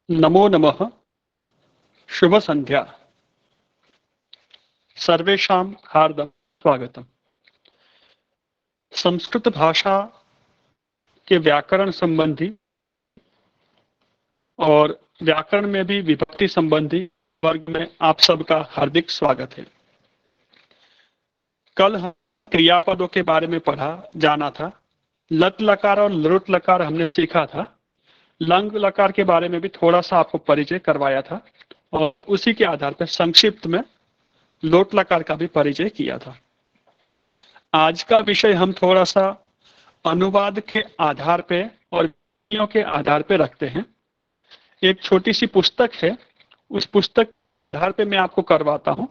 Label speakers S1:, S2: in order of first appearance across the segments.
S1: नमो नमः। शुभ संध्या। सर्वेषां हार्दं स्वागतम्। संस्कृत भाषा के व्याकरण संबंधी और व्याकरण में भी विभक्ति संबंधी वर्ग में आप सबका हार्दिक स्वागत है। कल हम क्रियापदों के बारे में पढ़ा जाना था। लट लकार और लुट लकार हमने सीखा था। लंग लकार के बारे में भी थोड़ा सा आपको परिचय करवाया था और उसी के आधार पर संक्षिप्त में लोट लकार का भी परिचय किया था। आज का विषय हम थोड़ा सा अनुवाद के आधार पे और विधियों के आधार पे रखते हैं। एक छोटी सी पुस्तक है, उस पुस्तक के आधार पे मैं आपको करवाता हूं।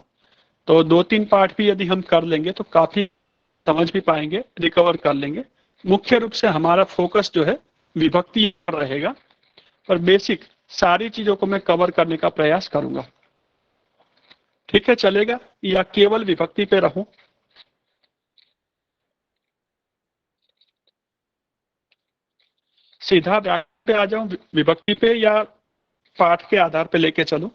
S1: तो 2-3 पाठ भी यदि हम कर लेंगे तो काफी समझ भी पाएंगे, रिकवर कर लेंगे। मुख्य रूप से हमारा फोकस जो है विभक्ति पर रहेगा, पर बेसिक सारी चीजों को मैं कवर करने का प्रयास करूंगा। ठीक है, चलेगा या केवल विभक्ति पे रहूं? सीधा व्याकरण पे आ जाऊं, विभक्ति पे, या पाठ के आधार पे लेके चलूं?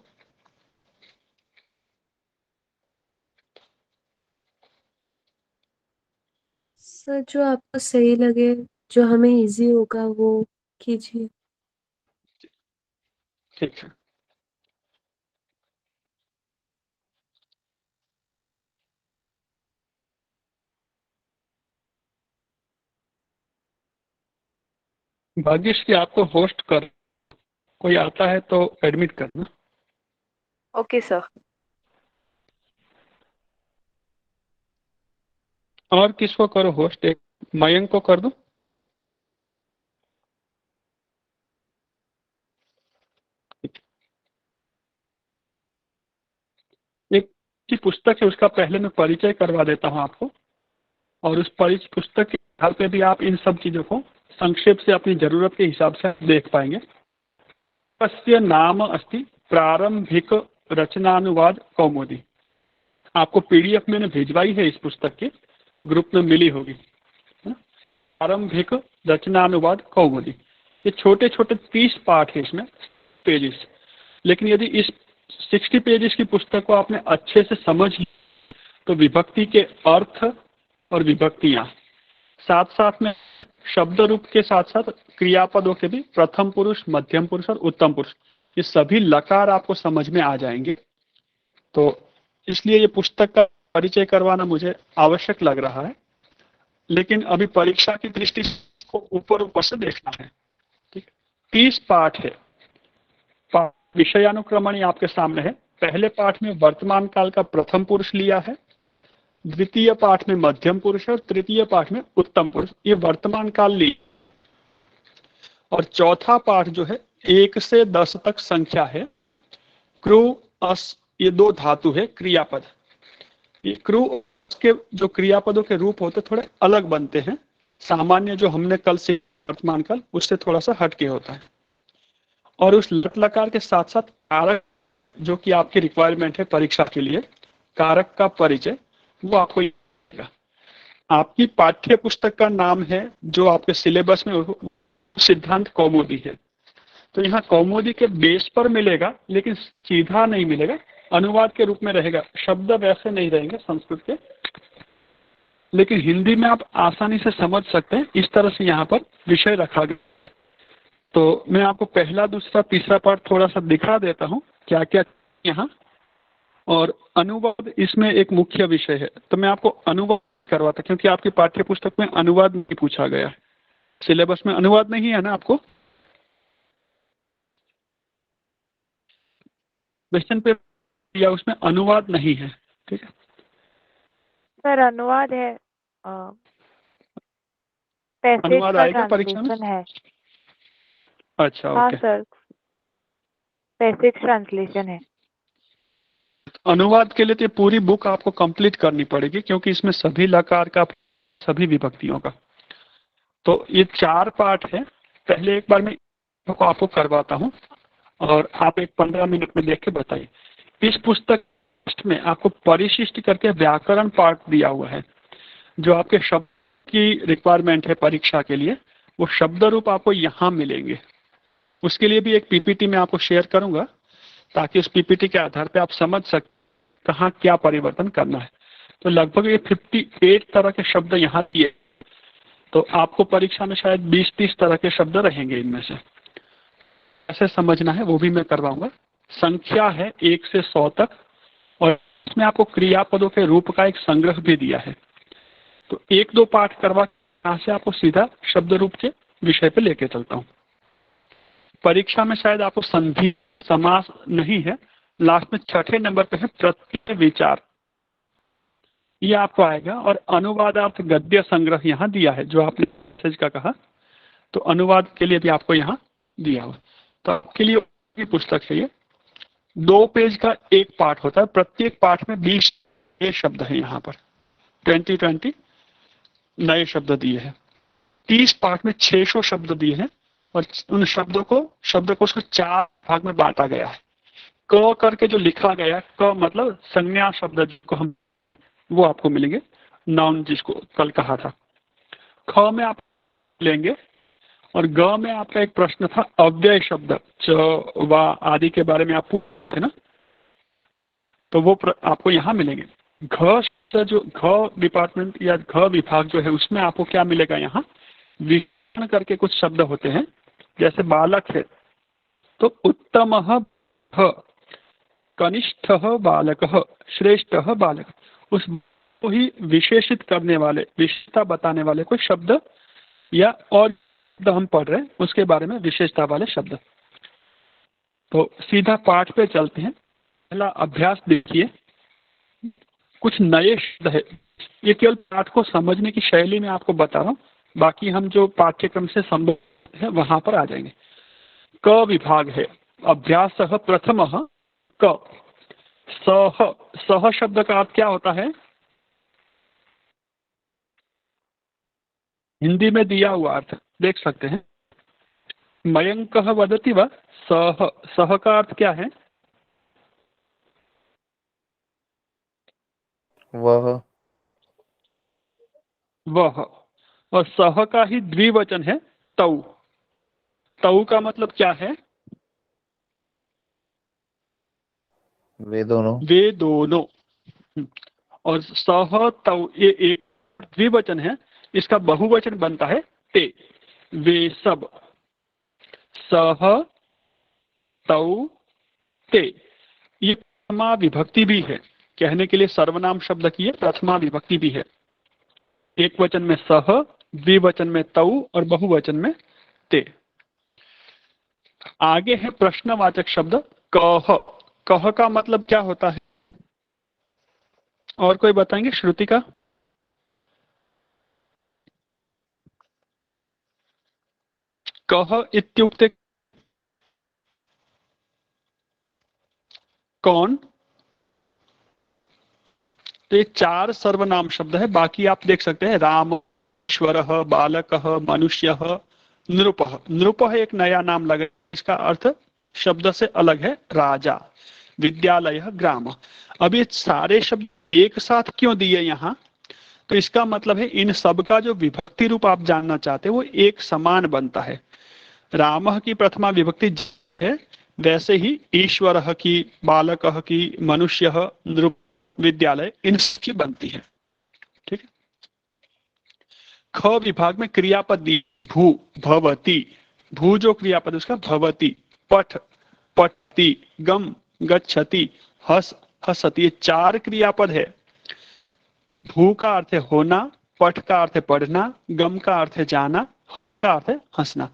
S2: सर, जो आपको सही लगे, जो हमें इजी होगा वो कीजिए।
S1: ठीक है। भाग्यश्री, आपको होस्ट कर कोई आता है तो एडमिट करना।
S3: Okay sir.
S1: और किसको करो होस्ट? एक मयंक को कर दो। एक की पुस्तक है, उसका पहले मैं परिचय करवा देता हूं आपको, और उस परिचय पुस्तक के आधार पे भी आप इन सब चीजों को संक्षेप से अपनी जरूरत के हिसाब से देख पाएंगे। तस्य नाम अस्ति प्रारंभिक रचनानुवाद कौमुदी। आपको पीडीएफ मैंने भिजवाई है, इस पुस्तक के ग्रुप में मिली होगी। प्रारंभिक रचनानुवाद कौमुदी। ये छोटे छोटे 30 पाठ है इसमें, पेजेस। लेकिन यदि इस 60 पेजेस की पुस्तक को आपने अच्छे से समझ लिया तो विभक्ति के अर्थ और विभक्तियां, साथ साथ में शब्द रूप के साथ साथ क्रियापदों के भी प्रथम पुरुष, मध्यम पुरुष और उत्तम पुरुष, ये सभी लकार आपको समझ में आ जाएंगे। तो इसलिए ये पुस्तक का परिचय करवाना मुझे आवश्यक लग रहा है। लेकिन अभी परीक्षा की दृष्टि से इसको ऊपर ऊपर से देखना है। ठीक है, 30 पाठ है। विषयानुक्रमण ही आपके सामने है। पहले पाठ में वर्तमान काल का प्रथम पुरुष लिया है, द्वितीय पाठ में मध्यम पुरुष और तृतीय पाठ में उत्तम पुरुष, ये वर्तमान काल ली। और चौथा पाठ जो है 1 से 10 तक संख्या है। क्रू अस, ये 2 धातु है क्रियापद। ये क्रू के जो क्रियापदों के रूप होते थोड़े अलग बनते हैं। सामान्य जो हमने कल से वर्तमान काल, उससे थोड़ा सा हटके होता है। और उस लट लकार के साथ साथ कारक, जो कि आपकी रिक्वायरमेंट है परीक्षा के लिए, कारक का परिचय वो आपको मिलेगा। आपकी पाठ्य पुस्तक का नाम है जो आपके सिलेबस में, सिद्धांत कौमुदी है। तो यहाँ कौमुदी के बेस पर मिलेगा, लेकिन सीधा नहीं मिलेगा, अनुवाद के रूप में रहेगा। शब्द वैसे नहीं रहेंगे संस्कृत के, लेकिन हिंदी में आप आसानी से समझ सकते हैं। इस तरह से यहाँ पर विषय रखा गया। तो मैं आपको पहला, दूसरा, तीसरा पार्ट थोड़ा सा दिखा देता हूँ क्या क्या यहाँ। और अनुवाद इसमें एक मुख्य विषय है, तो मैं आपको अनुवाद करवाता, क्योंकि आपकी पाठ्य पुस्तक में अनुवाद नहीं पूछा गया है। सिलेबस में अनुवाद नहीं है ना आपको? क्वेश्चन पेपर या उसमें अनुवाद नहीं है। ठीक है
S3: सर, अनुवाद है। पैसेज
S1: अनुवाद
S3: का
S1: आएगा परीक्षा में?
S3: ट्रांसलेशन है।
S1: अच्छा,
S3: हाँ
S1: ओके।
S3: सर, पैसेज ट्रांसलेशन है।
S1: अनुवाद के लिए तो पूरी बुक आपको कंप्लीट करनी पड़ेगी, क्योंकि इसमें सभी लकार का, सभी विभक्तियों का। तो ये 4 पाठ है। पहले एक बार मैं आपको करवाता हूँ और आप एक 15 मिनट में देख के बताइए। इस पुस्तक में आपको परिशिष्ट करके व्याकरण पाठ दिया हुआ है, जो आपके शब्द की रिक्वायरमेंट है परीक्षा के लिए। वो शब्द रूप आपको यहाँ मिलेंगे। उसके लिए भी एक पीपीटी मैं आपको शेयर करूंगा, ताकि उस पीपीटी के आधार पे आप समझ सकें कहाँ क्या परिवर्तन करना है। तो लगभग ये 58 तरह के शब्द यहाँ दिए, तो आपको परीक्षा में शायद 20-30 तरह के शब्द रहेंगे। इनमें से कैसे समझना है वो भी मैं करवाऊंगा। संख्या है 1 से 100 तक, और इसमें आपको क्रियापदों के रूप का एक संग्रह भी दिया है। तो 1-2 पाठ करवा यहाँ से आपको सीधा शब्द रूप के विषय पे लेके चलता हूँ। परीक्षा में शायद आपको संधि समास नहीं है, लास्ट में 6ठे नंबर पे है प्रत्यय विचार, ये आपको आएगा। और अनुवादार्थ गद्य संग्रह यहाँ दिया है, जो आपने मैसेज का कहा, तो अनुवाद के लिए भी आपको यहाँ दिया हुआ। तो आपके लिए ये पुस्तक है। ये 2 पेज का एक पाठ होता है, प्रत्येक पाठ में 20 नए शब्द हैं। यहाँ पर 20 नए शब्द दिए हैं। 30 पाठ में 600 शब्द दिए हैं, और उन शब्दों को उसको 4 भाग में बांटा गया है। क करके जो लिखा गया है, क मतलब संज्ञा शब्द जिसको हम, वो आपको मिलेंगे, नाउन जिसको कल कहा था। ख में आप लेंगे, और ग में आपका एक प्रश्न था अव्यय शब्द, च व आदि के बारे में आप पूछते ना, तो वो आपको यहाँ मिलेंगे। घ जो घ डिपार्टमेंट या घ विभाग जो है, उसमें आपको क्या मिलेगा, यहाँ विशेषण करके कुछ शब्द होते हैं। जैसे बालक है तो उत्तम भ, कनिष्ठ बालक, श्रेष्ठ बालक, उस को ही विशेषित करने वाले, विशेषता बताने वाले कोई शब्द, या और हम पढ़ रहे हैं उसके बारे में विशेषता वाले शब्द। तो सीधा पाठ पे चलते हैं। पहला अभ्यास देखिए, कुछ नए शब्द है। ये केवल पाठ को समझने की शैली में आपको बता रहा हूँ, बाकी हम जो पाठ्यक्रम से संबंधित है वहां पर आ जाएंगे। क विभाग है, अभ्यास प्रथम क। सह शब्द का अर्थ क्या होता है? हिंदी में दिया हुआ अर्थ देख सकते हैं। मयंक वदति व सह का अर्थ क्या है?
S4: वह।
S1: और सह का ही द्विवचन है तौ। तौ का मतलब क्या है?
S4: वे दोनों।
S1: और सह तौ ये एक द्विवचन है, इसका बहुवचन बनता है ते। वे सब, सह तौ ते। ये प्रथमा विभक्ति भी है, कहने के लिए सर्वनाम शब्द की प्रथमा विभक्ति भी है। एक वचन में सह, द्विवचन में तौ, और बहुवचन में ते। आगे है प्रश्नवाचक शब्द कह। कह का मतलब क्या होता है? और कोई बताएंगे? श्रुति का? कह इत्युक्ते कौन? तो ये 4 सर्वनाम शब्द है। बाकी आप देख सकते हैं राम, ईश्वर, बालक, मनुष्य, नृप। नृप एक नया नाम लगा, इसका अर्थ शब्द से अलग है, राजा, विद्यालय, ग्राम। अब ये सारे शब्द एक साथ क्यों दिए यहाँ? तो इसका मतलब है इन सब का जो विभक्ति रूप आप जानना चाहते हैं वो एक समान बनता है। राम की प्रथमा विभक्ति है, वैसे ही ईश्वर की, बालक की, मनुष्य, नृप, विद्यालय, इनकी बनती है। ठीक है। ख विभाग में क्रियापद दी भू, भवती। भू जो क्रियापद उसका भवती, पठ, पठति, गम, गच्छति, हस, हसति। ये 4 क्रियापद है। भू का अर्थ है होना, पठ का अर्थ है पढ़ना, गम का अर्थ है जाना, का अर्थ है हंसना।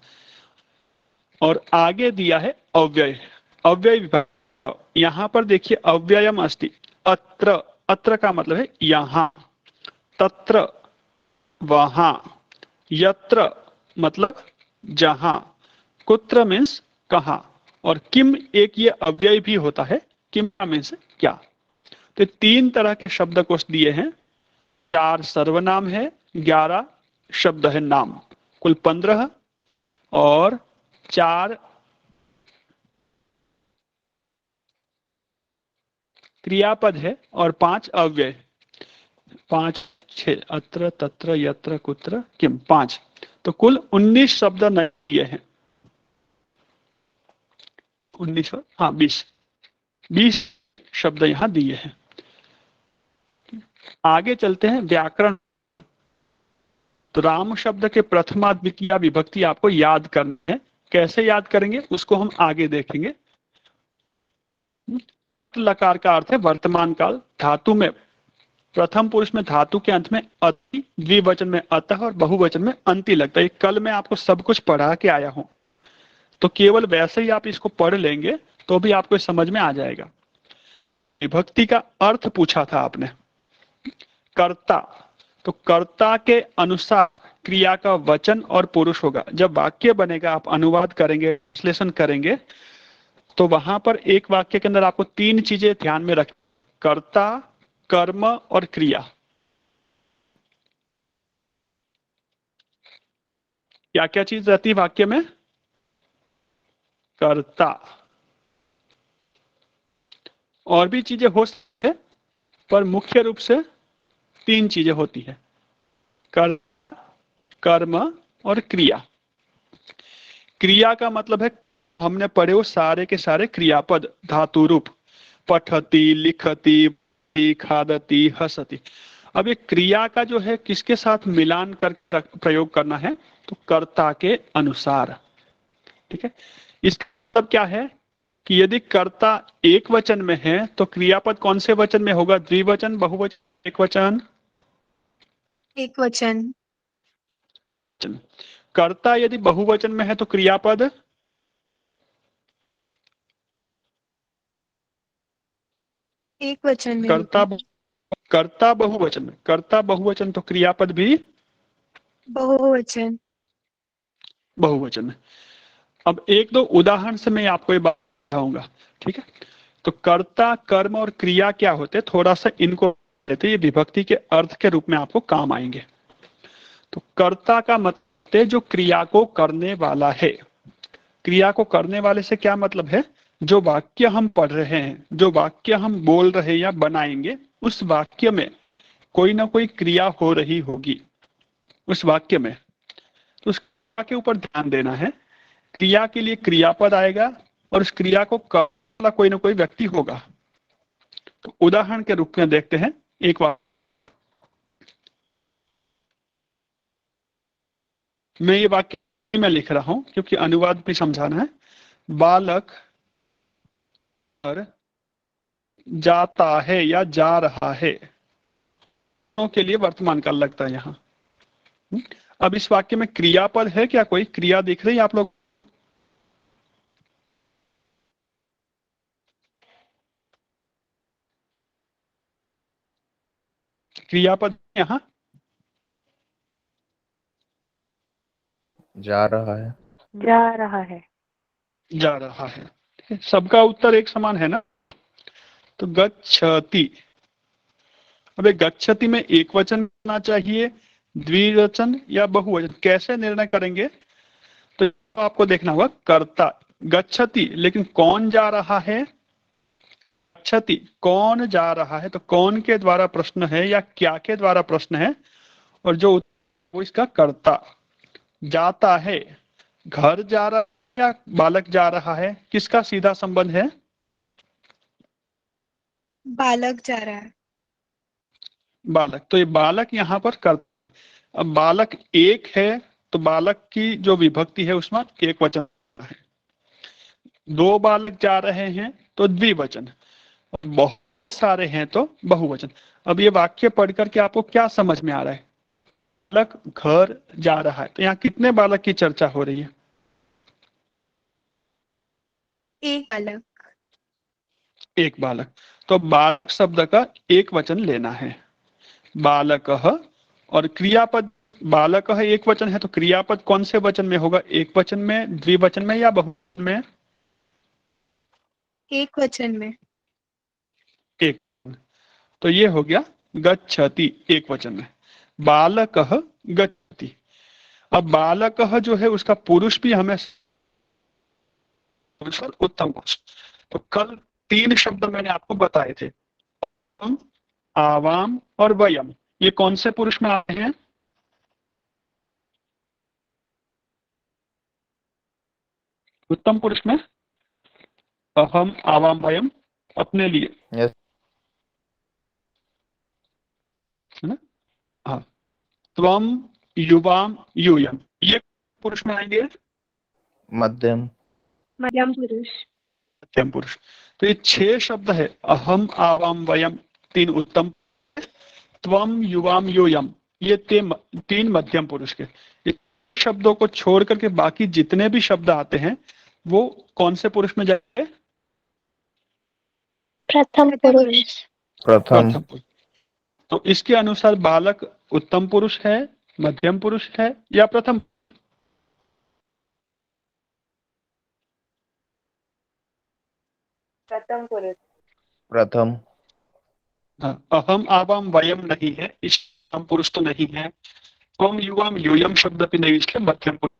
S1: और आगे दिया है अव्यय। अव्यय विभाग, यहां पर देखिए अव्ययम अस्ति, अत्र। अत्र का मतलब है यहां, तत्र वहां, यत्र मतलब जहां, कुत्र मीन्स कहां, और किम एक ये अव्यय भी होता है, किम मीन्स क्या। तो 3 तरह के शब्दकोश दिए हैं। 4 सर्वनाम है, 11 शब्द है नाम, कुल 15, और 4 क्रियापद है, और 5 अव्यय। 5, 6, अत्र, तत्र, यत्र, कुत्र, किम, 5। तो कुल 19 शब्द दिए हैं। 19, हाँ 20 शब्द यहाँ दिए हैं। आगे चलते हैं व्याकरण। तो राम शब्द के प्रथमा द्वितीया विभक्ति आपको याद करनी है। कैसे याद करेंगे उसको हम आगे देखेंगे। लकार का अर्थ है वर्तमान काल। धातु में प्रथम पुरुष में धातु के अंत में अति, द्विवचन में अतः और बहुवचन में अंति लगता है। कल मैं आपको सब कुछ पढ़ा के आया हूं, तो केवल वैसे ही आप इसको पढ़ लेंगे तो भी आपको समझ में आ जाएगा। विभक्ति का अर्थ पूछा था आपने। कर्ता, तो कर्ता के अनुसार क्रिया का वचन और पुरुष होगा। जब वाक्य बनेगा, आप अनुवाद करेंगे, विश्लेषण करेंगे, तो वहां पर एक वाक्य के अंदर आपको 3 चीजें ध्यान में रख, कर्ता, कर्म और क्रिया। क्या क्या चीज रहती है वाक्य में? कर्ता, और भी चीजें हो सकती है, पर मुख्य रूप से 3 चीजें होती है, कर्ता, कर्म और क्रिया। क्रिया का मतलब है, हमने पढ़े वो सारे के सारे क्रियापद धातु रूप, पठती, लिखती, खादती, हसती। अब ये क्रिया का जो है किसके साथ मिलान कर प्रयोग करना है? तो कर्ता के अनुसार। ठीक है, इसका मतलब क्या है कि यदि कर्ता एक वचन में है तो क्रियापद कौन से वचन में होगा? द्विवचन, बहुवचन, एक वचन?
S5: एक वचन।
S1: कर्ता यदि बहुवचन में है तो क्रियापद
S5: एक वचन में
S1: कर्ता,
S5: होगा।
S1: कर्ता बहुवचन में, कर्ता बहुवचन तो क्रियापद भी
S5: बहुवचन।
S1: बहुवचन में। अब 1-2 उदाहरण से मैं आपको ये बात बताऊंगा। ठीक है, तो कर्ता, कर्म और क्रिया क्या होते हैं, थोड़ा सा इनको लेते, ये विभक्ति के अर्थ के रूप में आपको काम आएंगे। तो कर्ता का मतलब है जो क्रिया को करने वाला है। क्रिया को करने वाले से क्या मतलब है? जो वाक्य हम पढ़ रहे हैं, जो वाक्य हम बोल रहे हैं या बनाएंगे, उस वाक्य में कोई ना कोई क्रिया हो रही होगी उस वाक्य में, तो उस क्रिया के ऊपर ध्यान देना है। क्रिया के लिए क्रियापद आएगा और उस क्रिया को करने वाला कोई ना कोई व्यक्ति होगा। तो उदाहरण के रूप में देखते हैं एक बार, मैं ये वाक्य में लिख रहा हूं क्योंकि अनुवाद भी समझाना है। बालक जाता है या जा रहा है, के लिए वर्तमान काल लगता है यहाँ। अब इस वाक्य में क्रियापद है क्या? कोई क्रिया दिख रही है आप लोग? क्रियापद यहाँ
S4: जा रहा है।
S3: जा रहा है।
S1: जा रहा है। सबका उत्तर एक समान है ना? तो गच्छति, अबे गच्छति में एक वचन होना चाहिए, द्विवचन या बहुवचन, कैसे निर्णय करेंगे? तो आपको देखना होगा कर्ता गच्छति, लेकिन कौन जा रहा है? गच्छति, कौन जा रहा है? तो कौन के द्वारा प्रश्न है या क्या के द्वारा प्रश्न है? और जो वो इसका कर्ता। जाता है, घर जा रहा है या बालक जा रहा है, किसका सीधा संबंध है?
S5: बालक जा रहा है।
S1: बालक, तो ये बालक यहाँ पर कर। अब बालक एक है तो बालक की जो विभक्ति है उसमें एक वचन है। 2 बालक जा रहे हैं तो द्विवचन, बहुत सारे हैं तो बहुवचन। अब ये वाक्य पढ़ करके आपको क्या समझ में आ रहा है? बालक घर जा रहा है, तो यहाँ कितने बालक की चर्चा हो रही है?
S5: एक बालक।
S1: एक बालक। तो बालक शब्द का एक वचन लेना है, बालक। और क्रियापद बालक एक वचन है तो क्रियापद कौन से वचन में होगा? एक वचन में, द्विवचन में या बहुवचन में?
S5: एक वचन में।
S1: एक। तो ये हो गया गच्छति, एक वचन में। बालक गच्छति। अब बालक जो है उसका पुरुष भी हमें उत्तम पुरुष। तो कल 3 शब्द मैंने आपको बताए थे, आवाम और वयम। ये कौन से पुरुष में आते हैं? उत्तम पुरुष में। अहम आवाम वयम अपने लिए,
S4: यस
S1: है ना। हाँ, त्वम युवाम यूयम, ये पुरुष में आएंगे,
S4: मध्यम
S5: मध्यम पुरुष।
S1: मध्यम पुरुष। तो ये 6 शब्द है, अहम आवाम वयम 3 उत्तम, त्वम युवाम यूयम ये 3 मध्यम पुरुष के। ये शब्दों को छोड़ करके बाकी जितने भी शब्द आते हैं वो कौन से पुरुष में जाएंगे?
S2: प्रथम पुरुष।
S4: प्रथम
S1: प्रथम पुरुष। तो इसके अनुसार बालक उत्तम पुरुष है, मध्यम पुरुष है या प्रथम?
S3: प्रथम पुरुष।
S4: प्रथम
S1: हाँ, अहम आवाम वयम नहीं है, इस पुरुष तो नहीं है, त्वम युवाम यूयम शब्द भी नहीं, इसलिए मध्यम पुरुष।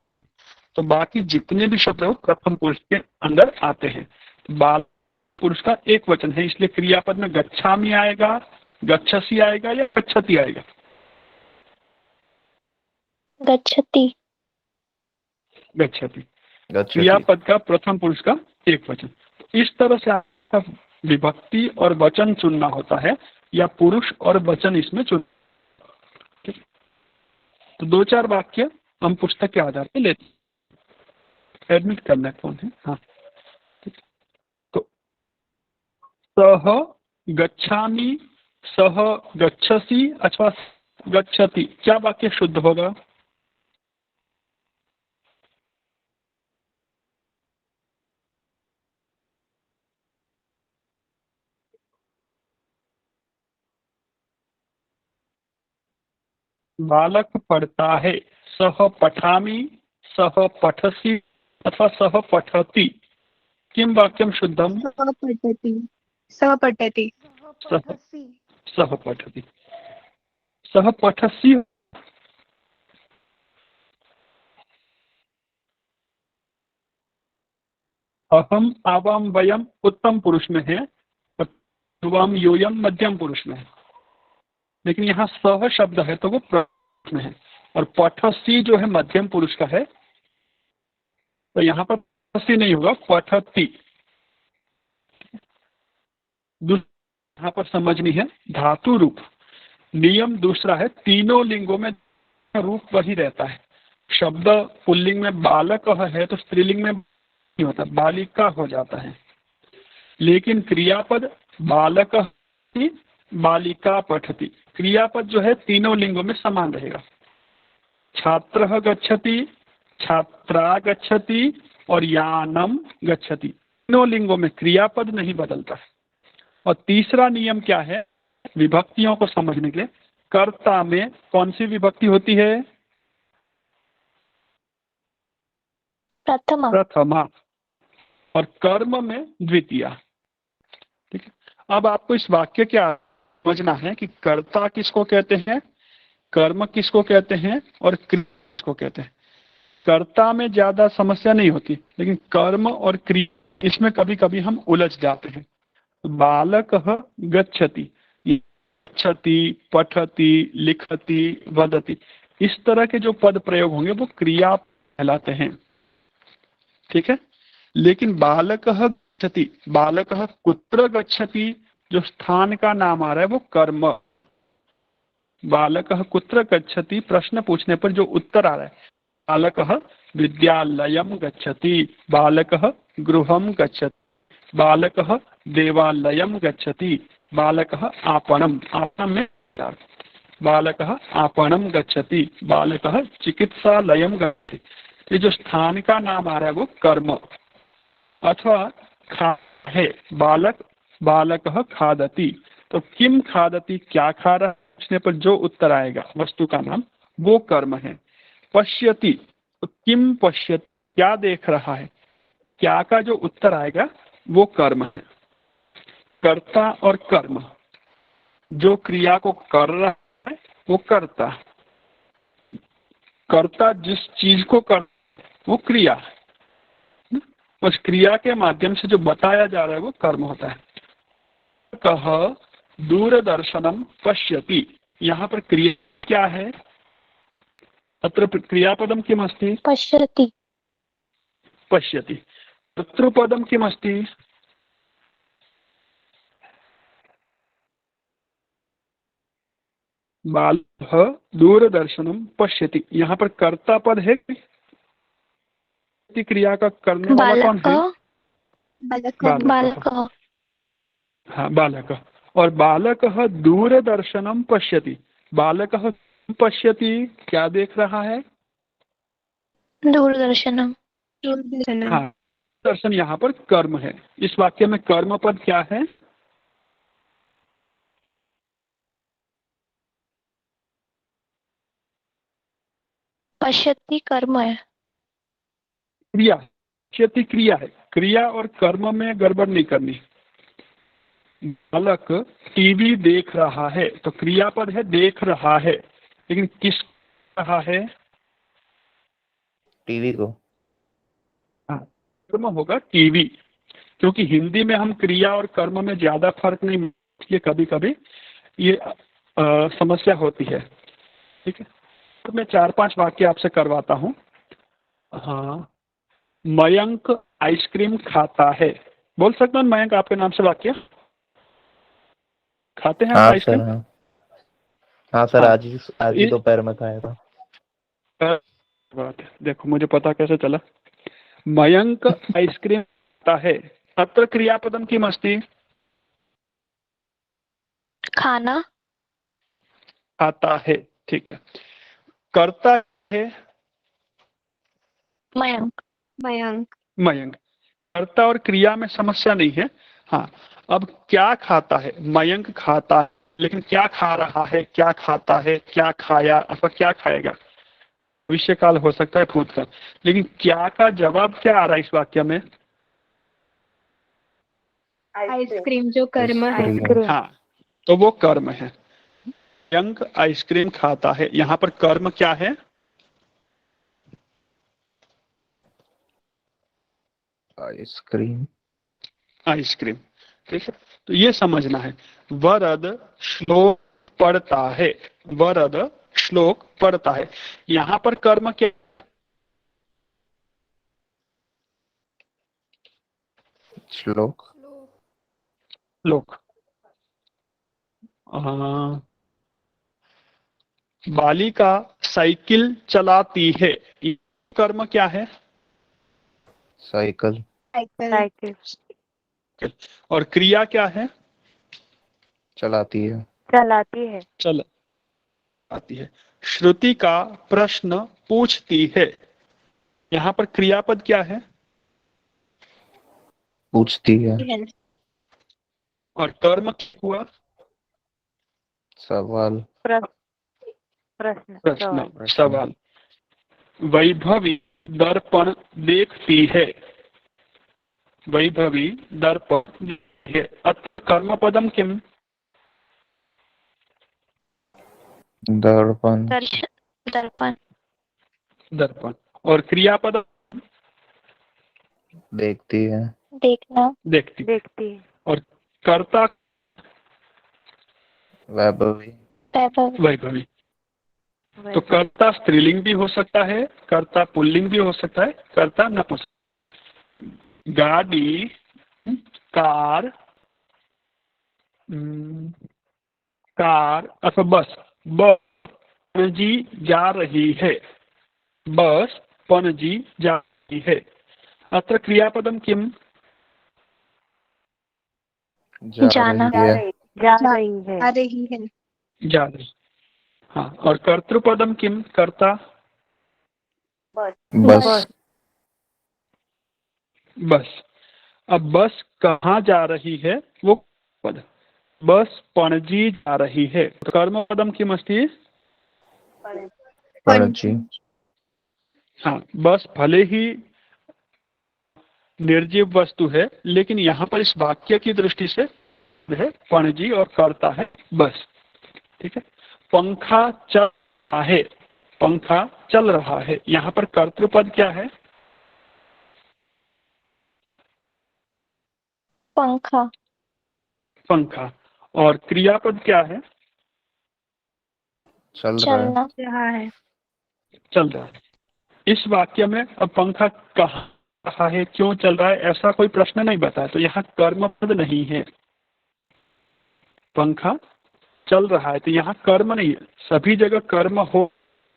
S1: तो बाकी जितने भी शब्द है वो प्रथम पुरुष के अंदर आते हैं। तो बाल पुरुष का एक वचन है, इसलिए क्रियापद में गच्छामि आएगा, गच्छसि आएगा या गच्छति आएगा?
S2: गच्छति।
S1: गच्छति।
S4: गच्छति
S1: क्रियापद का प्रथम पुरुष का एक वचन। तो इस तरह से आपका विभक्ति और वचन चुनना होता है, या पुरुष और वचन इसमें चुन। तो 2-4 वाक्य हम पुस्तक के आधार पर लेते हैं। एडमिट करना कौन है? हाँ, ठीक। तो सह गच्छामि, सह गच्छसि अथवा गच्छति, क्या वाक्य शुद्ध होगा? बालक पढ़ता है, सह पठामि, सह पठसि अथवा सह पठति, किम वाक्यम शुद्धम?
S5: सः पठति। सः पठति।
S1: सह सह पठति। सह पठसि अहम आवाम वयम उत्तम पुरुष में है, युवाम यूयम मध्यम पुरुष में है, लेकिन यहाँ सह शब्द है तो वो प्रथम में है, और पठसी जो है मध्यम पुरुष का है, तो यहाँ पर पठसी नहीं होगा, पठती। यहाँ पर समझनी है धातु रूप। नियम दूसरा है, तीनों लिंगों में रूप वही रहता है। शब्द पुल्लिंग में बालक है तो स्त्रीलिंग में नहीं होता, बालिका हो जाता है, लेकिन क्रियापद बालक बालिका पठति, क्रियापद जो है तीनों लिंगों में समान रहेगा। छात्रः गच्छति, छात्रा गच्छति और यानम गच्छति, तीनों लिंगों में क्रियापद नहीं बदलता। और तीसरा नियम क्या है विभक्तियों को समझने के लिए? कर्ता में कौन सी विभक्ति होती है?
S2: प्रथमा।
S1: प्रथमा। और कर्म में द्वितीया। ठीक है, अब आपको इस वाक्य क्या समझना है कि कर्ता किसको कहते हैं, कर्म किसको कहते हैं और क्रिया किसको कहते हैं। कर्ता में ज्यादा समस्या नहीं होती, लेकिन कर्म और क्रिया इसमें कभी कभी हम उलझ जाते हैं। बालक गच्छति, गच्छति, पठति, लिखति, वदति, इस तरह के जो पद प्रयोग होंगे वो क्रिया कहलाते हैं। ठीक है, लेकिन बालक गच्छति, बालक कुत्र गच्छति, जो स्थान का नाम आ रहा है वो कर्म। बालक कुत्र गच्छति प्रश्न पूछने पर जो उत्तर आ रहा है, बालक विद्यालयम गच्छति, बालक गृहम गच्छति, बालक देवालयम गच्छति, बालक आपणम, आपणम में बालक आपणम गच्छति, बालक चिकित्सालयम गच्छति। ये जो स्थान का नाम आ रहा है वो कर्म। अथवा खा है, बालक बालक खादति, तो किम खादति, क्या खा रहा है पूछने पर जो उत्तर आएगा वस्तु का नाम वो कर्म है। पश्यति, तो किम पश्यति, क्या देख रहा है, क्या का जो उत्तर आएगा वो कर्म है। कर्ता और कर्म, जो क्रिया को कर रहा है वो कर्ता, कर्ता जिस चीज को कर वो क्रिया, उस क्रिया के माध्यम से जो बताया जा रहा है वो कर्म होता है। कह दूरदर्शनम पश्यति, यहाँ पर क्रिया क्या है? अत्र क्रियापदम किमस्ति?
S2: पश्यति।
S1: पश्यति। कर्तृपदम किमस्ति? बालः दूरदर्शनम पश्यति, यहाँ पर कर्ता पद है, क्रिया का करने वाला कौन है?
S5: बालक
S1: हाँ, बालक। और बालकः दूरदर्शनम पश्यति, बालकः पश्यति क्या देख रहा है?
S5: दूरदर्शनम
S1: हाँ, दर्शन यहाँ पर कर्म है। इस वाक्य में कर्म पद क्या है?
S5: पश्यति कर्म है।
S1: क्रिया, पश्यति क्रिया है, क्रिया और कर्म में गड़बड़ नहीं करनी। बालक टीवी देख रहा है, तो क्रियापद है देख रहा है, लेकिन किस रहा है?
S4: टीवी को।
S1: हाँ, कर्म होगा टीवी, क्योंकि हिंदी में हम क्रिया और कर्म में ज्यादा फर्क नहीं, इसलिए कभी कभी ये समस्या होती है। ठीक है, तो मैं 4-5 वाक्य आपसे करवाता हूँ। हाँ, मयंक आइसक्रीम खाता है। बोल सकता हूँ मयंक आपके नाम से वाक्य? खाते हैं आप
S4: हाँ
S1: आइसक्रीम?
S4: सर, हाँ सर,
S1: हाँ।
S4: आज ही दोपहर में खाया था।
S1: बात है, देखो मुझे पता कैसे चला। मयंक आइसक्रीम खाता है, अत्र क्रियापदम किम अस्ति?
S5: खाना।
S1: खाता है, ठीक है। करता है
S5: मयंक।
S1: मयंक। कर्ता और क्रिया में समस्या नहीं है। हाँ, अब क्या खाता है? मयंक खाता है, लेकिन क्या खा रहा है, क्या खाता है, क्या खाया अथवा क्या खाएगा? भविष्य काल हो सकता है, भूतकाल, लेकिन क्या का जवाब क्या आ रहा है इस वाक्य में?
S5: आइसक्रीम जो कर्म है।
S3: आइसक्रीम।
S1: हाँ, तो वो कर्म है। मयंक आइसक्रीम खाता है, यहाँ पर कर्म क्या है?
S4: आइसक्रीम।
S1: आइसक्रीम। ठीक है, तो ये समझना है। वरद श्लोक पढ़ता है, वरद श्लोक पढ़ता है, यहाँ पर कर्म क्या?
S4: श्लोक।
S1: श्लोक। बालिका साइकिल चलाती है, ये कर्म क्या है?
S4: साइकिल।
S3: साइकिल।
S1: और क्रिया क्या है?
S4: चलाती है।
S3: चलाती है।
S1: चल आती है। श्रुति का प्रश्न पूछती है, यहाँ पर क्रियापद क्या है?
S4: पूछती है।
S1: और कर्म क्या हुआ?
S4: सवाल।
S3: प्रश्न।
S1: प्रश्न, सवाल। वैभवी दर्पण देखती है, वैभवी दर्पण देखती है, अत्र कर्मपदम किम?
S4: दर्पण।
S5: दर्पण।
S1: दर्पण। और क्रियापद?
S4: देखती है।
S5: देखना।
S1: देखती।
S3: देखती है।
S1: और कर्ता?
S4: वैभवी।
S1: वैभवी। तो कर्ता स्त्रीलिंग भी हो सकता है, कर्ता पुल्लिंग भी हो सकता है, कर्ता नपुंसक। गाड़ी, कार, कार अथवा बस, बस पणजी जा रही है, बस पणजी जा रही है, अत्र क्रियापदम किम?
S5: जाना।
S4: रही है।
S3: जा रही है।
S1: जा रही। हाँ, और कर्तृपदम किम? कर्ता?
S4: बस।
S1: बस। अब बस कहाँ जा रही है, वो पद। बस पणजी जा रही है, तो कर्म पदम किम अस्ति?
S4: पणजी।
S1: हाँ, बस भले ही निर्जीव वस्तु है, लेकिन यहाँ पर इस वाक्य की दृष्टि से है पणजी और कर्ता है बस। ठीक है, पंखा चल रहा है, पंखा चल रहा है, यहाँ पर कर्तृपद क्या है?
S5: पंखा।
S1: पंखा। और क्रियापद क्या है?
S4: चल
S5: चलना।
S1: चल रहा है। इस वाक्य में अब पंखा कहाँ रहा है, क्यों चल रहा है, ऐसा कोई प्रश्न नहीं बताया, तो यहाँ कर्मपद नहीं है। पंखा चल रहा है, तो यहाँ कर्म नहीं है, सभी जगह कर्म हो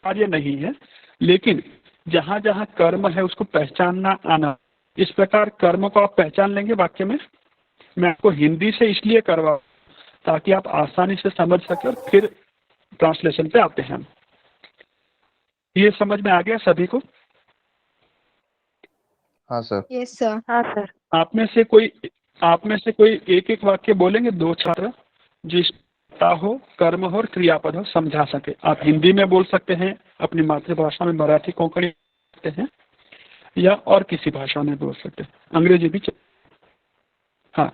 S1: कार्य नहीं है, लेकिन जहां जहां कर्म है उसको पहचानना आना। इस प्रकार कर्म को आप पहचान लेंगे वाक्य में। मैं आपको हिंदी से इसलिए करवा ताकि आप आसानी से समझ सके, और फिर ट्रांसलेशन पे आते हैं हम। ये समझ में आ गया सभी को?
S4: हाँ सर।
S3: Yes sir. हाँ सर।
S1: आप में से कोई एक एक वाक्य बोलेंगे, 2 छात्र, जिसका हो, कर्म हो और क्रियापद हो, समझा सके। आप हिंदी में बोल सकते हैं, अपनी मातृभाषा में मराठी कोंकणी सकते हैं, या और किसी भाषा में बोल सकते हैं, अंग्रेजी भी। हाँ,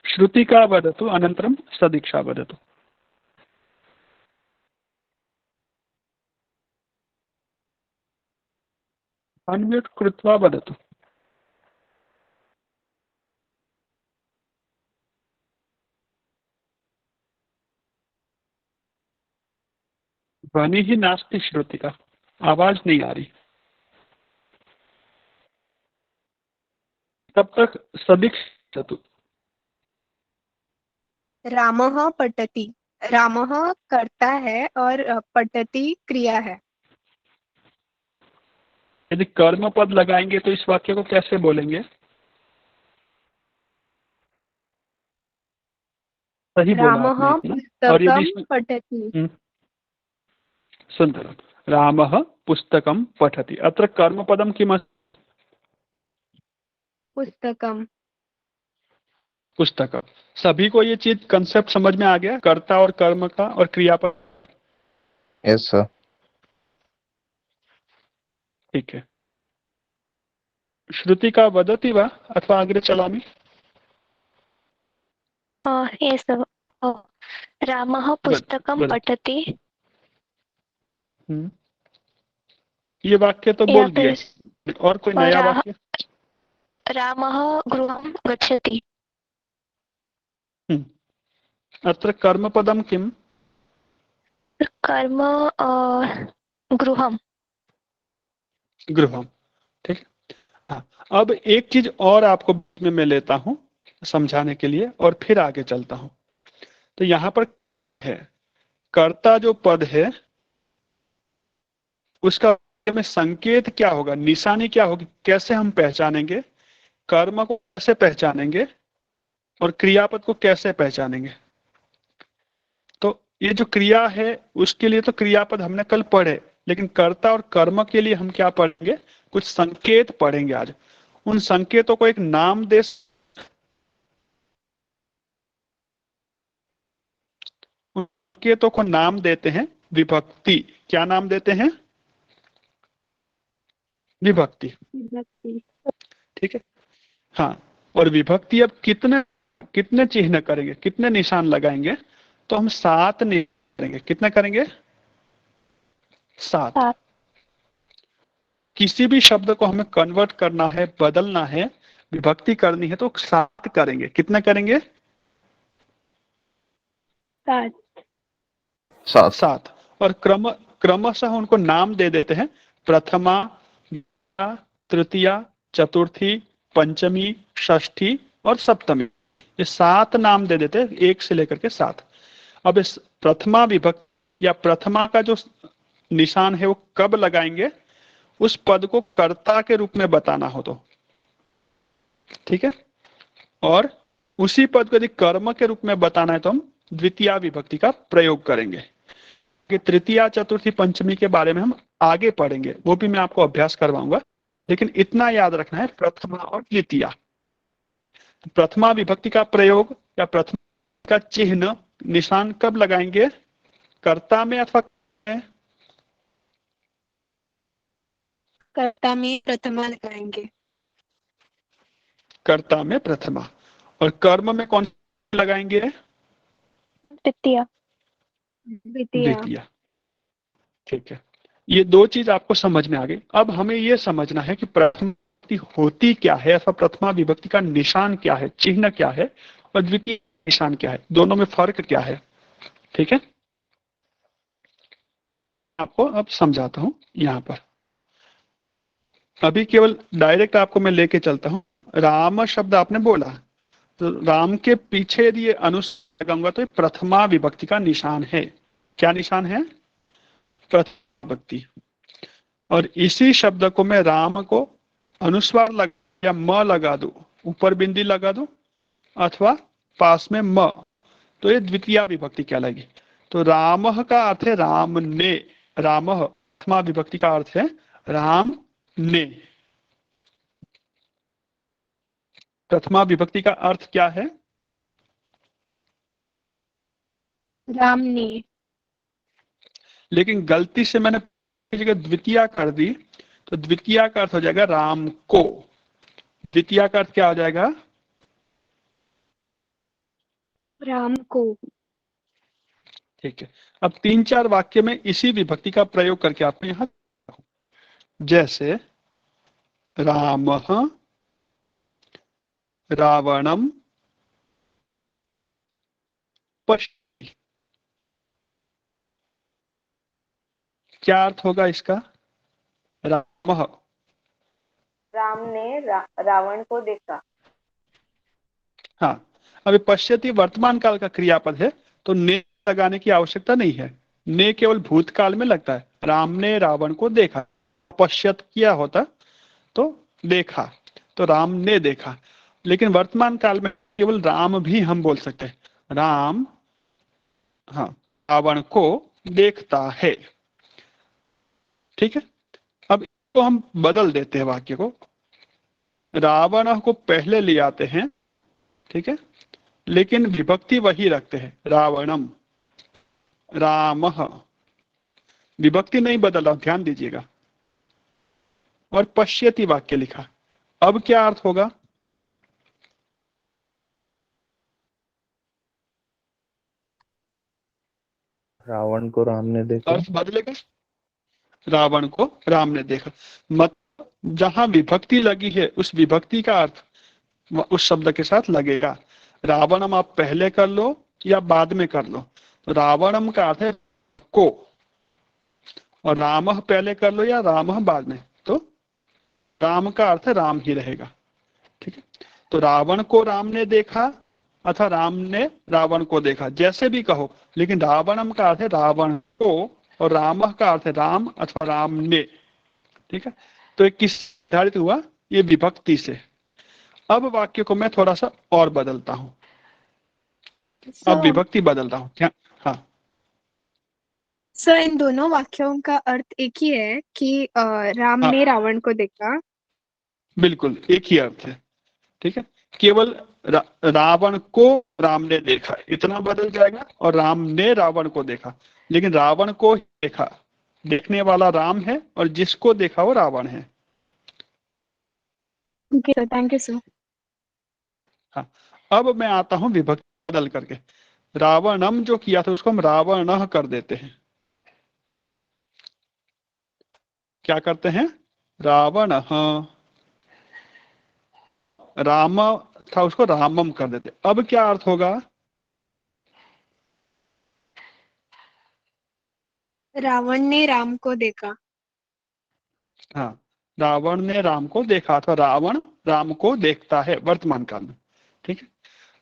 S1: श्रुतिका वदतु अनंतरम सदीक्षा वदतु। अनम्यूट कृत्वा वदतु। ध्वनि ही नास्ति श्रुतिका, आवाज नहीं आ रही। तब तक सदीक्षा।
S3: रामः पठति। रामः करता है और पठति क्रिया है।
S1: यदि कर्म पद लगाएंगे तो इस वाक्य को कैसे बोलेंगे? सही बोला
S3: रामः
S1: आपने अपना। और यदि
S3: पुस्तकं पठति।
S1: सुंदरम, रामः पुस्तकं पठति। अत्र कर्मपदं किम्?
S3: पुस्तकं।
S1: पुस्तकं। सभी को ये चीज कंसेप्ट समझ में आ गया, कर्ता और कर्म का और क्रियापद?
S4: Yes sir.
S1: ठीक है। श्रुति का वदति वा अथवा अग्रे चलामि?
S5: यस रामः पुस्तकं पठति।
S1: ये वाक्य तो बोल दिया, और कोई नया वाक्य?
S5: रामः गृहं गच्छति।
S1: अत्र कर्मपदं किम्?
S5: कर्म गृहं।
S1: गृहम। ठीक। हाँ, अब एक चीज और आपको मैं लेता हूं समझाने के लिए, और फिर आगे चलता हूं। तो यहाँ पर है कर्ता जो पद है उसका में संकेत क्या होगा, निशानी क्या होगी, कैसे हम पहचानेंगे, कर्म को कैसे पहचानेंगे और क्रियापद को कैसे पहचानेंगे? तो ये जो क्रिया है उसके लिए तो क्रियापद हमने कल पढ़े, लेकिन कर्ता और कर्म के लिए हम क्या पढ़ेंगे? कुछ संकेत पढ़ेंगे आज। उन संकेतों को एक नाम दे, संकेतों को नाम देते हैं विभक्ति। क्या नाम देते हैं? विभक्ति। ठीक है। हाँ, और विभक्ति अब कितने चिन्ह करेंगे, कितने निशान लगाएंगे? तो हम 7 निशान करेंगे। कितने करेंगे? 7। किसी भी शब्द को हमें कन्वर्ट करना है, बदलना है, विभक्ति करनी है, तो 7 करेंगे। कितने करेंगे? 7। और क्रमशः उनको नाम दे देते हैं। प्रथमा, तृतीया, चतुर्थी, पंचमी, षष्ठी और सप्तमी। ये 7 नाम दे देते हैं, 1 से लेकर के 7। अब इस प्रथमा विभक्ति या प्रथमा का जो निशान है वो कब लगाएंगे? उस पद को कर्ता के रूप में बताना हो तो। ठीक है। और उसी पद को यदि कर्म के रूप में बताना है तो हम द्वितीया विभक्ति का प्रयोग करेंगे। कि तृतीया, चतुर्थी, पंचमी के बारे में हम आगे पढ़ेंगे, वो भी मैं आपको अभ्यास करवाऊंगा। लेकिन इतना याद रखना है, प्रथमा और द्वितीया। प्रथमा विभक्ति का प्रयोग या प्रथमा का चिन्ह, निशान कब लगाएंगे? कर्ता में अथवा
S3: कर्ता में प्रथमा लगाएंगे।
S1: कर्ता में प्रथमा। और कर्म में कौन लगाएंगे?
S5: द्वितीया।
S1: द्वितीया। ठीक है। ये 2 चीज आपको समझ में आ गई। अब हमें ये समझना है कि प्रथमा विभक्ति होती क्या है, अथवा प्रथमा विभक्ति का निशान क्या है, चिन्ह क्या है, और द्वितीय निशान क्या है, दोनों में फर्क क्या है। ठीक है। आपको अब समझाता हूं। यहाँ पर अभी केवल डायरेक्ट आपको मैं लेके चलता हूं। राम शब्द आपने बोला, तो राम के पीछे यदि लगाऊंगा तो ये प्रथमा विभक्ति का निशान है। क्या निशान है? प्रथमा विभक्ति। और इसी शब्द को मैं राम को अनुस्वार लगा या म लगा दूं, ऊपर बिंदी लगा दूं अथवा पास में म, तो ये द्वितीय विभक्ति कहलाएगी। तो रामः का अर्थ है राम ने, रामः प्रथमा विभक्ति का अर्थ है राम ने। प्रथमा विभक्ति का अर्थ क्या है?
S3: राम ने।
S1: लेकिन गलती से मैंने जगह द्वितीय कर दी, तो द्वितीय का अर्थ हो जाएगा राम को। द्वितीय का अर्थ क्या हो जाएगा?
S3: राम को।
S1: ठीक है। अब 3-4 वाक्य में इसी विभक्ति का प्रयोग करके आपको यहां, जैसे रामः रावणम पश्यति, क्या अर्थ होगा इसका? रामः,
S6: राम ने रावण को देखा।
S1: हाँ, अभी पश्यति वर्तमान काल का क्रियापद है, तो ने लगाने की आवश्यकता नहीं है। ने केवल भूतकाल में लगता है। राम ने रावण को देखा, पश्यत किया होता तो देखा, तो राम ने देखा। लेकिन वर्तमान काल में केवल राम भी हम बोल सकते हैं। राम, हाँ, रावण को देखता है। ठीक है। अब इसको हम बदल देते हैं, वाक्य को रावण को पहले ले आते हैं, ठीक है, लेकिन विभक्ति वही रखते हैं, रावणम, रामः, विभक्ति नहीं बदल रहा, ध्यान दीजिएगा। और पश्यति वाक्य लिखा। अब क्या अर्थ होगा?
S4: रावण को राम ने देखा।
S1: अर्थ बदलेगा, रावण को राम ने देखा। मत जहां विभक्ति लगी है उस विभक्ति का अर्थ उस शब्द के साथ लगेगा। रावणम आप पहले कर लो या बाद में कर लो, तो रावणम का अर्थ है को, और रामः पहले कर लो या रामः बाद में, तो राम का अर्थ राम ही रहेगा। ठीक है। तो रावण को राम ने देखा अथवा राम ने रावण को देखा, जैसे भी कहो, लेकिन रावणम का अर्थ है रावण को और रामः का अर्थ है राम अथवा राम ने। ठीक है। तो ये किस निर्धारित हुआ? ये विभक्ति से। अब वाक्य को मैं थोड़ा सा और बदलता हूं। अब विभक्ति बदलता हूं क्या? हाँ
S3: सर, इन दोनों वाक्यों का अर्थ एक ही है कि राम
S1: हाँ,
S3: ने रावण को देखा।
S1: बिल्कुल एक ही अर्थ है। ठीक है। केवल रावण को राम ने देखा इतना बदल जाएगा, और राम ने रावण को देखा, लेकिन रावण को ही देखा, देखने वाला राम है और जिसको देखा वो रावण है।
S3: Okay sir, thank you sir.
S1: हाँ, अब मैं आता हूं विभक्ति बदल करके। रावणम जो किया था उसको हम रावणः कर देते हैं। क्या करते हैं? रावणः, राम था उसको रामम कर देते। अब क्या अर्थ होगा?
S3: रावण ने राम को देखा।
S1: हाँ, रावण ने राम को देखा, अथवा रावण राम को देखता है वर्तमान काल में। ठीक है।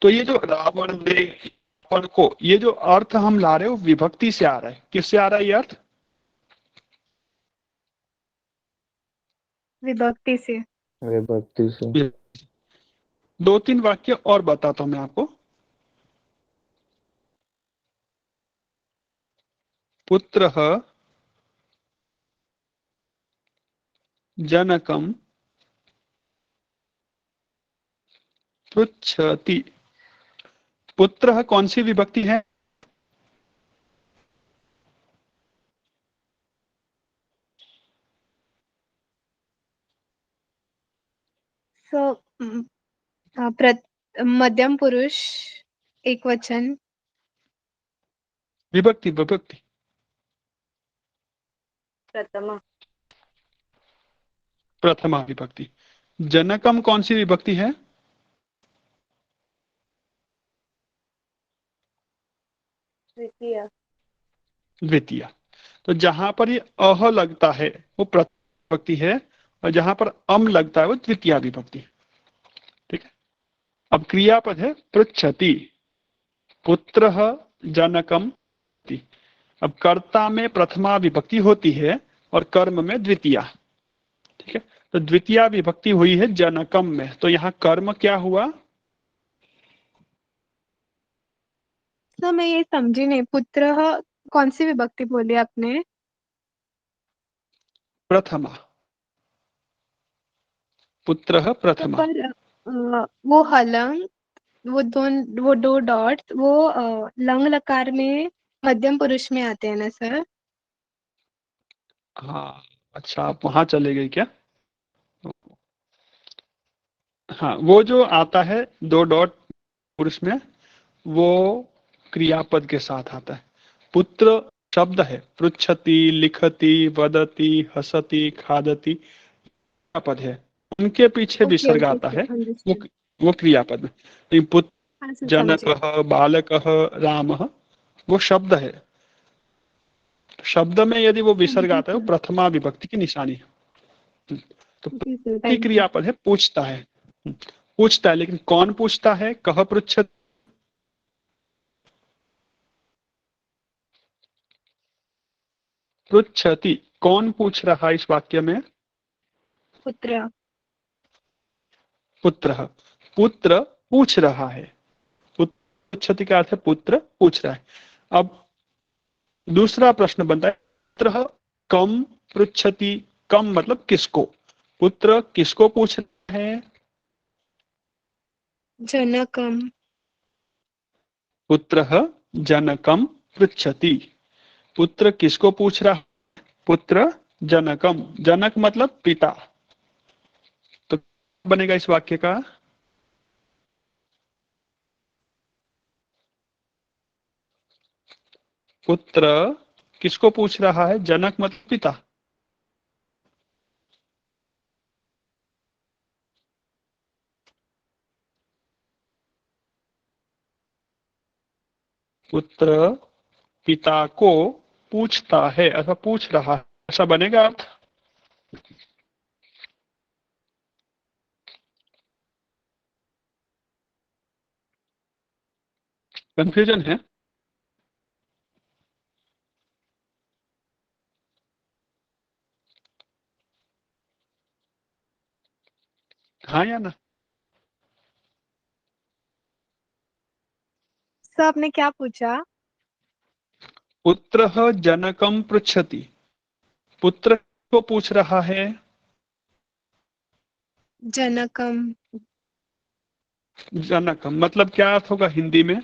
S1: तो ये जो रावण ने रावण को, ये जो अर्थ हम ला रहे हो विभक्ति से आ रहा है। किससे आ रहा है ये अर्थ?
S3: विभक्ति से।
S4: विभक्ति से।
S1: 2-3 वाक्य और बताता हूं मैं आपको। पुत्रः जनकम पृच्छति। पुत्रः कौन सी विभक्ति है?
S3: सो मध्यम पुरुष, एक वचन।
S1: विभक्ति विभक्ति
S6: प्रथमा।
S1: प्रथमा विभक्ति। जनकम कौन सी विभक्ति है?
S6: द्वितीय।
S1: द्वितीय। तो जहां पर ये अह लगता है वो प्रथमा विभक्ति है, और जहां पर अम लगता है वो द्वितीय विभक्ति। ठीक है। अब क्रियापद है पृच्छति। पुत्रः जनकम। अब कर्ता में प्रथमा विभक्ति होती है और कर्म में द्वितीया। ठीक है, तो द्वितीया विभक्ति हुई है जनकम में, तो यहाँ कर्म क्या हुआ?
S3: तो मैं ये समझी नहीं, पुत्र कौन सी विभक्ति बोली आपने?
S1: प्रथमा, पुत्रः
S3: तो
S1: प्रथमा।
S3: पर वो हलंग, वो दो डॉट्स वो लंग लकार में मध्यम पुरुष में आते हैं ना सर?
S1: हाँ, अच्छा आप वहां चले गए क्या? हाँ, वो जो आता है दो डॉट पुरुष में, वो क्रियापद के साथ आता है। पुत्र शब्द है, पृच्छति, लिखति, वदति, हसति, खादति, क्रियापद है। उनके पीछे
S3: ओके
S1: विसर्ग आता
S3: ओके,
S1: है, वो
S3: अंडरस्टूड।
S1: वो क्रियापद में। लेकिन पुत्र,
S3: हाँ सर, समझे।
S1: जनकः, बालकः, रामः, वो शब्द है। शब्द में यदि वो विसर्ग
S3: समझे
S1: आता है, वो
S3: सर।
S1: प्रथमा विभक्ति की निशानी है। तो
S3: ओके सर,
S1: प्रति
S3: थैंक यू।
S1: क्रियापद है, पूछता है। पूछता है, लेकिन कौन पूछता है? कह पृच्छति। पृच्छति, कौन पूछ रहा है इस वाक्य में?
S3: पुत्र।
S1: पुत्र। पुत्र पूछ रहा है। पृच्छति का अर्थ है पुत्र पूछ रहा है। अब दूसरा प्रश्न बनता है, पुत्र कम पृच्छति। कम मतलब किसको? पुत्र किसको पूछ रहा है?
S3: जनकम।
S1: पुत्र जनकम पृच्छति। पुत्र किसको पूछ रहा है? पुत्र जनकम। जनक मतलब पिता। तो बनेगा इस वाक्य का? पुत्र किसको पूछ रहा है? जनक मतलब पिता। पुत्र पिता को पूछता है अथवा पूछ रहा है, ऐसा बनेगा अर्थ। कंफ्यूजन है? हाँ या ना?
S3: सर आपने क्या पूछा?
S1: पुत्र जनकम पृच्छति। पुत्र को पूछ रहा है।
S3: जनकम।
S1: जनकम मतलब क्या अर्थ होगा हिंदी में?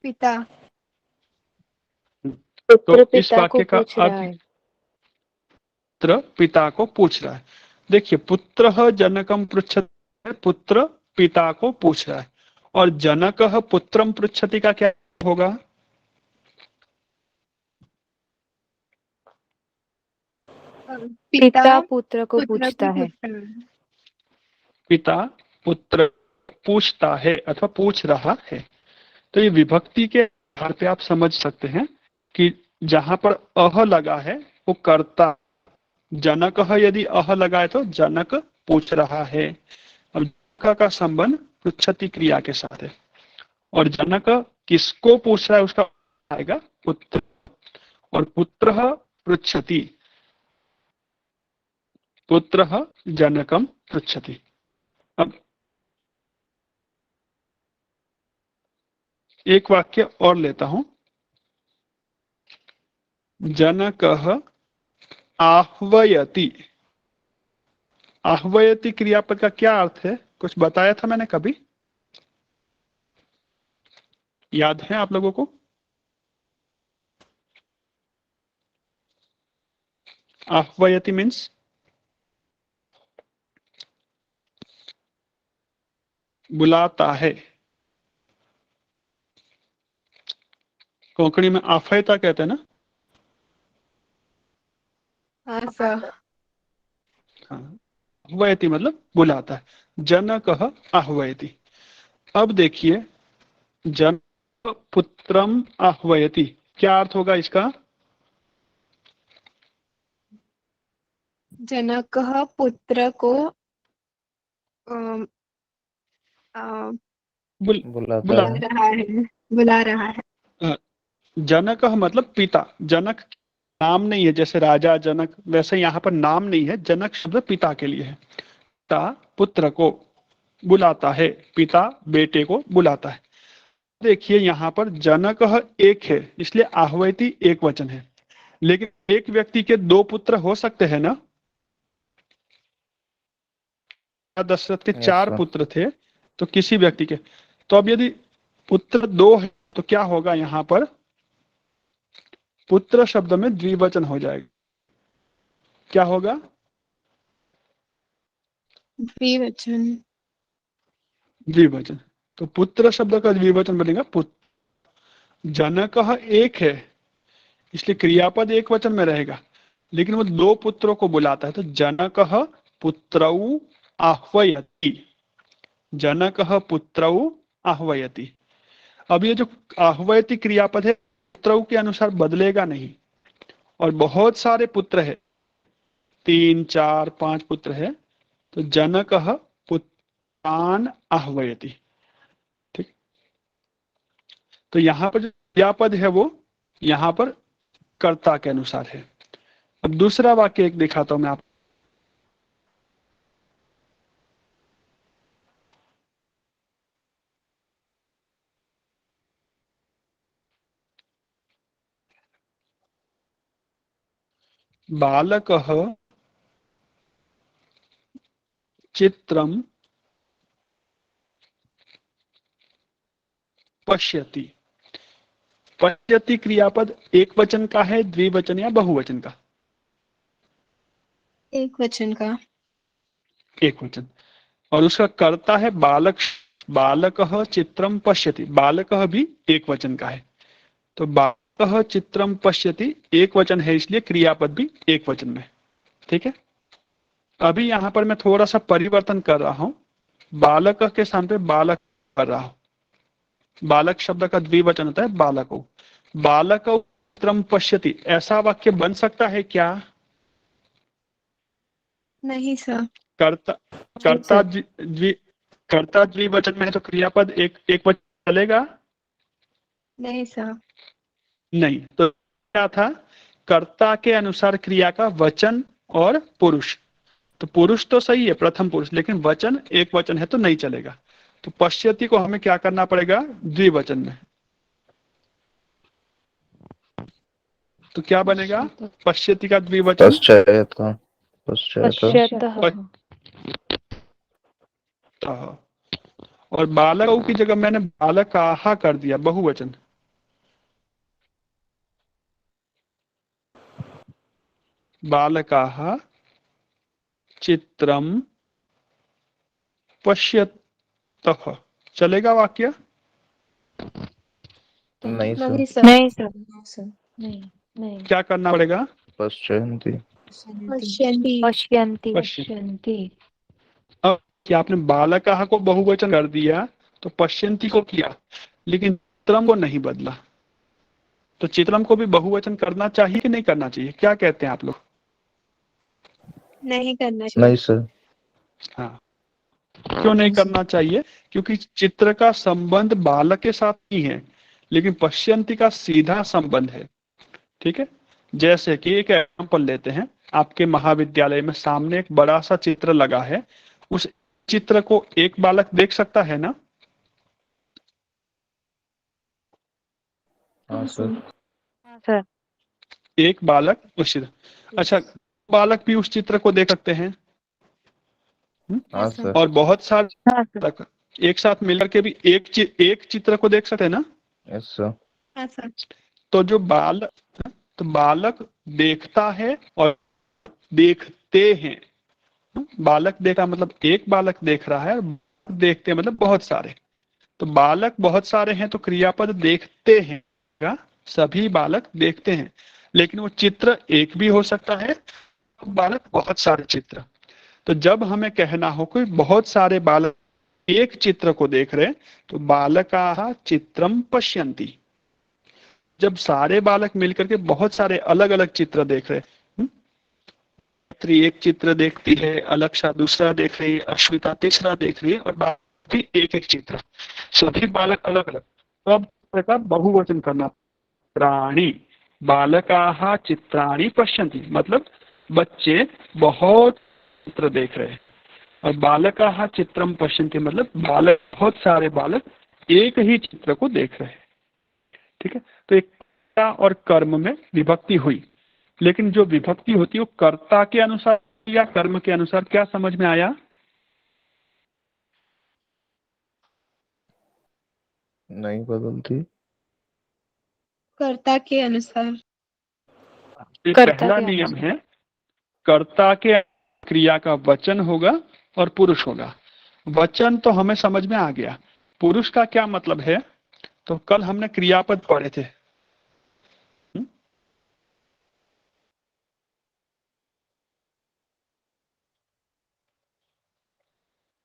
S3: पिता।
S1: तो
S2: पुत्र
S1: इस
S2: पिता को
S1: वाक्य का
S2: पूछ रहा
S1: अर्थ,
S2: है।
S1: पुत्र पिता को पूछ रहा है। देखिए, पुत्र जनकम पृच्छति, पुत्र पिता को पूछ रहा है। और जनक पुत्रम पृच्छति का क्या होगा?
S3: पिता
S2: पिता पुत्र को
S3: पुत्र
S2: पूछता
S3: को
S2: है।
S3: पूछता है।
S1: पिता पुत्र पूछता है अथवा पूछ रहा है। तो ये विभक्ति के आधार पे आप समझ सकते हैं कि जहां पर अह लगा है वो कर्ता। जनक यदि अह लगा है तो जनक पूछ रहा है। अब जनक का संबंध पृच्छति क्रिया के साथ है, और जनक किसको पूछ रहा है उसका आएगा पुत्र। और पुत्र पृच्छति, पुत्र जनकम पृच्छति। अब एक वाक्य और लेता हूं। जनक आह्वयति। आह्वयति क्रियापद का क्या अर्थ है? कुछ बताया था मैंने कभी? याद है आप लोगों को? आह्वयति मीन्स बुलाता है। कोंकणी में आफयता कहते हैं ना?
S3: हाँ सर।
S1: हाँ, आह्वयति मतलब बुलाता है। जनक आह्वयति। अब देखिए, जन पुत्रम आह्वयति, क्या अर्थ होगा इसका?
S3: जनक पुत्र को अम, अ,
S4: बुलाता
S1: बुला
S4: है।
S3: बुला रहा है।
S1: जनक मतलब पिता। जनक नाम नहीं है, जैसे राजा जनक, वैसे यहाँ पर नाम नहीं है। जनक शब्द पिता के लिए है। पिता पुत्र को बुलाता है, पिता बेटे को बुलाता है। देखिए यहाँ पर जनक एक है, इसलिए आह्वयति एक वचन है। लेकिन एक व्यक्ति के दो पुत्र हो सकते हैं ना। दशरथ के
S4: यस
S1: 4
S4: सर।
S1: पुत्र थे, तो किसी व्यक्ति के, तो अब यदि पुत्र 2 है तो क्या होगा यहाँ पर, पुत्र शब्द में द्विवचन हो जाएगा। क्या होगा?
S3: द्विवचन।
S1: द्विवचन। तो पुत्र शब्द का द्विवचन बनेगा पुत्र। जनक एक है, इसलिए क्रियापद एक वचन में रहेगा, लेकिन वो 2 पुत्रों को बुलाता है, तो जनक पुत्रौ आह्वयति। जनक पुत्रौ आह्वयति। अब ये जो आह्वयति क्रियापद है पुत्रौ के अनुसार बदलेगा नहीं, और बहुत सारे पुत्र है, 3 4 5 पुत्र है, तो जनक पुत्रान आह्वयति। ठीक। तो यहाँ पर जो क्रियापद है वो यहाँ पर कर्ता के अनुसार है। अब दूसरा वाक्य एक दिखाता हूं मैं आपको। बालकः चित्रं पश्यति। पश्यति क्रियापद एक वचन का है, द्विवचन या बहुवचन का?
S3: एक वचन का।
S1: एक वचन। और उसका कर्ता है बालक। बालकः चित्रं पश्यति, बालकः भी एक वचन का है। तो बालकः चित्रं पश्यति एक वचन है, इसलिए क्रियापद भी एक वचन में। ठीक है। अभी यहाँ पर मैं थोड़ा सा परिवर्तन कर रहा हूं, बालक के स्थान पे बालक कर रहा हूं। बालक शब्द का द्विवचन होता है बालको। बालकौ चित्रं पश्यति, ऐसा वाक्य बन सकता है क्या?
S3: नहीं सर।
S1: कर्ता कर्ता द्विवचन में है तो क्रियापद एक वचन चलेगा?
S3: नहीं सर।
S1: नहीं। तो क्या था? कर्ता के अनुसार क्रिया का वचन और पुरुष। तो पुरुष तो सही है, प्रथम पुरुष, लेकिन वचन एक वचन है तो नहीं चलेगा। तो पश्यति को हमें क्या करना पड़ेगा? द्विवचन में। तो क्या बनेगा पश्यति का द्विवचन?
S4: पश्चात। पश्चात।
S1: और बालक की जगह मैंने बालकाः कर दिया, बहुवचन। बालकाः चित्रं पश्यतः, चलेगा वाक्य?
S4: नहीं सर।
S2: नहीं सर।
S5: नहीं सर।
S2: नहीं नहीं।
S1: क्या करना पड़ेगा?
S4: पश्यन्ति।
S3: पश्यन्ति।
S5: पश्यन्ति।
S2: पश्यन्ति।
S1: अब क्या आपने बालकाः को बहुवचन कर दिया तो पश्यन्ति को किया, लेकिन चित्रम को नहीं बदला। तो चित्रम को भी बहुवचन करना चाहिए कि नहीं करना चाहिए? क्या कहते हैं आप लोग?
S3: नहीं करना चाहिए।
S4: नहीं सर।
S1: हाँ, क्यों नहीं करना चाहिए? क्योंकि चित्र का संबंध बालक के साथ नहीं है, लेकिन पश्यन्ति का सीधा संबंध है। ठीक है। जैसे कि एक एग्जाम्पल लेते हैं, आपके महाविद्यालय में सामने एक बड़ा सा चित्र लगा है, उस चित्र को एक बालक देख सकता है ना?
S4: हाँ सर।
S5: हाँ सर।
S1: एक बालक उस चित्र, अच्छा, बालक भी उस चित्र को देख सकते हैं।
S4: हाँ सर।
S1: और बहुत सारे
S5: हाँ सर।
S1: बालक एक साथ मिलकर के भी एक चित्र को देख सकते हैं ना?
S4: Yes sir.
S3: हाँ सर।
S1: तो जो बालक देखता है और देखते हैं। बालक देखा मतलब एक बालक देख रहा है, और देखते मतलब बहुत सारे। तो बालक बहुत सारे हैं तो क्रियापद देखते हैं, सभी बालक देखते हैं। लेकिन वो चित्र एक भी हो सकता है, बालक बहुत सारे चित्र। तो जब हमें कहना हो कि बहुत सारे बालक एक चित्र को देख रहे, तो बालकाः चित्रं पश्यन्ति। जब सारे बालक मिलकर के बहुत सारे अलग अलग चित्र देख रहे, एक चित्र देखती है, अलक्षा दूसरा देख रही है, अश्विता तीसरा देख रही है, और भी एक एक चित्र, सभी बालक अलग अलग। तो अब प्रकार बहुवचन करना, चित्राणि बालकाः चित्राणि पश्यन्ति, मतलब बच्चे बहुत चित्र देख रहे हैं। और बालकाः चित्रम पश्यन्ति मतलब बालक, बहुत सारे बालक एक ही चित्र को देख रहे हैं। ठीक है, तो एक कर्ता और कर्म में विभक्ति हुई, लेकिन जो विभक्ति होती है वो कर्ता के अनुसार या कर्म के अनुसार, क्या समझ में आया?
S4: नहीं बदलती।
S3: कर्ता के अनुसार।
S1: ये
S5: कर्ता
S1: पहला
S5: के
S1: नियम
S5: अनुसार।
S1: है, कर्ता के क्रिया का वचन होगा और पुरुष होगा। वचन तो हमें समझ में आ गया, पुरुष का क्या मतलब है? तो कल हमने क्रियापद पढ़े थे।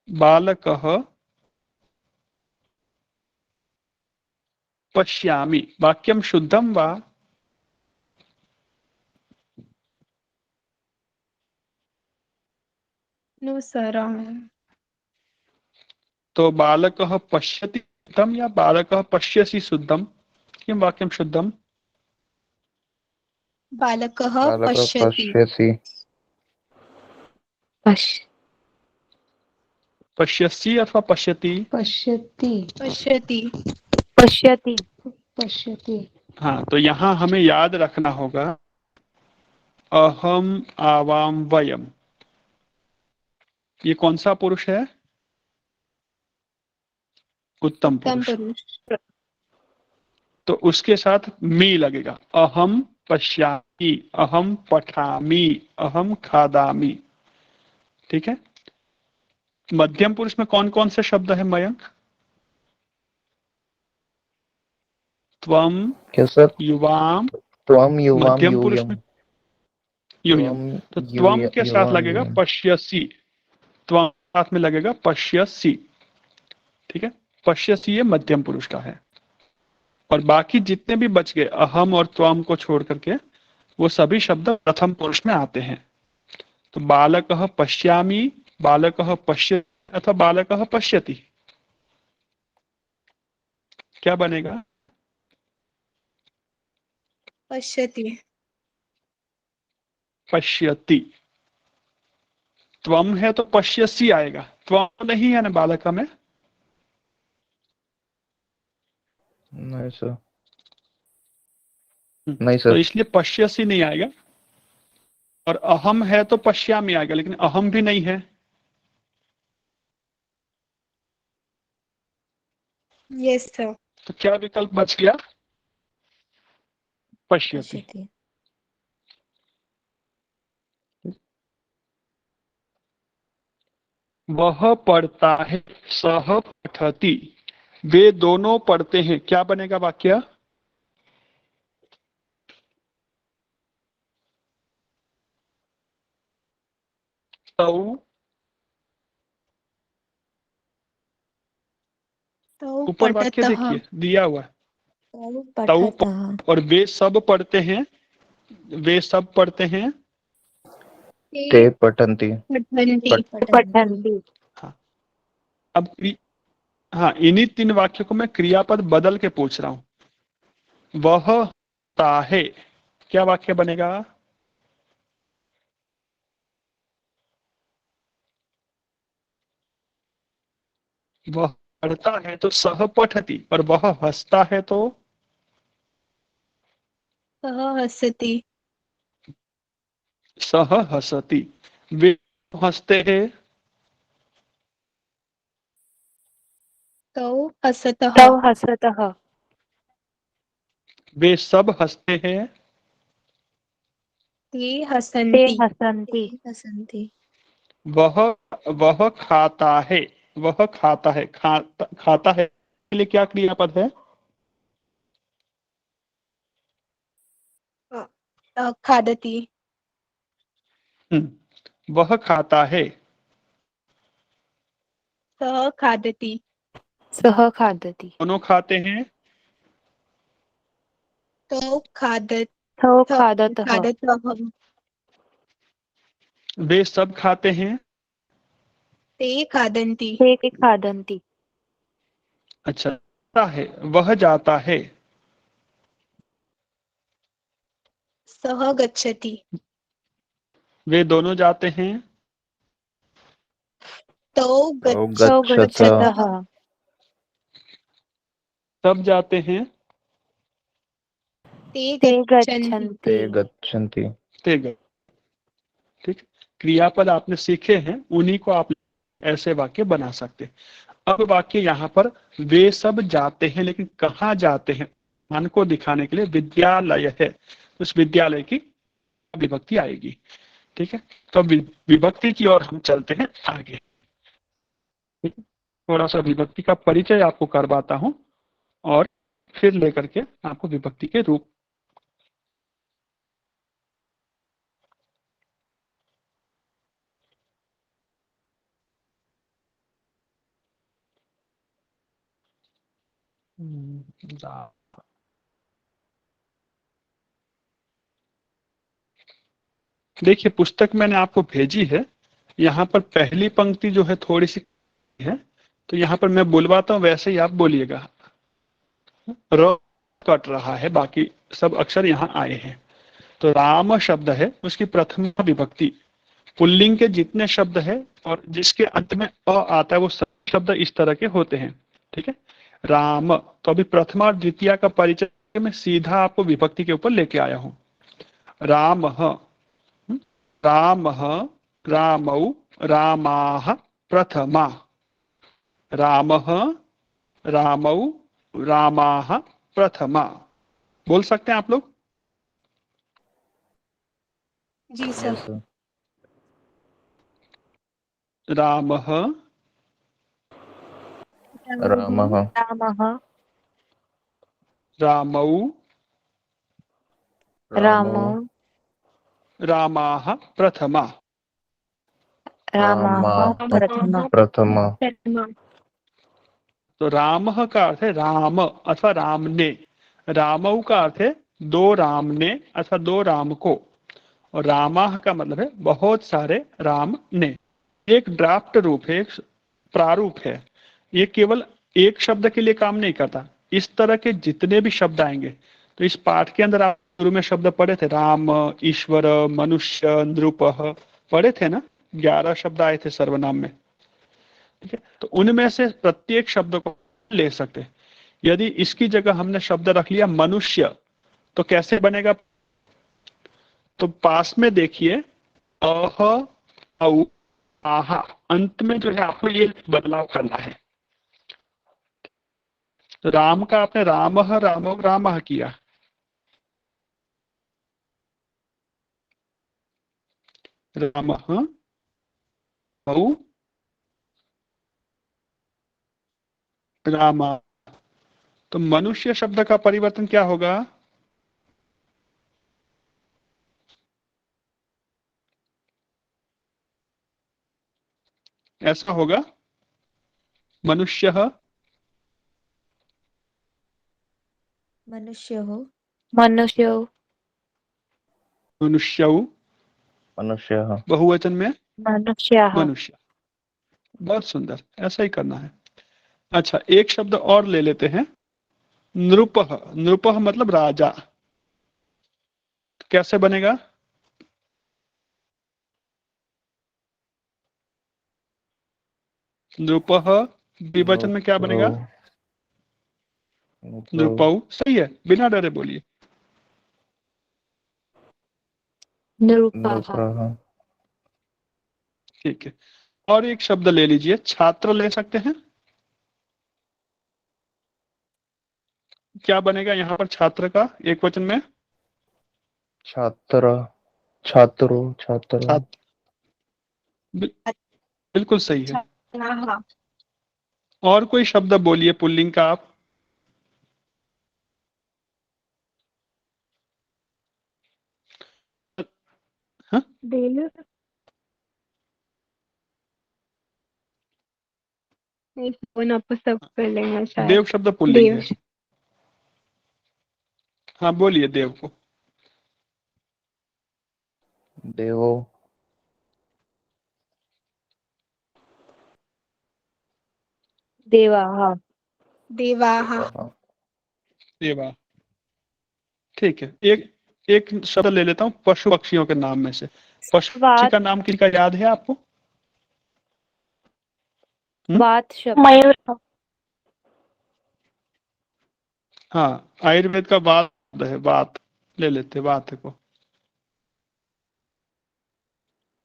S1: बालकः पश्यामि, वाक्यम शुद्धम वा?
S3: No sir.
S1: तो बालकः पश्यति शुद्धम या बालकः पश्यसि शुद्धम? किं वाक्यम शुद्धम?
S3: बालकः
S4: बालकः
S3: पश्यति।
S4: पश्यति।
S1: पश्यसि अथवा पश्यति?
S2: पश्यति।
S3: पश्यति।
S5: पश्यति।
S2: पश्यति।
S1: हाँ, तो यहाँ हमें याद रखना होगा अहम आवाम वयम, ये कौन सा पुरुष है? उत्तम
S3: उत्तम
S1: पुरुष।
S3: पुरुष।
S1: तो उसके साथ मी लगेगा, अहम पश्यामि, अहम पठामि, अहम खादामि। ठीक है, मध्यम पुरुष में कौन कौन से शब्द है मयंक? त्वम,
S4: क्या सर?
S1: युवाम।
S4: त्वम युवाम
S1: मध्यम पुरुष
S4: यूयम।
S1: में यूयम, तो त्वम के साथ
S4: युवाम
S1: लगेगा
S4: यूयम।
S1: पश्यसि, त्वम साथ में लगेगा पश्यसि। ठीक है, पश्यसि ये मध्यम पुरुष का है। और बाकी जितने भी बच गए अहम और त्वम को छोड़ करके, वो सभी शब्द प्रथम पुरुष में आते हैं। तो बालकः पश्यामि, बालकः पश्य अथवा बालकः पश्यति, क्या बनेगा?
S3: पश्यति।
S1: पश्यति। त्वम है तो पश्यसि आएगा, त्वम नहीं है ना बालक में।
S4: नहीं सर।
S1: तो
S4: नहीं सर।
S1: इसलिए पश्यसि नहीं आएगा। और अहम है तो पश्यामि आएगा, लेकिन अहम भी नहीं है।
S3: Yes sir.
S1: तो क्या विकल्प बच गया? पश्यति।
S2: पश्यति।
S1: वह पढ़ता है, सह पठति, वे दोनों पढ़ते हैं, क्या बनेगा वाक्य? तौ,
S3: तौ
S1: ऊपर वाक्य
S3: पठतः।
S1: देखिए दिया हुआ है,
S2: तौ
S1: तौ
S2: पठतः।
S1: और वे सब पढ़ते हैं, वे सब पढ़ते हैं।
S4: ते पठन्ति।
S3: पठन्ति।
S5: पठन्ति।
S1: हाँ, अब हाँ, इन्हीं तीन वाक्यों को मैं क्रियापद बदल के पूछ रहा हूं। वह पढ़ता है, क्या वाक्य बनेगा? वह पढ़ता है तो सह पठति, और वह हंसता है तो
S3: सः हसति।
S1: सह हसति। वे हंसते हैं
S3: तौ हसतः।
S5: तौ हसतः।
S1: वे सब हंसते हैं।
S3: ते
S5: ते
S3: हसन्ति।
S5: हसन्ति।
S2: हसन्ति।
S1: वह वह खाता है, वह खाता है, खाता है के लिए क्या क्रियापद है?
S3: खादति।
S1: वह खाता है।
S3: सः खादति।
S5: सः खादति।
S1: दोनों खाते हैं।
S3: तौ खादत
S5: तौ खादतः।
S3: खादतः।
S1: वे सब खाते हैं।
S3: ते खादन्ति।
S5: ते खादन्ति।
S1: अच्छा, जाता है, वह जाता है।
S3: सः गच्छति।
S1: वे दोनों जाते हैं।
S3: तौ
S4: तौ
S5: तौ
S4: गच्छत
S5: गच्छतः।
S1: सब जाते हैं।
S3: ते
S5: ते
S3: गच्छन्ति।
S4: ते
S5: गच्छन्ति।
S4: गच्छन्ति।
S1: ते गए। ठीक, क्रियापद आपने सीखे हैं, उन्हीं को आप ऐसे वाक्य बना सकते हैं। अब वाक्य यहाँ पर वे सब जाते हैं, लेकिन कहाँ जाते हैं स्थान को दिखाने के लिए विद्यालय है, उस विद्यालय की विभक्ति आएगी। ठीक है, तो विभक्ति की ओर हम चलते हैं आगे। ठीक है, थोड़ा सा विभक्ति का परिचय आपको करवाता हूं और फिर लेकर के आपको विभक्ति के रूप। देखिए, पुस्तक मैंने आपको भेजी है, यहाँ पर पहली पंक्ति जो है थोड़ी सी है, तो यहाँ पर मैं बुलवाता हूँ, वैसे ही आप बोलिएगा। र कट रहा है, बाकी सब अक्षर यहाँ आए हैं। तो राम शब्द है, उसकी प्रथम विभक्ति, पुल्लिंग के जितने शब्द है और जिसके अंत में अ आता है वो सब शब्द इस तरह के होते हैं। ठीक है, राम। तो अभी प्रथमा और द्वितीय का परिचय मैं सीधा आपको विभक्ति के ऊपर लेके आया हूं। राम, राम, रामौ, रामाः, प्रथमा। राम, रामौ, रामाः, प्रथमा। बोल सकते हैं आप लोग?
S3: जी सर।
S4: Yes, sir.
S1: रामः,
S4: रामः,
S5: रामः,
S1: रामौ,
S4: रामौ,
S5: रामौ,
S1: रामाः, प्रथमा।
S5: रामाः,
S4: रामाः,
S5: प्रथमा।
S4: प्रथमा।
S1: तो राम का अर्थ है राम अथवा राम ने, रामऊ का अर्थ है दो राम ने अथवा दो राम को, और रामा का मतलब है बहुत सारे राम ने। एक ड्राफ्ट रूप है, एक प्रारूप है, ये केवल एक शब्द के लिए काम नहीं करता। इस तरह के जितने भी शब्द आएंगे, तो इस पाठ के अंदर आप शुरू में शब्द पढ़े थे, राम, ईश्वर, मनुष्य, नृप, पढ़े थे ना, 11 शब्द आए थे सर्वनाम में। ठीक है, तो उनमें से प्रत्येक शब्द को ले सकते हैं। यदि इसकी जगह हमने शब्द रख लिया मनुष्य, तो कैसे बनेगा? तो पास में देखिए, अह, औ, आहा, अंत में जो है आपको ये बदलाव करना है। तो राम का आपने रामः, रामो, रामः किया। रामः, औ, रामा। तो मनुष्य शब्द का परिवर्तन क्या होगा? ऐसा होगा, मनुष्यः,
S2: मनुष्यः,
S5: मनुष्यो,
S1: मनुष्यौ,
S4: मनुष्यः,
S1: बहुवचन में
S5: मनुष्याः।
S1: मनुष्य। बहुत सुंदर, ऐसा ही करना है। अच्छा, एक शब्द और ले लेते हैं, नृपः। नृपः मतलब राजा। कैसे बनेगा? नृपः द्विवचन में क्या बनेगा? नृपौ। सही है, बिना डरे बोलिए।
S5: निरूपाः।
S4: नृपः,
S1: ठीक है, और एक शब्द ले लीजिए, छात्र ले सकते हैं। क्या बनेगा यहाँ पर छात्र का एक वचन में?
S4: छात्र, छात्रो, छात्र।
S1: छात्र, बिल्कुल सही है।
S3: छात्राः।
S1: और कोई शब्द बोलिए पुल्लिंग का आप। हाँ?
S3: देव। नहीं, फोन आपको सब कर लेंगे शायद।
S1: देव शब्द पुल्लिंग
S3: देव।
S1: है। हाँ, बोलिए देव को।
S4: देवो,
S5: देवाः।
S3: देवाः
S4: देवः
S1: देवा। ठीक है, एक एक शब्द ले लेता हूँ पशु पक्षियों के नाम में से। पशु पक्षी
S5: वात
S1: का नाम किसका याद है आपको?
S5: वात शब्द
S7: मयूर
S1: हाँ, आयुर्वेद का वात है, वात ले लेते वात को।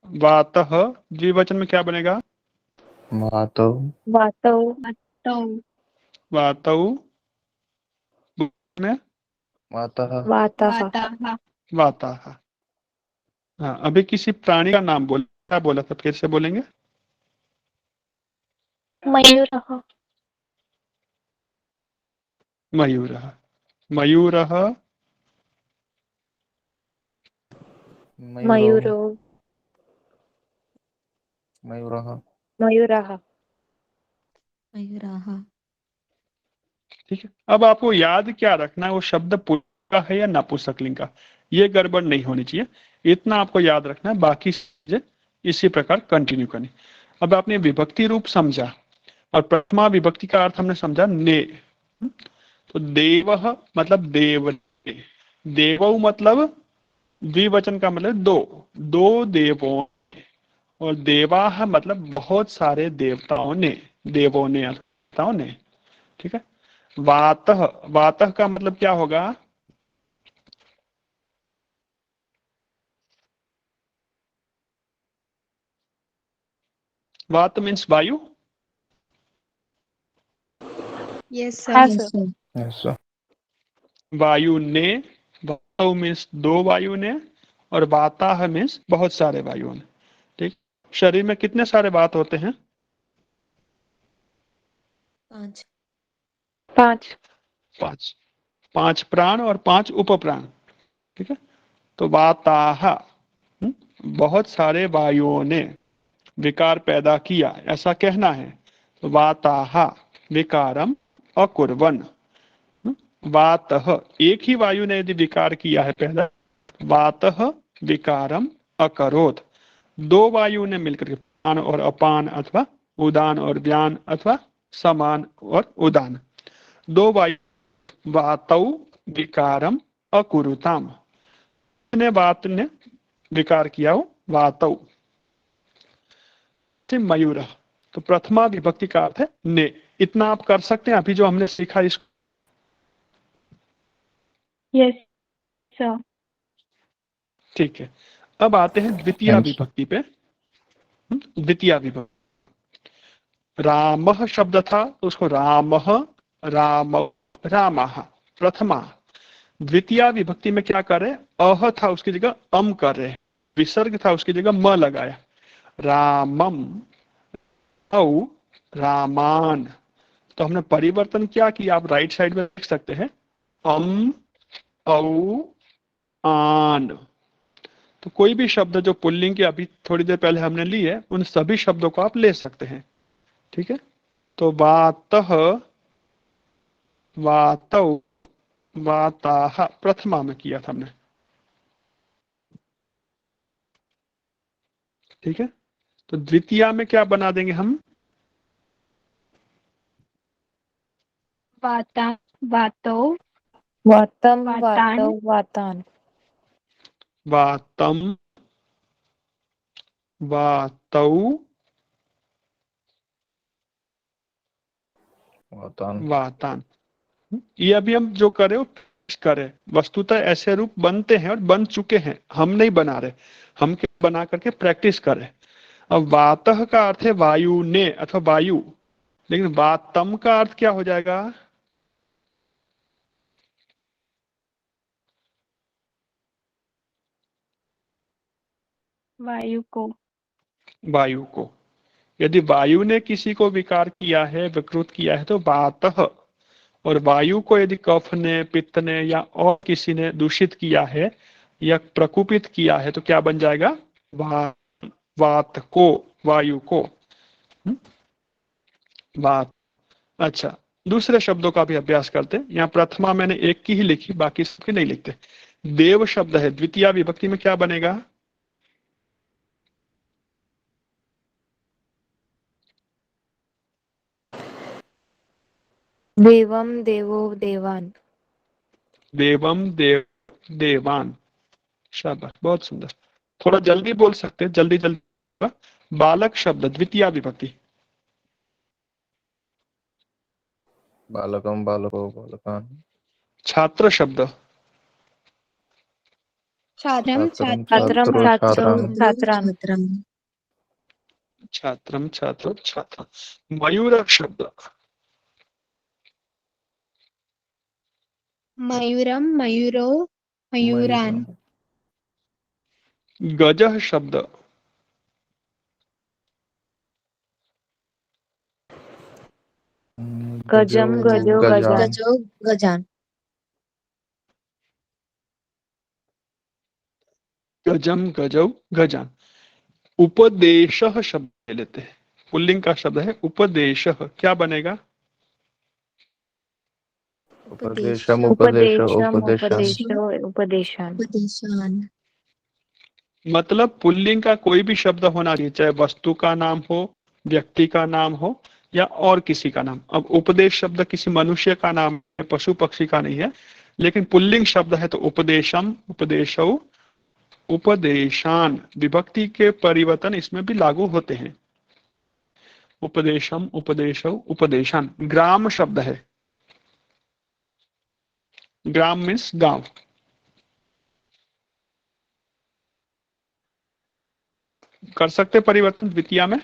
S1: वातः द्विवचन में क्या बनेगा?
S4: मातौ
S5: वातौ
S3: तो
S1: वातौ में
S4: मातः
S5: वातः
S3: वाताः
S1: वाताः। हाँ, अभी किसी प्राणी का नाम बोला, क्या बोला था, कैसे बोलेंगे?
S7: मयूरः
S1: मयूरः। मयूरः
S4: मयूरो
S5: मयूरो
S4: मयूरः
S5: मयूरः
S2: मयूराः।
S1: ठीक है। अब आपको याद क्या रखना है, वो शब्द पुल्लिंग का है या नपुंसकलिंग का, ये गड़बड़ नहीं होनी चाहिए। इतना आपको याद रखना है, बाकी चीजें इसी प्रकार कंटिन्यू करनी। अब आपने विभक्ति रूप समझा और प्रथमा विभक्ति का अर्थ हमने समझा ने। तो देवः मतलब देवने, देवौ मतलब द्विवचन का मतलब दो, दो देवों, और देवाः मतलब बहुत सारे देवताओं ने, देवों ने देवताओं ने। ठीक है। वातः, वातः का मतलब क्या होगा? वात मीन्स वायु।
S3: यस
S5: हाँ
S3: सर
S5: सर
S4: यस
S1: वायु ने, वायु मीन्स दो वायु ने, और वाताः मीन्स बहुत सारे वायुओं ने। ठीक। शरीर में कितने सारे वात होते हैं?
S2: 5।
S5: 5
S1: पांच। 5 प्राण और 5 उपप्राण। ठीक है। तो वाताः बहुत सारे वायुओं ने विकार पैदा किया, ऐसा कहना है। तो वाताः विकारम अकुर्वन्। वातः एक ही वायु ने यदि विकार किया है पैदा, वातः विकारम अकरोत्। दो वायु ने मिलकर के प्राण और अपान अथवा उदान और व्यान अथवा समान और उदान, दो वायु, वातौ विकारम अकुरुताम, ने वात ने विकार किया हो, वातौ। मयूर। तो प्रथमा विभक्ति का अर्थ है ने। इतना आप कर सकते हैं अभी जो हमने सीखा इसको?
S7: यस सर
S1: ठीक है। अब आते हैं द्वितीय
S4: यस
S1: विभक्ति पे। द्वितीय विभक्ति, रामः शब्द था तो उसको रामः, राम, रामः प्रथमा। द्वितीय विभक्ति में क्या कर रहे? अह था उसकी जगह अम कर रहे हैं, विसर्ग था उसकी जगह म लगाया। रामम औ रामान। तो हमने परिवर्तन क्या किया, आप राइट साइड में देख सकते हैं, अम औ आन। तो कोई भी शब्द जो पुल्लिंग के अभी थोड़ी देर पहले हमने ली है, उन सभी शब्दों को आप ले सकते हैं। ठीक है। तो वातः, वातौ, वाताः प्रथमा में किया था हमने। ठीक है। तो द्वितीया में क्या बना देंगे हम?
S3: वाता वातौ
S5: वातम
S3: वातान
S5: वातौ वातान
S1: वातम, वातौ,
S4: वातान
S1: वातान। ये अभी हम जो करें वो करें, वस्तुतः ऐसे रूप बनते हैं और बन चुके हैं, हम नहीं बना रहे, हम बना करके प्रैक्टिस करें। अब वातः का अर्थ है वायु ने अथवा वायु, लेकिन वातम का अर्थ क्या हो जाएगा?
S3: वायु को
S1: वायु को। यदि वायु ने किसी को विकार किया है, विकृत किया है, तो वातः। और वायु को यदि कफ ने, पित्त ने या और किसी ने दूषित किया है या प्रकुपित किया है, तो क्या बन जाएगा? वा, वात को, वायु को। वात। अच्छा, दूसरे शब्दों का भी अभ्यास करते हैं। यहाँ प्रथमा मैंने एक की ही लिखी, बाकी सबकी नहीं लिखते। देव शब्द है, द्वितीय विभक्ति में क्या बनेगा?
S5: देवम देवो देवान।
S1: देवम देव देवान। शाबाश, बहुत सुंदर। थोड़ा जल्दी बोल सकते हैं, जल्दी जल्दी। बालक शब्द द्वितीया विभक्ति।
S4: बालकम बालको बालकान।
S1: छात्र शब्द।
S3: छात्रम
S4: छात्रम
S5: छात्रम
S4: छात्रो
S5: छात्रो
S4: छात्रान।
S5: छात्रान।
S1: छात्रम छात्र छात्र। मयूर शब्द।
S3: मयूरम मयूरो मयूरान।
S1: गज शब्द।
S5: गजम गजो
S4: गजान।
S5: गजान।
S2: गजान।
S1: गजम गजौ गजान। उपदेश शब्द ले लेते हैं। पुल्लिंग का शब्द है उपदेश, क्या बनेगा?
S4: उपदेशम उपदेश
S5: उपदेशम
S4: उपदेशान।
S5: उपदेशो उपदेशान।
S2: उपदेशान।
S1: मतलब पुल्लिंग का कोई भी शब्द होना चाहिए, चाहे वस्तु का नाम हो, व्यक्ति का नाम हो, या और किसी का नाम। अब उपदेश शब्द किसी मनुष्य का नाम है, पशु पक्षी का नहीं है, लेकिन पुल्लिंग शब्द है तो उपदेशम उपदेशौ उपदेशान। विभक्ति के परिवर्तन इसमें भी लागू होते हैं। उपदेशम उपदेशौ उपदेशान। ग्राम शब्द है। ग्राम मीन्स गांव। कर सकते परिवर्तन द्वितीया में।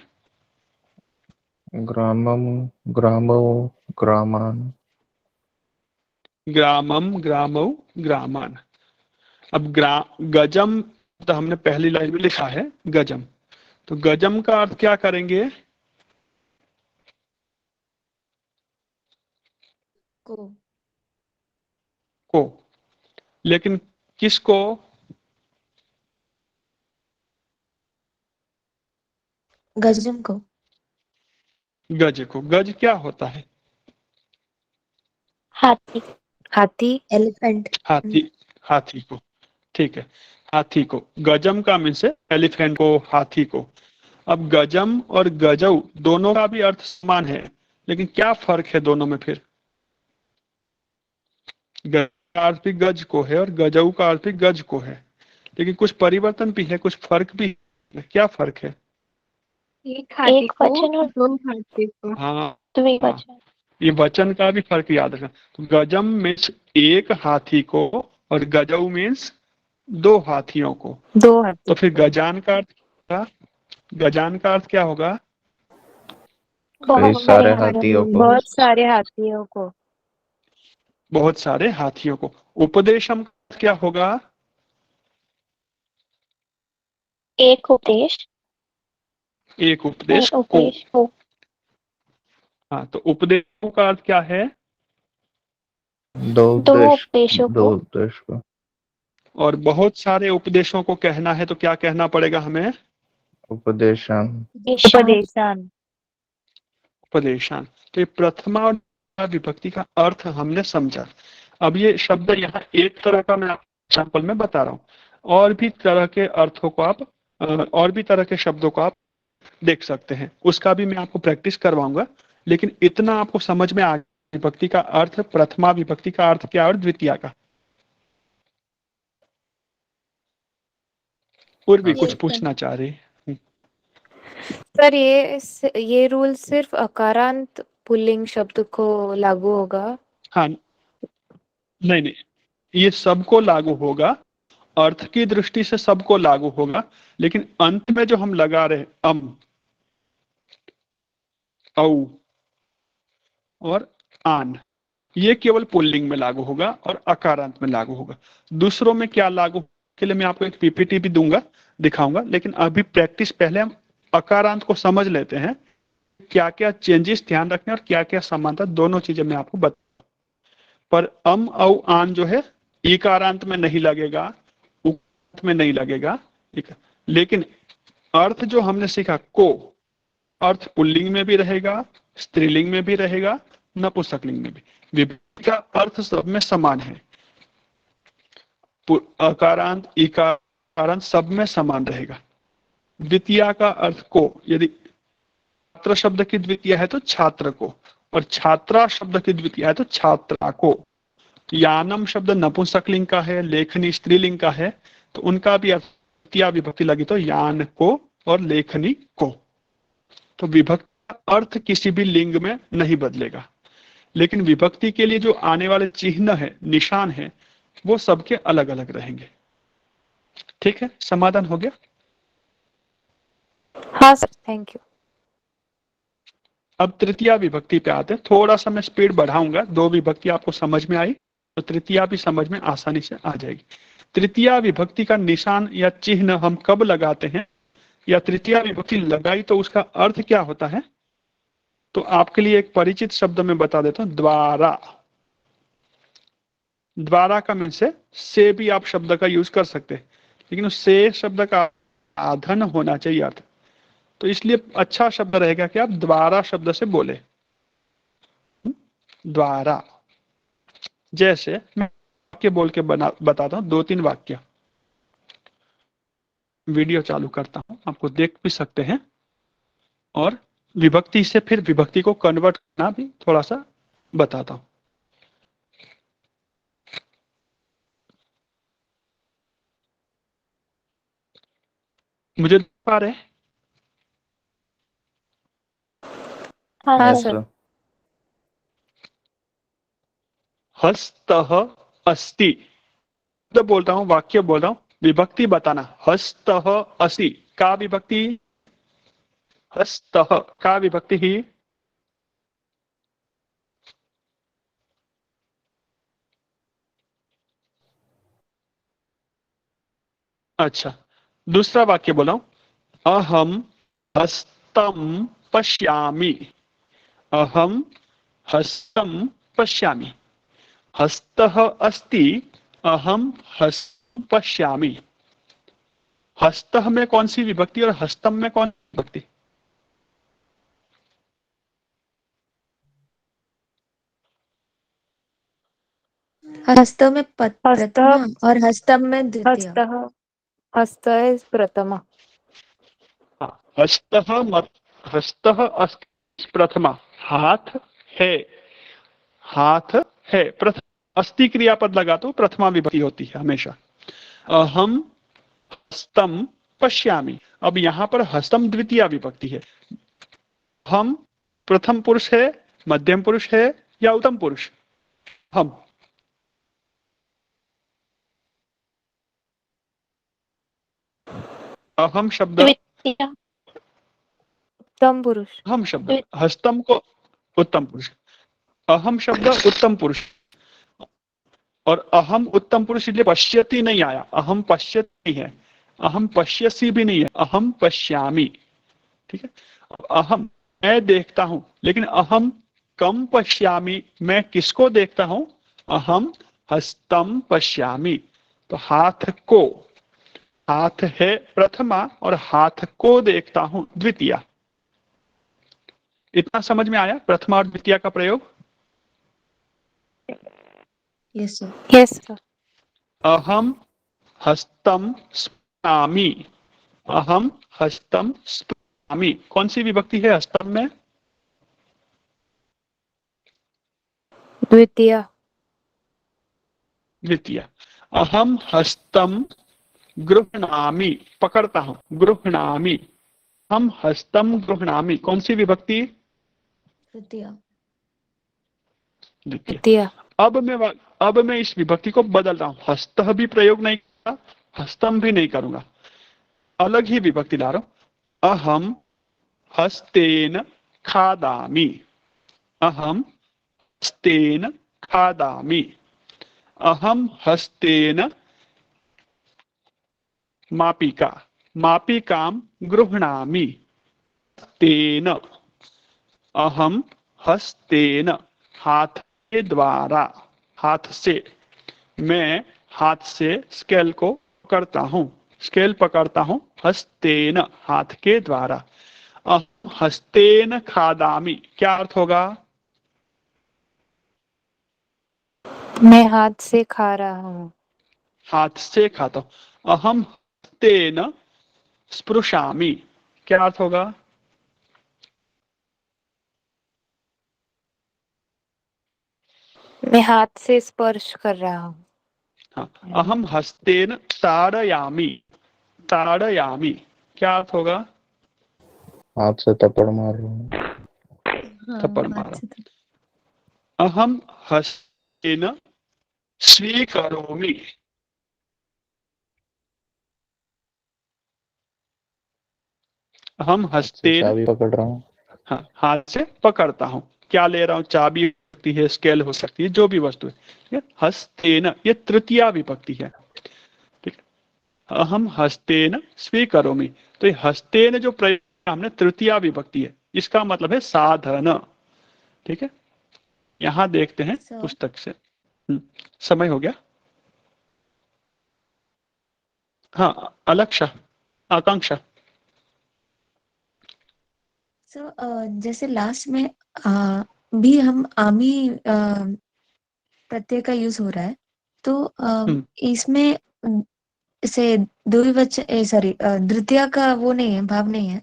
S4: ग्रामम ग्रामो ग्रामान।
S1: ग्रामम ग्रामौ ग्रामान। अब गजम तो हमने पहली लाइन में लिखा है गजम, तो गजम का अर्थ क्या करेंगे?
S2: को।
S1: को। लेकिन किसको?
S2: गजम को।
S1: गज को। गज क्या होता है?
S7: हाथी।
S5: हाथी।
S2: एलिफेंट।
S1: हाथी। हाथी को, ठीक है। हाथी को। गजम का मीन्स है एलिफेंट को, हाथी को। अब गजम और गजौ दोनों का भी अर्थ समान है, लेकिन क्या फर्क है दोनों में फिर? गज का अर्थ भी गज को है और गजौ का अर्थ भी गज को है, लेकिन कुछ परिवर्तन भी है, कुछ फर्क भी है। क्या फर्क है?
S3: एक हाथी
S7: एक
S3: को,
S7: वचन और
S3: दो हाथी को।
S1: हाँ, हाँ,
S7: द्विवचन।
S1: ये वचन का भी फर्क याद रखना। तो गजम मीन्स एक हाथी को और गजौ मीन्स दो हाथियों को।
S5: दो हाथी।
S1: तो फिर गजान का अर्थ क्या? गजान का अर्थ क्या होगा?
S4: कई
S7: बहुत
S4: सारे
S7: सारे
S4: हाथियों को।
S5: बहुत सारे हाथियों को।
S1: बहुत सारे हाथियों को। उपदेशम का अर्थ क्या होगा?
S7: एक उपदेश।
S1: एक उपदेश को।
S7: उपदेश को।
S1: हाँ, तो उपदेशों का अर्थ क्या है?
S4: दो
S7: दो
S4: उपदेश।
S7: उपदेशों
S4: दो
S7: को।
S4: उपदेश को।
S1: और बहुत सारे उपदेशों को कहना है तो क्या कहना पड़ेगा हमें?
S4: उपदेशान।
S5: उपदेशान।
S1: उपदेशान। तो ये प्रथमा और द्वितीया विभक्ति का अर्थ हमने समझा। अब ये शब्द यहाँ एक तरह का मैं एग्जाम्पल में बता रहा हूँ, और भी तरह के अर्थों को आप और भी तरह के शब्दों को आप देख सकते हैं, उसका भी मैं आपको प्रैक्टिस करवाऊंगा। लेकिन इतना आपको समझ में आ गया विभक्ति का अर्थ, प्रथमा विभक्ति का अर्थ क्या और द्वितीया का। और भी कुछ पूछना चाह रहे?
S5: सर ये रूल सिर्फ अकारांत पुल्लिंग शब्द को लागू होगा?
S1: हाँ, नहीं नहीं, ये सबको लागू होगा, अर्थ की दृष्टि से सबको लागू होगा, लेकिन अंत में जो हम लगा रहे अम, औ और आन, ये केवल पुल्लिंग में लागू होगा और अकारांत में लागू होगा। दूसरों में क्या लागू के लिए मैं आपको एक पीपीटी भी दूंगा, दिखाऊंगा, लेकिन अभी प्रैक्टिस पहले हम अकारांत को समझ लेते हैं, क्या क्या चेंजेस ध्यान रखने और क्या क्या समानता, दोनों चीजें मैं आपको बता। पर अम औ आन जो है इकारांत में नहीं लगेगा, उकारांत में नहीं लगेगा, ठीक है। लेकिन अर्थ जो हमने सीखा को, अर्थ पुल्लिंग में भी रहेगा, स्त्रीलिंग में भी रहेगा, नपुंसकलिंग में भी। विभक्ति का अर्थ सब में समान है, अकारांत इकारांत सब में समान रहेगा। द्वितीया का अर्थ को, यदि छात्र शब्द की द्वितीया है तो छात्र को, और छात्रा शब्द की द्वितीय है तो छात्रा को। यानम शब्द नपुंसकलिंग का है, लेखनी स्त्रीलिंग का है, तो उनका भी तृतीया विभक्ति लगी तो यान को और लेखनी को। तो विभक्ति का अर्थ किसी भी लिंग में नहीं बदलेगा, लेकिन विभक्ति के लिए जो आने वाले चिन्ह है, निशान है, वो सबके अलग अलग रहेंगे। ठीक है, समाधान हो गया।
S5: हाँ सर, थैंक यू।
S1: अब तृतीया विभक्ति पे आते हैं। थोड़ा सा मैं स्पीड बढ़ाऊंगा, 2 विभक्ति आपको समझ में आई तो तृतीया भी समझ में आसानी से आ जाएगी। तृतीया विभक्ति का निशान या चिन्ह हम कब लगाते हैं, या तृतीया विभक्ति लगाई तो उसका अर्थ क्या होता है, तो आपके लिए एक परिचित शब्द में बता देता हूं, द्वारा। द्वारा का मीन से भी आप शब्द का यूज कर सकते हैं, लेकिन उस से शब्द का आधन होना चाहिए अर्थ, तो इसलिए अच्छा शब्द रहेगा कि आप द्वारा शब्द से बोले, द्वारा। जैसे मैं वाक्य बोल के बताता हूं, 2-3 वाक्य। वीडियो चालू करता हूं, आपको देख भी सकते हैं, और विभक्ति से फिर विभक्ति को कन्वर्ट करना भी थोड़ा सा बताता हूं। मुझे देख पा रहे हैं?
S7: हाँ
S5: हाँ
S4: yes
S7: सर।
S5: सर।
S4: sir.
S1: हस्तः अस्ति, तो बोलता हूं, वाक्य बोल रहा हूं, विभक्ति बताना। हस्तः अस्ति का विभक्ति, हस्तः का विभक्ति ही। अच्छा, दूसरा वाक्य बोला हूं, अहम हस्तम पश्यामि। अहम हस्तम पश्यामि। हस्तः अस्ति, अहम हस्तम पश्यामि। हस्तः में कौन सी विभक्ति और हस्तम में कौन सी विभक्ति?
S2: हस्तम में
S5: हस्त
S2: प्रथमा और हस्तम में द्वितीय।
S5: हस्त हस्त इज प्रथमा।
S1: हाँ, हस्तः अस्ति प्रथमा, हाथ है, हाथ है प्रथम। अस्ति क्रियापद लगा तो प्रथमा विभक्ति होती है हमेशा। अहम हस्तम पश्यामि, अब यहां पर हस्तम द्वितीय विभक्ति है। हम प्रथम पुरुष है, मध्यम पुरुष है या उत्तम पुरुष? हम। अहम शब्द,
S7: द्वितीय।
S5: उत्तम पुरुष।
S1: अहम शब्द, हस्तम को उत्तम पुरुष, अहम शब्द उत्तम पुरुष, और अहम उत्तम पुरुष इसलिए पश्यति नहीं आया, अहम पश्यति है, अहम पश्यसी भी नहीं है, अहम पश्यामि। ठीक है, अहम मैं देखता हूं, लेकिन अहम कम पश्यामि, मैं किसको देखता हूं? अहम हस्तम पश्यामि, तो हाथ को, हाथ है प्रथमा और हाथ को देखता हूं द्वितीया। इतना समझ में आया प्रथमा और द्वितीया का प्रयोग?
S2: Yes sir.
S5: Yes sir.
S1: अहम हस्तम स्पृशामि, अहम हस्तम स्पृशामि, कौन सी विभक्ति है हस्तम में?
S5: द्वितीय।
S1: द्वितीय। अहम हस्तम गृह्णामि, पकड़ता हूं, गृह्णामि, हम हस्तम गृह्णामि, कौन सी विभक्ति?
S2: तृतीय।
S1: द्वितीय।
S5: द्वितीय।
S1: अब मैं इस विभक्ति को बदल रहा हूं, हस्तः भी प्रयोग नहीं करूंगा, हस्तम भी नहीं करूंगा, अलग ही विभक्ति ला रहा हूं। अहम हस्तेन खादामि, अहम हस्तेन खादामि, अहम हस्तेन मापिका, मापिकां गृह्णामि, तेन, अहम हस्तेन, हाथ के द्वारा, हाथ से, मैं हाथ से स्केल को पकड़ता हूं, स्केल पकड़ता हूं, हस्तेन, हाथ के द्वारा। अहम हस्तेन खादामि, क्या अर्थ होगा?
S5: मैं हाथ से खा रहा हूँ।
S1: हाथ से खाता हूं। अहम हस्तेन स्पृशामि, क्या अर्थ होगा?
S5: मैं हाथ से स्पर्श कर रहा हूँ।
S1: हाँ, अहम हस्तेन ताड़यामी। ताड़यामी क्या अर्थ होगा?
S4: हाथ से थप्पड़ मार रहा हूँ।
S2: हाँ,
S1: थप्पड़
S2: हाथ
S1: मारा।
S2: से तो
S1: अहम हस्तेन स्वीकरोमि। अहम
S4: हाथ से
S1: हस्तेन,
S4: चाबी पकड़ रहा हूँ।
S1: हाँ, हाथ से पकड़ता हूँ। क्या ले रहा हूँ? चाबी हो सकती है, स्केल हो सकती है, जो भी वस्तु है। ठीक है? हस्तेन ये तृतीया विभक्ति है। ठीक है? अहम हस्तेन स्वीकरोमि, तो ये हस्तेन जो प्रयोग हमने तृतीया विभक्ति है, इसका मतलब है साधन। ठीक है, यहां देखते हैं
S2: सर
S1: पुस्तक से। समय हो गया। हाँ, अलक्षा, आकांक्षा।
S2: जैसे लास्ट में भी हम आमी प्रत्यय का यूज हो रहा है, तो
S1: हम्म,
S2: इसमें इसे द्विवचन सॉरी द्वितीय का वो नहीं है, भाव नहीं है।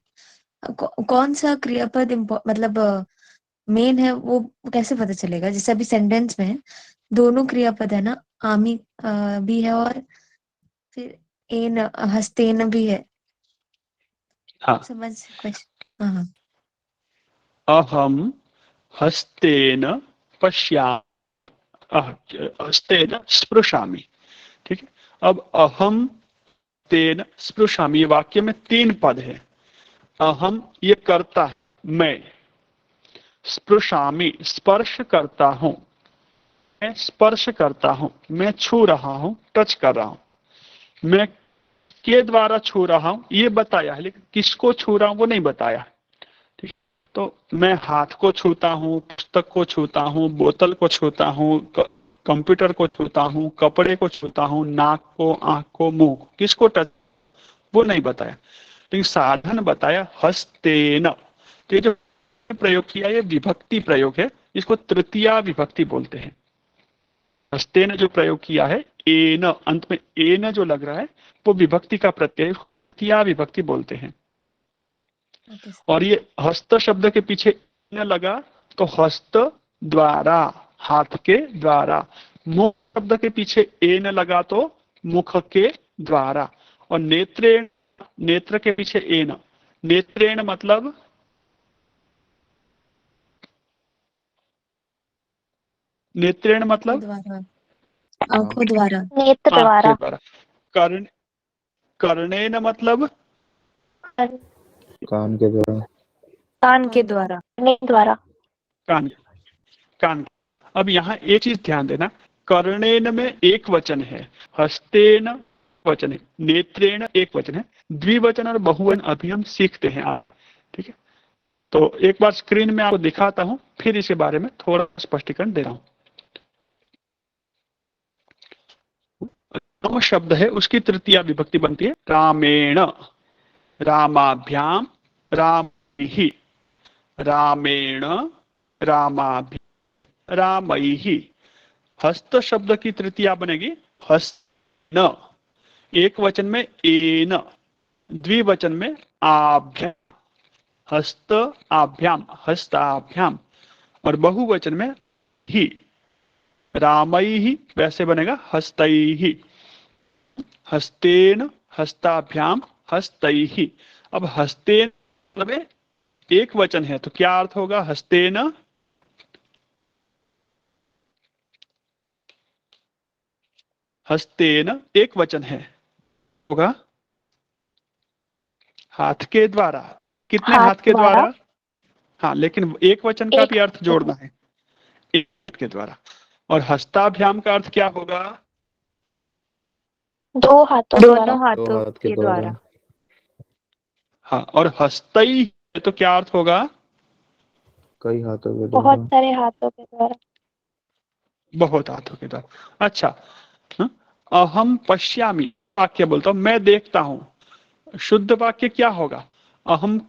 S2: कौन सा क्रियापद मतलब मेन है, वो कैसे पता चलेगा? जैसे अभी सेंटेंस में दोनों क्रियापद है ना, आमी भी है और फिर एन हस्तेन भी है।
S1: हाँ,
S2: समझ क्वेश्चन? हाँ हाँ।
S1: अहम हस्तेन पश्यामि, हस्तेन स्पृशामि। ठीक है, अब अहम तेन स्पृशामि, ये वाक्य में 3 पद है। अहम ये करता है, मैं। स्पृशामि स्पर्श करता हूं, मैं स्पर्श करता हूं, मैं छू रहा हूं, टच कर रहा हूं। मैं के द्वारा छू रहा हूं ये बताया है, लेकिन किसको छू रहा हूं वो नहीं बताया। ठीक, तो मैं हाथ को छूता हूं, पुस्तक को छूता हूं, बोतल को छूता हूं, कंप्यूटर को छूता हूं, कपड़े को छूता हूं, नाक को, आंख को, मुंह को, किसको टच वो नहीं बताया, लेकिन साधन बताया हस्तेन। तो ये जो प्रयोग किया ये विभक्ति प्रयोग है, इसको तृतीया विभक्ति बोलते हैं। हस्ते ने जो प्रयोग किया है, एन, अंत में एन जो लग रहा है वो विभक्ति का प्रत्यय तृतीया विभक्ति बोलते हैं।
S2: Okay sir.
S1: और ये हस्त शब्द के पीछे एन लगा तो हस्त द्वारा, हाथ के द्वारा। मुख शब्द के पीछे एन लगा तो मुख के द्वारा। और नेत्रेण, नेत्र के पीछे एन, नेत्रेण मतलब नेत्रेण
S2: आंखों
S1: मतलब
S2: द्वारा, आंखों द्वारा।
S7: नेत्र
S1: आंख के
S7: द्वारा।
S1: द्वारा। कर्ण, कर्णेन मतलब
S4: कान के द्वारा।
S5: कान के
S2: कान
S5: द्वारा।
S7: द्वारा।
S1: कान, कान। अब यहाँ एक चीज ध्यान देना, कर्णेन में एक वचन है, हस्तेन वचन है, नेत्रेण एक वचन है, द्विवचन और बहुवचन अभी हम सीखते हैं आप। ठीक है, तो एक बार स्क्रीन में आपको दिखाता हूं, फिर इसके बारे में थोड़ा स्पष्टीकरण दे रहा हूं। राम शब्द है, उसकी तृतीया विभक्ति बनती है रामेण, रामाभ्याम, रामैहि, रामेण, रामाभ्याम, रामैहि। हस्त शब्द की तृतीया बनेगी हस्न, एक वचन में एन, द्विवचन में आभ्याम, हस्त आभ्याम, हस्ताभ्याम, और बहुवचन में ही, रामैहि, वैसे बनेगा हस्तैहि, हस्तेन, हस्ताभ्याम, हस्तैहि। अब हस्तेन मतलब एक वचन है तो क्या अर्थ होगा? हस्तेन, हस्तेन एक वचन है, होगा हाथ के द्वारा। कितने
S7: हाथ
S1: हाथ के
S7: द्वारा।
S1: द्वारा? हाँ, लेकिन एक वचन का
S7: एक
S1: भी अर्थ जोड़ना है, एक हाथ के द्वारा। और हस्ताभ्याम का अर्थ क्या होगा?
S7: दो हाथों द्वारा।
S5: दोनों
S4: दो
S5: हाथों
S4: हाथ के
S5: के
S4: द्वारा।
S5: द्वारा।
S1: हाँ, और हस्तई तो क्या अर्थ होगा?
S4: कई हाथों के
S7: बहुत
S4: द्वारा।
S7: सारे हाथों के द्वारा।
S1: बहुत हाथों के द्वारा। अच्छा, हाँ? अहम पश्यामि वाक्य बोलता हूं, मैं देखता हूं। शुद्ध वाक्य क्या होगा? अहम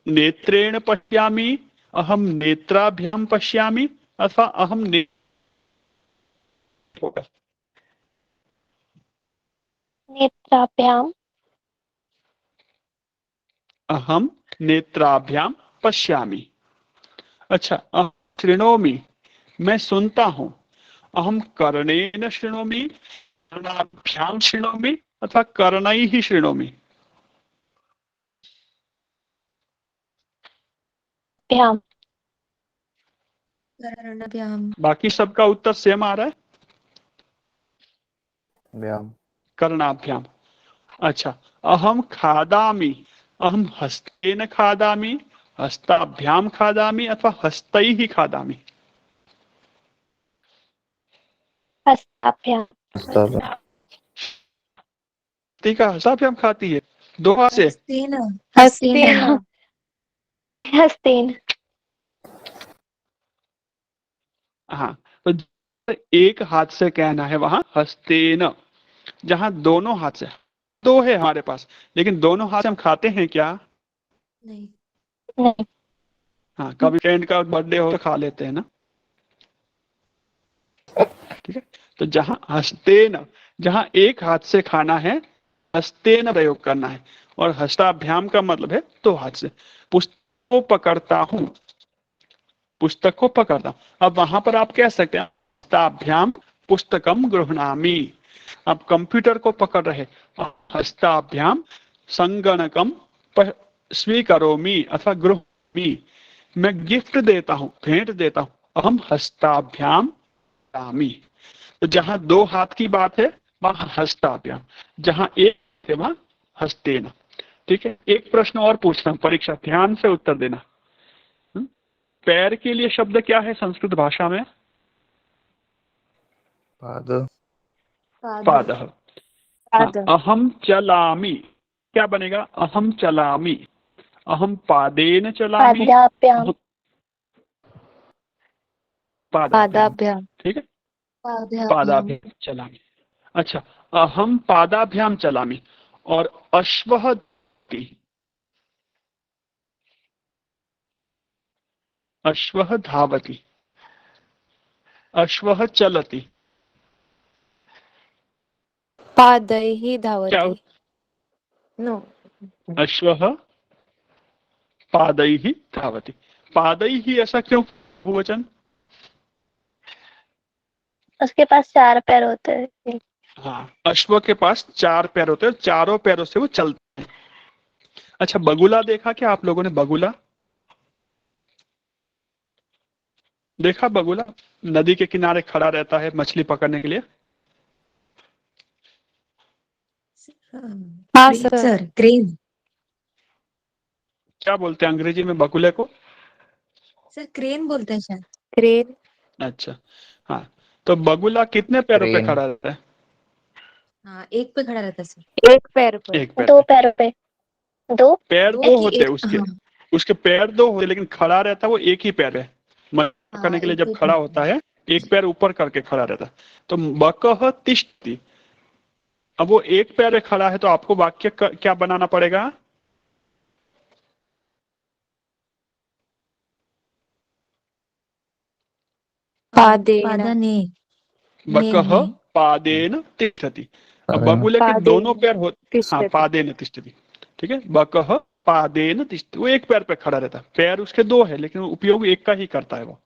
S1: नेत्रेण पश्यामि, अहम नेत्राभ्याम पश्यामि, अथवा अहम होगा।
S7: नेत्राभ्याम।
S1: अहम नेत्राभ्याम पश्यामि। अच्छा, शृणोमि मैं सुनता हूं, अहम कर्णेन शृणोमि, कर्णाभ्याम शृणोमि अथवा कर्णैः शृणोमि?
S7: भ्याम।
S2: कर्णाभ्याम।
S1: बाकी सबका उत्तर सेम आ रहा है,
S4: व्याम।
S1: कर्णाभ्याम। अच्छा, अहम खादामि, अहम हस्तेन खादामि, हस्ताभ्याम खादामि अथवा हस्तैः खादामि?
S7: हस्ताभ्याम।
S4: हस्ताभ्याम।
S1: ठीक है, हस्ताभ्याम खाती है, दो हाथ से।
S2: हस्तेन। हस्तेन।
S5: हस्तेन।
S7: हस्तेन।
S1: हाँ, तो एक हाथ से कहना है वहां हस्तेन, जहां दोनों हाथ से, दो है हमारे पास, लेकिन दोनों हाथ से हम खाते हैं क्या?
S2: नहीं।
S7: नहीं।
S1: हाँ, कभी फ्रेंड का बर्थडे हो तो खा लेते हैं ना। ठीक है, तो जहां हस्तेन, जहां एक हाथ से खाना है, हस्तेन प्रयोग करना है। और हस्ताभ्याम का मतलब है दो हाथ से। पुस्तक को पकड़ता हूं, पुस्तक को पकड़ता हूं। अब वहां पर आप कह सकते हैं हस्ताभ्याम पुस्तकम गृह्णामि। आप कंप्यूटर को पकड़ रहे, हस्ताभ्याम संगणकम स्वीकरोमि अथवा गृह्णामि। मैं गिफ्ट देता हूं, भेंट देता हूं, अहम हस्ताभ्याम दामी। तो जहां दो हाथ की बात है वहां हस्ताभ्याम, जहां एक है वहां हस्तेन। ठीक है, एक प्रश्न और पूछता हूं, परीक्षा ध्यान से उत्तर देना। पैर के लिए शब्द क्या है संस्कृत भाषा में?
S4: पाद।
S1: पादः। हाँ, अहम चलामि, क्या बनेगा? अहम चलामि, अहम पादेन चलामि,
S7: पादाभ्याम।
S1: पादाभ्याम।
S5: पादाभ्याम।
S1: ठीक है,
S2: पादाभ्याम।
S1: पादाभ्याम चलामि। अच्छा, अहम पादाभ्याम चलामि। और अश्वः धावति, अश्वः धावति, अश्वः चलति,
S5: पादैः
S1: क्या?
S5: धावति। नो।
S1: अश्वः पादैः धावति। पादैः ऐसा क्यों बहुवचन?
S7: उसके पास 4 पैर होते हैं।
S1: हाँ, अश्व के पास 4 पैर होते हैं, चारों पैरों से वो चलते हैं। अच्छा, बगुला देखा क्या आप लोगों ने? बगुला देखा? बगुला नदी के किनारे खड़ा रहता है मछली पकड़ने के लिए।
S5: हाँ
S2: क्रेन
S5: सर।
S2: Sir, crane.
S1: क्या बोलते हैं अंग्रेजी में बगुले को?
S2: सर क्रेन बोलते हैं शायद।
S5: क्रेन।
S1: अच्छा, हाँ, तो बगुला कितने पैरों पे
S4: क्रेन।
S1: खड़ा रहता है?
S2: हाँ, एक पे खड़ा रहता है सर।
S5: एक पैर पर।
S1: एक पैर
S7: 2
S1: पे।
S7: पैरों पे। 2।
S1: पैर
S2: दो
S1: दो
S2: की
S1: होते हैं
S2: एक।
S1: उसके,
S2: हाँ।
S1: उसके पैर दो होते, लेकिन खड़ा रहता है वो एक ही पैर है। मछली
S2: हाँ,
S1: पकड़ने के लिए
S2: एक
S1: जब
S2: ही
S1: खड़ा
S2: पैर
S1: होता
S2: पे।
S1: है, एक पैर ऊपर करके खड़ा रहता है। तो बकह तिष्ठति, अब वो एक पैर पे खड़ा है, तो आपको वाक्य क्या बनाना पड़ेगा?
S5: पादेन।
S2: पादा ने। ने
S1: बकह
S2: ने।
S1: पादेन तिष्ठति। अब
S4: पादेन।
S1: बगुले के दोनों
S5: पादेन
S1: पैर हो, हाँ,
S5: तिष्ठति।
S1: पादेन तिष्ठति। ठीक है, बकह पादेन तिष्ठति, वो एक पैर पे खड़ा रहता है। पैर उसके दो है, लेकिन उपयोग एक का ही करता है वो।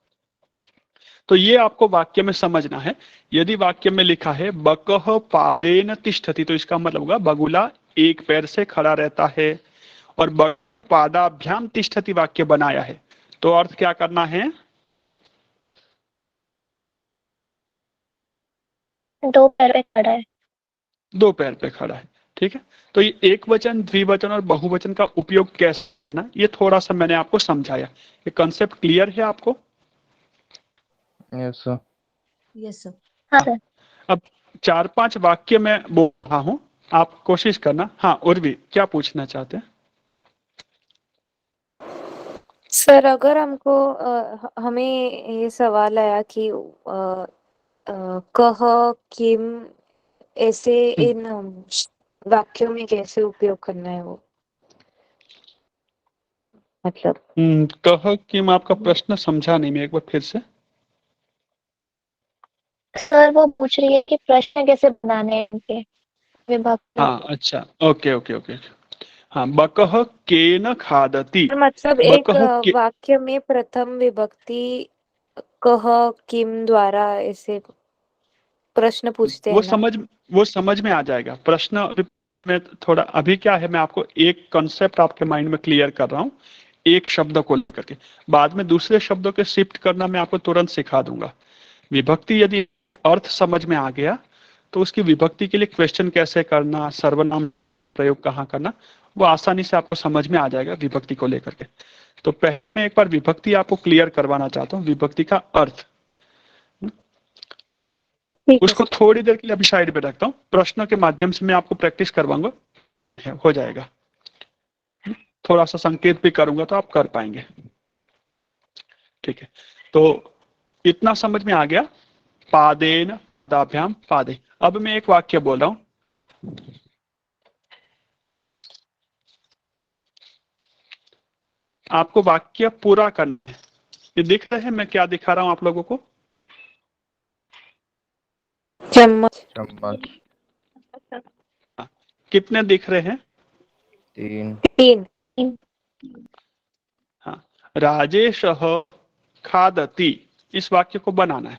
S1: तो ये आपको वाक्य में समझना है। यदि वाक्य में लिखा है बकह पादेन तिष्ठति, तो इसका मतलब होगा बगुला एक पैर से खड़ा रहता है। और पादाभ्याम तिष्ठति वाक्य बनाया है, तो अर्थ क्या करना है?
S7: 2 पैर पे खड़ा है।
S1: दो पैर पे खड़ा है। ठीक है, तो ये एक वचन, द्विवचन और बहुवचन का उपयोग कैसे ना, ये थोड़ा सा मैंने आपको समझाया। ये कंसेप्ट क्लियर है आपको?
S4: Yes sir.
S2: Yes sir.
S7: हाँ सर।
S1: अब 4-5 वाक्य मैं बोल रहा हूं, आप कोशिश करना। हाँ, उर्वी क्या पूछना चाहते हैं?
S5: सर अगर हमको हमें ये सवाल आया कि कह किम ऐसे इन वाक्यों में कैसे उपयोग करना है वो, मतलब।
S1: कह कि मैं आपका प्रश्न समझा नहीं, मैं एक बार फिर से।
S7: सर वो पूछ रही है कि प्रश्न कैसे बनाने हैं इनके विभक्ति।
S1: हाँ, अच्छा, ओके ओके ओके। हाँ, बकह केन खादति।
S5: मतलब एक
S1: बकह के,
S5: वाक्य में प्रथम विभक्ति कह किम द्वारा ऐसे प्रश्न पूछते हैं
S1: वो
S5: ना।
S1: समझ में आ जाएगा। प्रश्न में थोड़ा अभी क्या है, मैं आपको एक कॉन्सेप्ट आपके माइंड में क्लियर कर रहा हूँ एक शब्द को लेकर के, बाद में दूसरे शब्दों के शिफ्ट करना मैं आपको तुरंत सिखा दूंगा। विभक्ति यदि अर्थ समझ में आ गया तो उसकी विभक्ति के लिए क्वेश्चन कैसे करना, सर्वनाम प्रयोग कहाँ करना, वो आसानी से आपको समझ में आ जाएगा विभक्ति को लेकर के। तो पहले मैं एक बार विभक्ति आपको क्लियर करवाना चाहता हूँ, विभक्ति का अर्थ।
S5: ठीक है।
S1: उसको थोड़ी देर के लिए अभी साइड पे रखता हूँ, प्रश्न के माध्यम से मैं आपको प्रैक्टिस करवाऊंगा, हो जाएगा। थोड़ा सा संकेत भी करूंगा तो आप कर पाएंगे। ठीक है, तो इतना समझ में आ गया। पादेन दाभ्याम पादे। अब मैं एक वाक्य बोल रहा हूं, आपको वाक्य पूरा करना है। ये दिख रहे हैं मैं क्या दिखा रहा हूं आप लोगों को?
S5: चम्मच।
S4: चम्मच।
S1: कितने दिख रहे हैं?
S4: 3।
S5: 3।
S1: हाँ, राजेश खादति, इस वाक्य को बनाना है।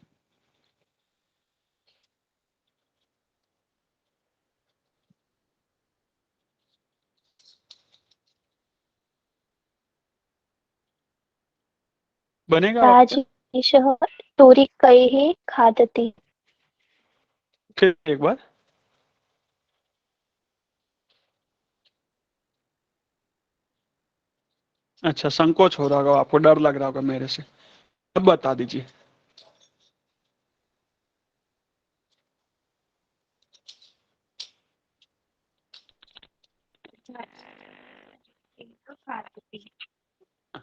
S1: बनेगा वाक्य?
S7: राजेशः तूरिकैः खादति।
S1: फिर एक बार। अच्छा, संकोच हो रहा होगा आपको, डर लग रहा होगा मेरे से, अब बता दीजिए।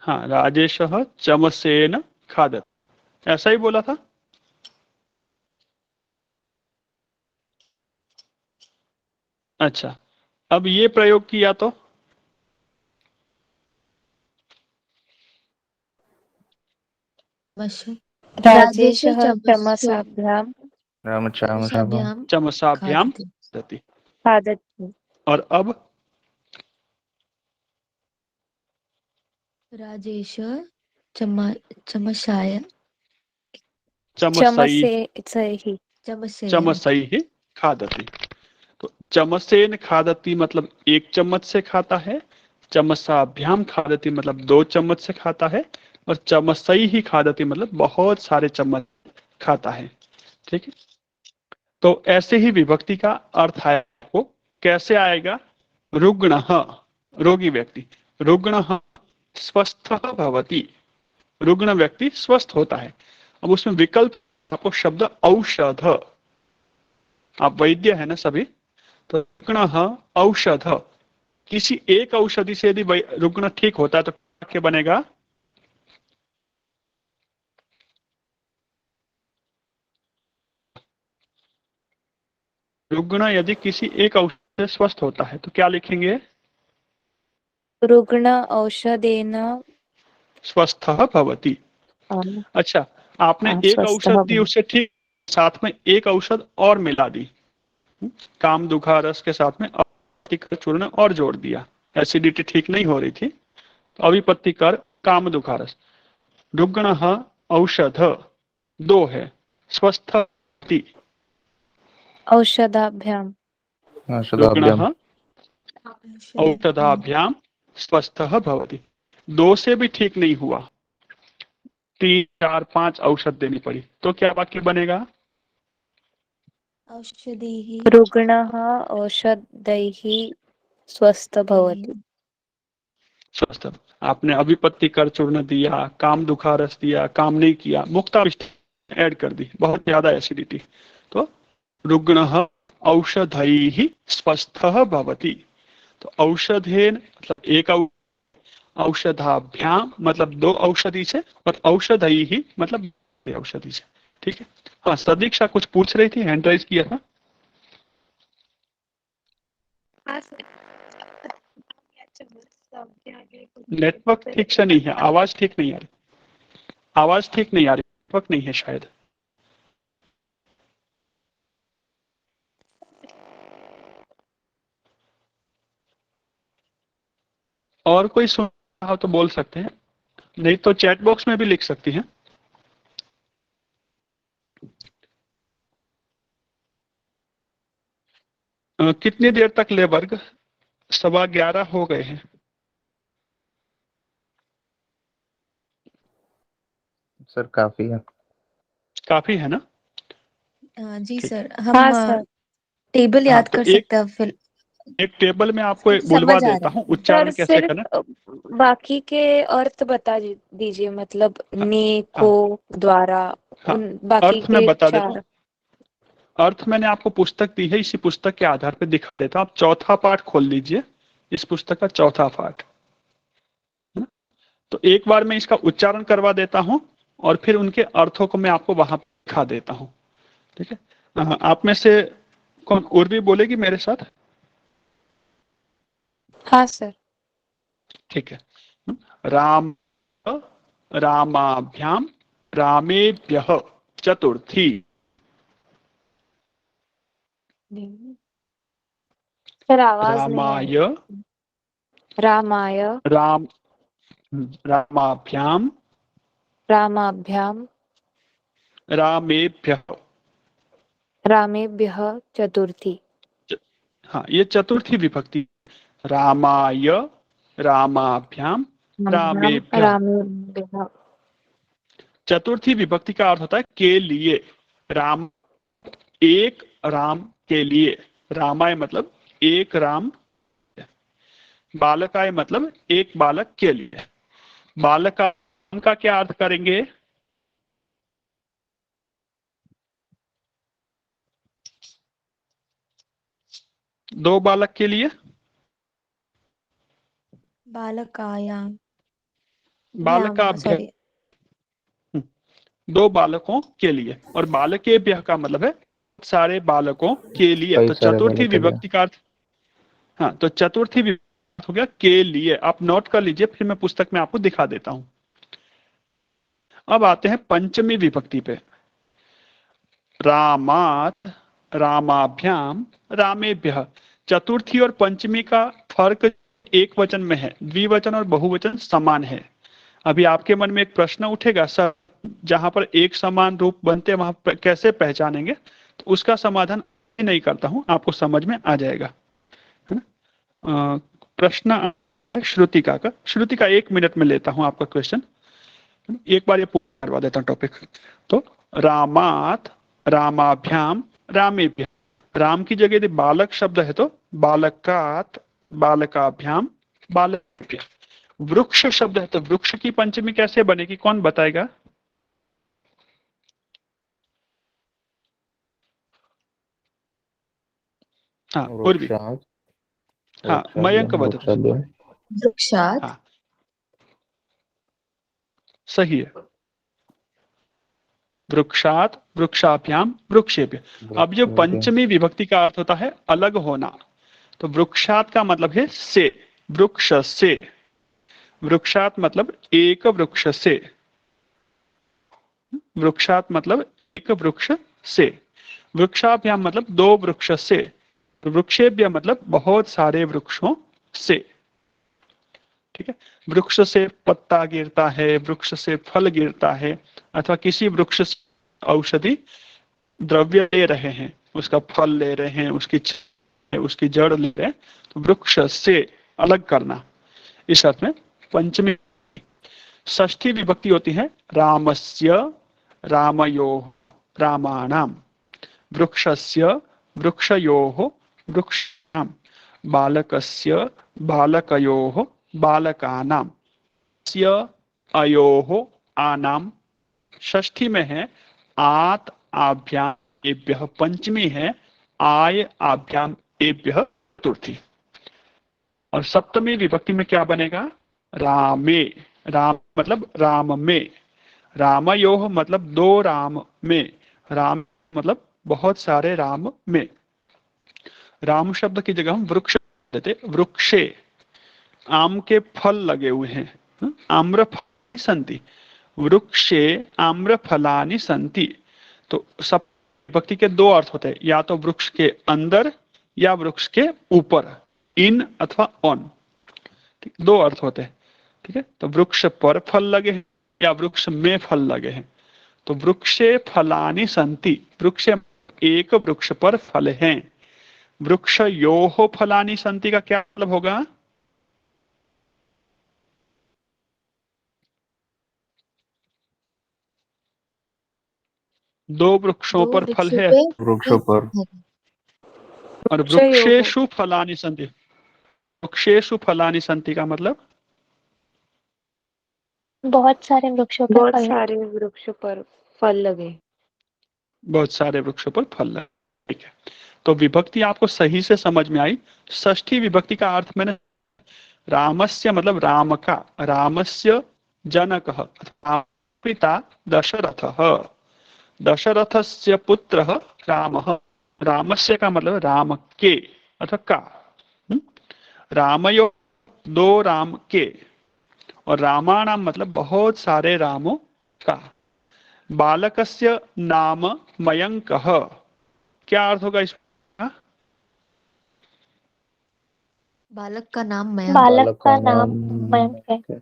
S1: हाँ, राजेश चमसेन खादत, ऐसा ही बोला था। अच्छा, अब ये प्रयोग किया तो
S5: राजेशः चमसाभ्यां
S7: चमसाभ्याम
S1: चमसाभ्याम
S7: खादति।
S1: खादति।
S5: खादति।
S1: और अब
S2: राजेश चमसाय
S1: चमसई
S5: चमसेहि।
S2: चमसेन
S1: चमसई ही खादति। तो चमसेन खादति मतलब एक चम्मच से खाता है, चमसाभ्याम खादति मतलब 2 चम्मच से खाता है, और चमसई ही खादति मतलब बहुत सारे चम्मच खाता है। ठीक है, तो ऐसे ही विभक्ति का अर्थ है वो कैसे आएगा? रुग्ण, रोगी व्यक्ति, रुग्ण स्वस्थ भवति, रुग्ण व्यक्ति स्वस्थ होता है। अब उसमें विकल्प आपको शब्द औषध, आप वैद्य है ना सभी, तो रुग्ण औषध, किसी एक औषधि से यदि रुग्ण ठीक होता है तो क्या बनेगा? रुग्ण यदि किसी एक औषधि से स्वस्थ होता है तो क्या लिखेंगे?
S5: रुग्ण औषधेन
S1: स्वस्थ भवति। अच्छा, आपने एक
S5: स्वस्थः
S1: औषध दी
S5: भवति।
S1: उससे ठीक, साथ में एक औषध और मिला दी, काम दुखा रस के साथ में अविपत्तिकर चूर्ण और जोड़ दिया, एसिडिटी ठीक नहीं हो रही थी तो अविपत्तिकर काम दुखा रस। रुग्ण औषध 2 है, स्वस्थ
S5: औषधाभ्यां।
S1: रुग्ण
S4: औषधाभ्याम।
S1: औषधाभ्याम स्वस्थ भवति। 2 से भी ठीक नहीं हुआ, 3, 4, 5 औषध देनी पड़ी, तो क्या वाक्य बनेगा?
S2: औषधि
S5: रुग्णः औषधैः स्वस्थ भवति।
S1: स्वस्थ। आपने अभिपत्ति कर चूर्ण दिया, काम दुखा रस दिया, काम नहीं किया, मुक्ताविष्टि ऐड कर दी, बहुत ज्यादा एसिडिटी, तो रुग्ण औषधैः स्वस्थ भवति। तो औषधेन मतलब एक औषधाभ्याम मतलब 2 औषधि से, और औषधैः मतलब औषधि से। ठीक है, हाँ सदीक्षा कुछ पूछ रही थी, हैंड राइज किया था। नेटवर्क ठीक से नहीं है, आवाज ठीक नहीं आ रही, आवाज ठीक नहीं आ रही, नेटवर्क नहीं है शायद। और कोई सुन रहा हो तो बोल सकते हैं, नहीं तो चैट बॉक्स में भी लिख सकती हैं। कितनी देर तक ले वर्ग? 11:15 हो गए हैं।
S4: सर काफी है।
S1: काफी है ना?
S2: जी
S1: ठीक
S2: सर,
S1: है।
S2: हम
S5: हाँ सर।
S2: टेबल
S1: हाँ,
S2: याद
S1: तो
S2: कर
S1: एक
S2: सकते हैं फिर।
S1: टेबल में आपको बुलवा
S2: समझ आ
S1: देता
S2: रहा
S1: हूँ,
S2: है।
S1: उच्चारण
S5: सर
S1: कैसे करना।
S5: सिर्फ बाकी के अर्थ बता दीजिए, मतलब
S1: हाँ
S5: ने,
S1: हाँ
S5: को, द्वारा,
S1: हाँ,
S5: उन बाकी
S1: अर्थ मैं
S5: के
S1: बता देता हूँ।
S5: चार।
S1: अर्थ मैंने आपको पुस्तक दी है, इसी पुस्तक के आधार पर दिखा देता हूँ। आप चौथा पाठ खोल लीजिए, इस पुस्तक का चौथा पाठ, है ना? तो एक बार मैं इसका उच्चारण करवा देता हूँ और फिर उनके अर्थों को मैं आपको वहां दिखा देता हूँ। ठीक है। आप में से कौन उर्वी बोलेगी मेरे साथ?
S5: हाँ सर।
S1: ठीक है। राम, रामाभ्याम, रामेभ्यः चतुर्थी।
S5: सर आवाज नहीं आ
S1: रामाय,
S5: रही। रामाय,
S1: राम, रामाभ्याम,
S5: रामाभ्याम,
S1: रामेभ्यः।
S5: रामेभ्यः चतुर्थी।
S1: हाँ, ये चतुर्थी विभक्ति। रामाय, रामाभ्याम,
S5: रामाभ्याम,
S1: रामेभ्यः।
S5: रामेभ्यः।
S1: चतुर्थी विभक्ति का अर्थ होता है के लिए। राम, एक राम के लिए। रामाय मतलब एक राम, बालकाय मतलब एक बालक के लिए। बालक का क्या अर्थ करेंगे? दो बालक के लिए,
S2: बालकायाम,
S1: बालकाभ्य,
S2: सॉरी।
S1: दो बालकों के लिए। और बालकेभ्यः का मतलब है सारे बालकों के लिए।
S4: कई
S1: तो
S4: सारे
S1: चतुर्थी
S4: बालक के लिए।
S1: विभक्ति का अर्थ, हाँ, तो चतुर्थी विभक्ति हो गया के लिए। आप नोट कर लीजिए, फिर मैं पुस्तक में आपको दिखा देता हूं। अब आते हैं पंचमी विभक्ति पे। रामात, रामाभ्याम, रामेभ्यः। चतुर्थी और पंचमी का फर्क एक वचन में है, द्विवचन और बहुवचन समान है। अभी आपके मन में एक प्रश्न उठेगा, सर जहां पर एक समान रूप बनते हैं वहां कैसे पहचानेंगे? तो उसका समाधान नहीं करता हूं, आपको समझ में आ जाएगा, है ना? प्रश्न श्रुतिका का, श्रुतिका 1 मिनट में लेता हूं आपका क्वेश्चन, एक बार ये पूरा करवा देता हूं टॉपिक। तो रामात, रामाभ्याम, रामेभ्य। राम की जगह यदि बालक शब्द है तो बालकात, बालकाभ्याम, बालकेभ्यः। वृक्ष शब्द है तो वृक्ष की पंचमी कैसे बनेगी, कौन बताएगा? हाँ, और भी।
S4: वृक्षात,
S1: हाँ, मयंक
S4: वृक्षाभ्याम,
S1: बता।
S4: वृक्षाभ्याम।
S2: वृक्षात,
S1: हाँ, सही है। वृक्षात, वृक्षाभ्याम, वृक्षेभ्य। अब जो
S4: वृक्षाभ्याम।
S1: पंचमी विभक्ति का अर्थ होता है अलग होना, तो वृक्षात का मतलब है से, वृक्ष से। वृक्षात मतलब एक वृक्ष से, वृक्षात मतलब एक वृक्ष से। वृक्षाभ्याम मतलब दो वृक्ष से। तो वृक्षेभ्य मतलब बहुत सारे वृक्षों से। ठीक है। वृक्ष से पत्ता गिरता है, वृक्ष से फल गिरता है, अथवा किसी वृक्ष से औषधि द्रव्य ले रहे हैं, उसका फल ले रहे हैं, उसकी जड़ ले रहे हैं, तो वृक्ष से अलग करना, इस अर्थ में पंचमी। षष्ठी विभक्ति होती है रामस्य, रामयोः, रामाणाम। वृक्षस्य, वृक्षयोः, वृक्षाणाम। बालकस्य, बालकयोः, बालकानाम। स्य, अयोः, आनाम। षष्ठी में है आत, आभ्याम, एभ्यः। पंचमी है आय, आभ्याम, एभ्यः, चतुर्थी। और सप्तमी विभक्ति में क्या बनेगा? रामे। राम मतलब राम में। रामयोः मतलब दो राम में। राम मतलब बहुत सारे राम में। राम शब्द की जगह हम वृक्ष देते, वृक्षे। आम के फल लगे हुए हैं, आम्रफलानि सन्ति। वृक्षे आम्रफलानि सन्ति। तो सब विभक्ति के दो अर्थ होते हैं, या तो वृक्ष के अंदर या वृक्ष के ऊपर, इन अथवा ऑन। दो अर्थ होते हैं। ठीक है। तो वृक्ष पर फल लगे हैं या वृक्ष में फल लगे हैं। तो वृक्षे फलानि सन्ति, वृक्ष एक वृक्ष पर फल हैं। वृक्षयोः फलानि सन्ति का क्या मतलब होगा? दो वृक्षों
S2: दो
S1: पर फल
S2: वृक्षों
S1: है
S2: पे
S4: वृक्षों पर
S2: है।
S1: और
S5: वृक्षयोः
S1: वृक्षेषु फलानि सन्ति। वृक्षेषु फलानि सन्ति का मतलब
S7: बहुत सारे वृक्षों पे
S5: बहुत
S7: फल है।
S5: सारे वृक्षों पर फल लगे।
S1: बहुत सारे वृक्षों पर फल लगे। ठीक है, तो विभक्ति आपको सही से समझ में आई। षष्ठी विभक्ति का अर्थ मैंने रामस्य मतलब राम का, रामस्य जनकः अथवा पिता दशरथः, दशरथस्य पुत्रः रामः। रामस्य का मतलब राम के अथवा का। हम्म? रामयो दो राम के, और रामाणाम मतलब बहुत सारे रामों का। बालकस्य नाम मयंकः, क्या अर्थ होगा इसका?
S2: बालक का नाम मयंक।
S7: बालक का
S4: नाम
S7: नाम मयंक है।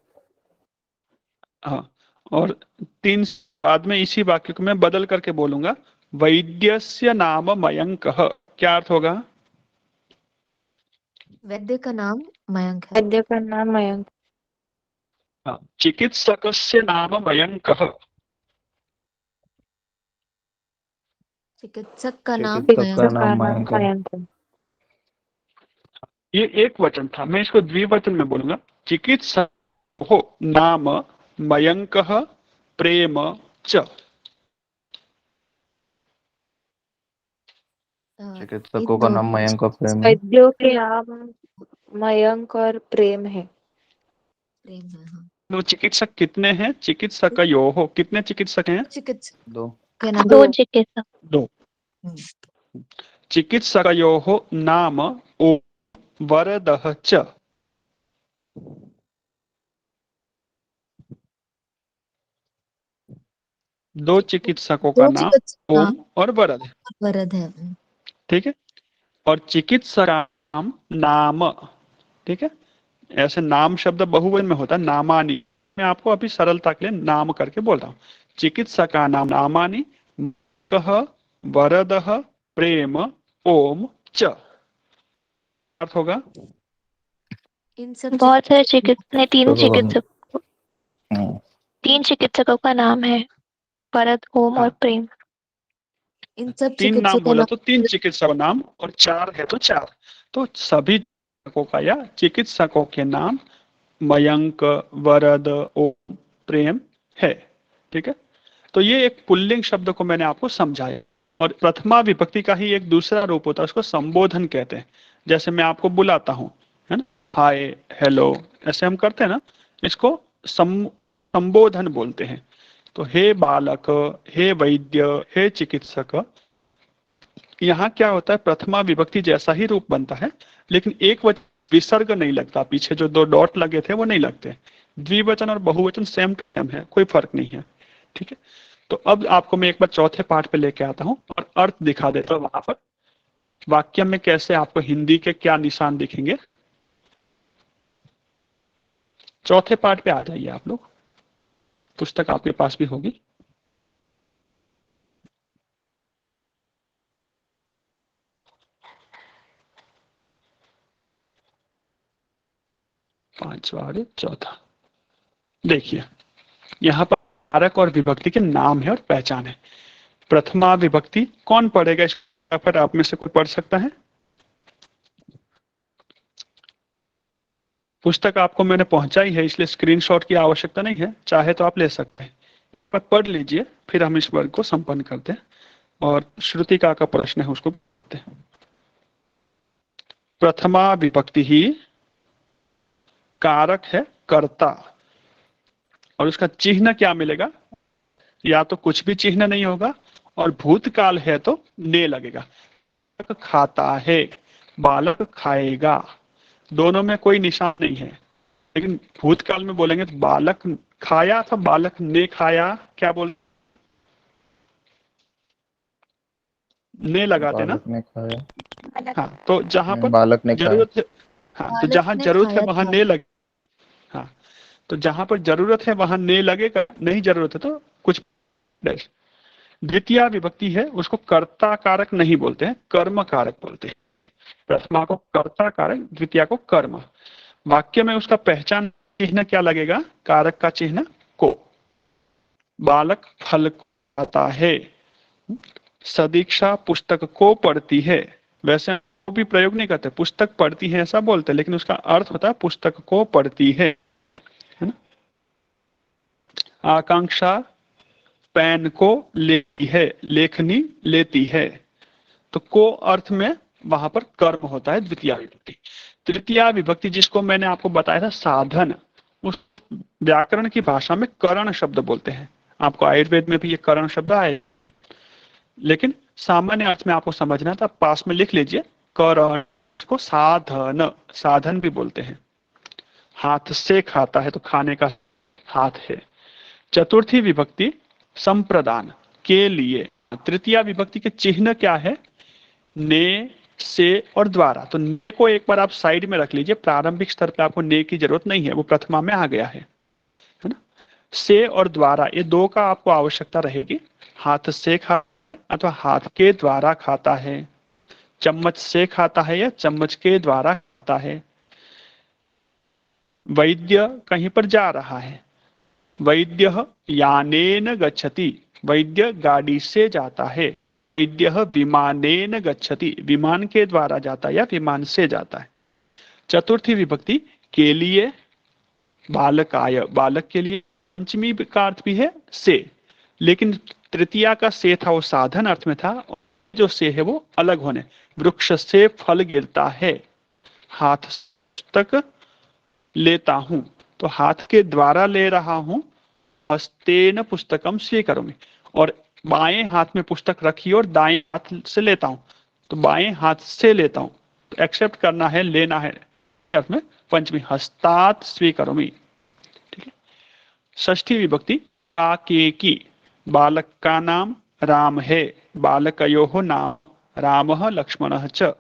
S1: हाँ, और तीन बाद में इसी वाक्य को मैं बदल करके बोलूंगा। वैद्यस्य नाम मयंकः, क्या अर्थ होगा?
S2: वैद्य का नाम मयंक है।
S5: वैद्य का नाम मयंक।
S1: हाँ, चिकित्सकस्य नाम मयंकः,
S2: चिकित्सक का नाम
S4: चिकित्सक
S2: मयंक
S4: का
S2: है।
S4: नाम मयंक है।
S5: मयंक।
S1: ये एक वचन था, मैं इसको द्विवचन में बोलूंगा। चिकित्सक हो नाम मयंकः प्रेम च।
S4: चिकित्सकों का नाम मयंक और प्रेम है।
S5: वैद्यों के नाम मयंक और प्रेम है।
S2: प्रेम है, हाँ।
S1: तो चिकित्सक कितने हैं? चिकित्सकयोः हो, कितने चिकित्सक हैं?
S2: चिकित्सक
S4: दो।
S2: का नाम
S7: दो चिकित्सक।
S1: दो। चिकित्सकयोः नाम ओ वरदः च। दो चिकित्सकों का
S2: दो
S1: नाम
S2: चिकित्सक
S1: ओम और वरद है।
S2: वरद है।
S1: ठीक है, और चिकित्सक का नाम नाम। ठीक है, ऐसे नाम शब्द बहुवचन में होता है, नामानी। मैं आपको अभी सरलता के लिए नाम करके बोल रहा हूँ। चिकित्सक का नाम नामानी, कह वरदः प्रेम ओम च। अर्थ होगा?
S2: इन सब
S7: बहुत सारे चिकित्सक ने
S4: हम्म,
S7: तीन चिकित्सकों का नाम है, भरत, ओम और
S1: हाँ,
S7: प्रेम।
S2: इन सब
S1: तीन नाम
S2: चिकित्सकों
S1: बोला
S2: नाम
S1: तो तीन चिकित्सक नाम, और चार है तो चार। तो सभी चिकित्सकों का या चिकित्सकों के नाम मयंक, वरद, ओम, प्रेम है। ठीक है, तो ये एक पुल्लिंग शब्द को मैंने आपको समझाया। और प्रथमा विभक्ति का ही एक दूसरा रूप होता है, उसको संबोधन कहते हैं। जैसे मैं आपको बुलाता हूँ, है ना, हाय हेलो, ऐसे हम करते हैं ना, इसको संबोधन बोलते हैं। तो हे बालक, हे वैद्य, हे चिकित्सक, यहाँ क्या होता है, प्रथमा विभक्ति जैसा ही रूप बनता है, लेकिन एक वचन विसर्ग नहीं लगता, पीछे जो दो डॉट लगे थे वो नहीं लगते। द्विवचन और बहुवचन सेम टू है, कोई फर्क नहीं है। ठीक है, तो अब आपको मैं एक बार चौथे पाठ पे लेके आता हूँ और अर्थ दिखा देता हूँ। वहां पर वाक्य में कैसे आपको हिंदी के क्या निशान दिखेंगे। चौथे पाठ पे आ जाइए आप लोग, पुस्तक आपके पास भी होगी। पांचवा और चौथा देखिए, यहाँ पर कारक और विभक्ति के नाम है और पहचान है। प्रथमा विभक्ति कौन पढ़ेगा, इस पर आप में से कोई पढ़ सकता है? पुस्तक आपको मैंने पहुंचाई है, इसलिए स्क्रीनशॉट की आवश्यकता नहीं है, चाहे तो आप ले सकते हैं। पर पढ़ लीजिए, फिर हम इस वर्ग को संपन्न करते हैं। और श्रुतिका का प्रश्न है, उसको पढ़ते हैं। प्रथमा विभक्ति ही कारक है कर्ता, और उसका चिन्ह क्या मिलेगा? या तो कुछ भी चिन्ह नहीं होगा, और भूतकाल है तो ने लगेगा। बालक खाता है, बालक खाएगा, दोनों में कोई निशान नहीं है। लेकिन भूतकाल में बोलेंगे तो बालक खाया था, बालक ने खाया, क्या बोल ने लगाते ना।
S4: बालक ने खाया।
S1: हाँ, तो जहां पर
S4: बालक ने खाया।
S1: जरूरत है, हाँ, तो
S2: बालक
S1: जहां
S2: ने
S1: जरूरत है
S2: खाया
S1: वहां
S2: था।
S1: ने लगे। हाँ, तो जहां पर जरूरत है वहां ने लगेगा, नहीं जरूरत है तो कुछ डैश। द्वितीय विभक्ति है, उसको कर्ता कारक नहीं बोलते हैं, कर्म कारक बोलते हैं। प्रथमा को कर्ता कारक, द्वितीया को कर्म। वाक्य में उसका पहचान चिन्ह क्या लगेगा? कारक का चिन्ह को। बालक फल को खाता है, सदीक्षा पुस्तक को पढ़ती है। वैसे वो भी प्रयोग नहीं करते, पुस्तक पढ़ती है ऐसा बोलते, लेकिन उसका अर्थ होता है पुस्तक को पढ़ती है ना? आकांक्षा पेन को लेती है, लेखनी लेती है। तो को अर्थ में वहां पर कर्म होता है द्वितीय विभक्ति। तृतीया विभक्ति जिसको मैंने आपको बताया था साधन, उस व्याकरण की भाषा में करण शब्द बोलते हैं। आपको आयुर्वेद में भी ये करण शब्द आए, लेकिन सामान्य अर्थ में आपको समझना था, पास में लिख लीजिए। करण को साधन, साधन भी बोलते हैं। हाथ से खाता है तो खाने का हाथ है। चतुर्थी विभक्ति संप्रदान के लिए। तृतीया विभक्ति के चिन्ह क्या है? ने, से और द्वारा। तो ने को एक बार आप साइड में रख लीजिए, प्रारंभिक स्तर पे आपको ने की जरूरत नहीं है, वो प्रथमा में आ गया है ना? से और द्वारा, ये दो का आपको आवश्यकता रहेगी। हाथ से खा अथवा हाथ के द्वारा खाता है, चम्मच से खाता है या चम्मच के द्वारा खाता है। वैद्य कहीं पर जा रहा है, वैद्य यानेन गच्छति, वैद्य गाड़ी से जाता है। वैद्य विमानेन गच्छति, विमान के द्वारा जाता है या विमान से जाता है। चतुर्थी विभक्ति के लिए, बालकाय, बालक के लिए। पंचमी का अर्थ भी है से, लेकिन तृतीया का से था वो साधन अर्थ में था, जो से है वो अलग होने। वृक्ष से फल गिरता है, हाथ तक लेता हूं, तो हाथ के द्वारा ले रहा हूं। हस्तेन पुस्तकम स्वीकरोमि, और बाएं हाथ में पुस्तक रखी और दाएं हाथ से लेता हूं, तो बाएं हाथ से लेता हूं। तो एक्सेप्ट करना है, लेना है अर्थ में पंचमी, हस्तात स्वीकरोमि। ठीक है। षष्ठी विभक्ति काके की। बालक का नाम राम है, बालकयोः नाम रामः लक्ष्मणः च।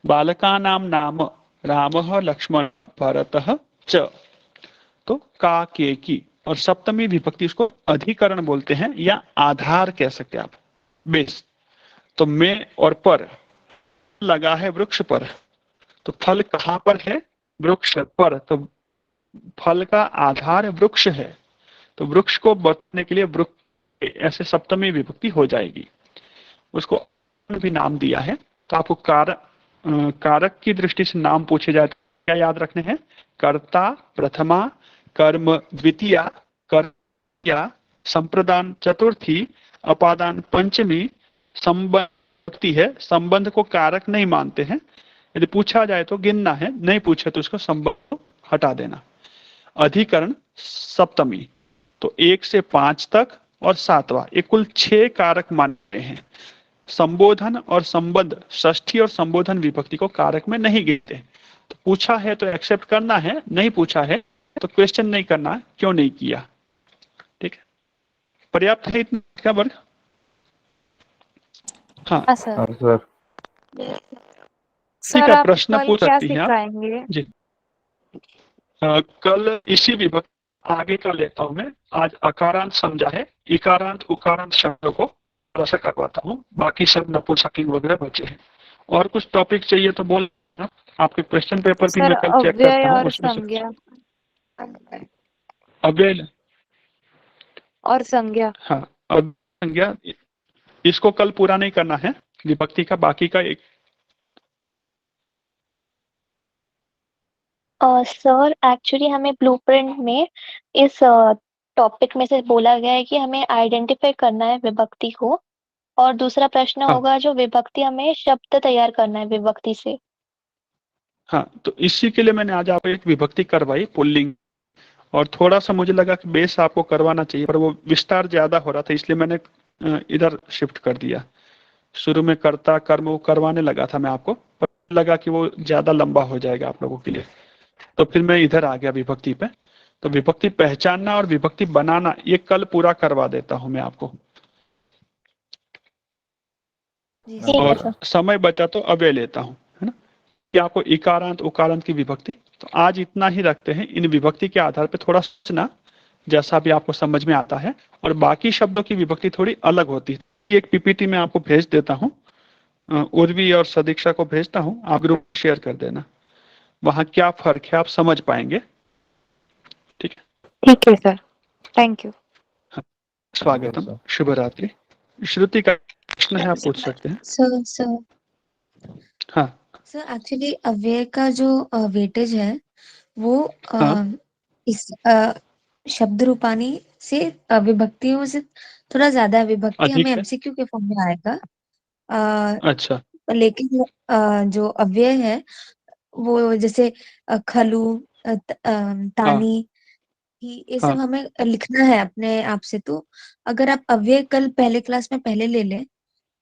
S1: बालकानां नाम रामः लक्ष्मण भरतः च। तो काके की। और सप्तमी विभक्ति उसको अधिकरण बोलते हैं या आधार कह सकते हैं आप, बेस। तो में और पर लगा है वृक्ष पर, तो फल कहां पर है? वृक्ष पर। तो फल का आधार वृक्ष है, तो वृक्ष को बताने के लिए वृक्ष, ऐसे सप्तमी विभक्ति हो जाएगी। उसको भी नाम दिया है। तो आपको कारक की दृष्टि से नाम पूछे जाए तो क्या याद रखने हैं? कर्ता प्रथमा, कर्म द्वितीया, कर्या संप्रदान चतुर्थी, अपादान पंचमी, संबंध है। संबंध को कारक नहीं मानते हैं, यदि पूछा जाए तो गिनना है, नहीं पूछे तो उसको संबंध हटा देना। अधिकरण सप्तमी, तो 1 से 5 तक और 7वां, ये कुल 6 कारक मानते हैं। संबोधन और संबंध, षष्ठी और संबोधन विभक्ति को कारक में नहीं गिनते। तो पूछा है तो एक्सेप्ट करना है, नहीं पूछा है तो क्वेश्चन नहीं करना, क्यों नहीं किया। ठीक है, पर्याप्त है इतना का वर्ग? हाँ
S5: सर।
S4: हाँ सर।
S1: ठीक है, प्रश्न
S5: कल
S1: पूछ
S5: क्या
S1: सकती हैं आप
S5: सिखाएंगे?
S1: जी। कल इसी विभक्ति आगे का लेता हूं मैं। आज अकारांत समझा है, इकारांत उकारांत शब्दों को थोड़ा सा करवाता हूँ, बाकी सब नपुंसकलिंग वगैरह बचे हैं। और कुछ टॉपिक चाहिए तो बोल, आपके क्वेश्चन पेपर भी मैं कल चेक
S5: अव्यय
S1: करता हूँ,
S5: और
S1: उसमें से
S5: संज्ञा
S1: अव्यय,
S5: और संज्ञा।
S1: हाँ अब संज्ञा, इसको कल पूरा नहीं करना है विभक्ति का, बाकी का एक।
S7: सर एक्चुअली हमें ब्लूप्रिंट में इस टॉपिक में से बोला गया है कि हमें आइडेंटिफाई करना है विभक्ति को, और दूसरा प्रश्न
S1: हाँ।
S7: होगा जो विभक्ति, हमें शब्द तैयार करना है विभक्ति से।
S1: हाँ, तो इसी के लिए मैंने आज आपको एक विभक्ति करवाई पुल्लिंग, और थोड़ा सा मुझे लगा कि बेस आपको करवाना चाहिए, पर वो विस्तार ज्यादा हो रहा था, इसलिए मैंने इधर शिफ्ट कर दिया। शुरू में कर्ता कर्म वो करवाने लगा था मैं आपको, पर लगा कि वो ज्यादा लंबा हो जाएगा आप लोगों के लिए, तो फिर मैं इधर आ गया विभक्ति पे। तो विभक्ति पहचानना और विभक्ति बनाना ये कल पूरा करवा देता हूं मैं आपको,
S7: ठीक है
S1: और
S7: सर।
S1: समय बचा तो अव्यय लेता हूं, है ना, कि आपको इकारांत उकारांत की विभक्ति। तो आज इतना ही रखते हैं। इन विभक्ति के आधार पर थोड़ा सोचना, जैसा भी आपको समझ में आता है, और बाकी शब्दों की विभक्ति थोड़ी अलग होती है। एक पीपीटी में आपको भेज देता हूँ, उर्वी और सदीक्षा को भेजता हूँ, आप ग्रुप शेयर कर देना, वहाँ क्या फर्क है आप समझ पाएंगे। ठीक है,
S5: ठीक है सर, थैंक यू।
S1: स्वागतम,
S4: सर।
S1: शुभ रात्रि। श्रुति का प्रश्न है, आप पूछ सकते हैं।
S2: सर
S1: हाँ
S2: सर एक्चुअली अव्यय का जो वेटेज है वो
S1: हाँ
S2: इस शब्द रूपानी से विभक्तियों से थोड़ा ज्यादा है। विभक्ति हमें
S1: अधिक है।
S2: एमसीक्यू के फॉर्म में आएगा।
S1: अच्छा
S2: लेकिन जो अव्यय है वो जैसे खलु,
S1: हाँ
S2: तानी, ही, ये सब
S1: हाँ,
S2: हमें लिखना है अपने आप से। तो अगर आप अव्यय कल पहले क्लास में पहले ले लें,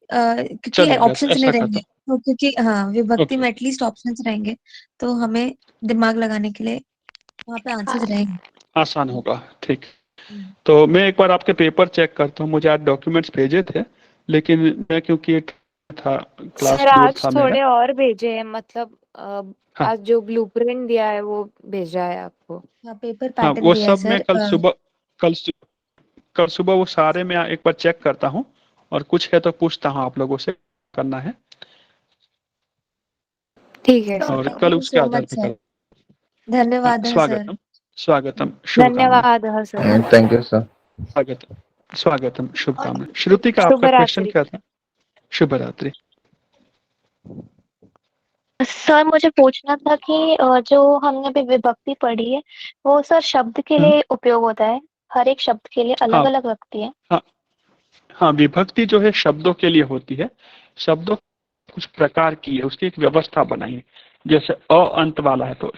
S2: क्योंकि
S1: चलेगा, तो
S2: ऑप्शंस नहीं
S1: ऐसा करता
S2: रहेंगे, तो क्योंकि हाँ
S1: हूँ।
S2: विभक्ति
S1: ओके,
S2: में एटलीस्ट ऑप्शंस रहेंगे, तो हमें दिमाग लगाने के लिए वहाँ पे आंसर्स रहेंगे।
S1: आसान होगा। ठीक,
S2: हम्म।
S1: तो मैं एक बार आपके पेपर चेक करता हूँ। मुझे आज डॉक्यूमेंट्स भेजे थे, लेकिन मैं क्योंकि एक था, क्लास
S5: सर
S1: दूर
S5: आज
S1: था मेरा।
S5: थोड़े और भेजे हैं, मतलब
S1: हाँ
S5: आज जो ब्लूप्रिंट दिया है वो भेजा है आपको।
S2: हाँ पेपर
S1: हाँ,
S2: पैटर्न
S1: वो
S2: दिया है
S1: सब मैं
S2: सर।
S1: कल सु, कल सुबह वो सारे मैं एक बार चेक करता हूँ, और कुछ है तो पूछता हूँ आप लोगों से, करना है,
S5: ठीक है सर,
S1: और
S2: थैंक
S1: कल
S2: यू
S1: उसके
S2: सो
S1: आधार
S2: मच
S1: पर
S2: सर।
S1: कर। हाँ,
S2: धन्यवाद है सर।
S1: स्वागतम स्वागतम, शुभकामना।
S5: धन्यवाद है सर।
S4: Thank you sir.
S1: स्वागतम स्वागतम, शुभकामना। श्रुति का
S5: शुभ
S1: आपका क्वेश्चन
S5: रात्रि।
S1: क्या था? शुभ रात्रि।
S7: सर मुझे पूछना था कि जो हमने अभी विभक्ति पढ़ी है वो सर शब्द के
S1: हम्म,
S7: लिए उपयोग होता है, हर एक शब्द के लिए अलग
S1: हाँ
S7: अलग लगती है।
S1: हाँ हाँ, विभक्ति जो है शब्दों के लिए होती है। शब्दों कुछ प्रकार की है, उसकी एक व्यवस्था बनाई है। जैसे अ अंत वाला है, तो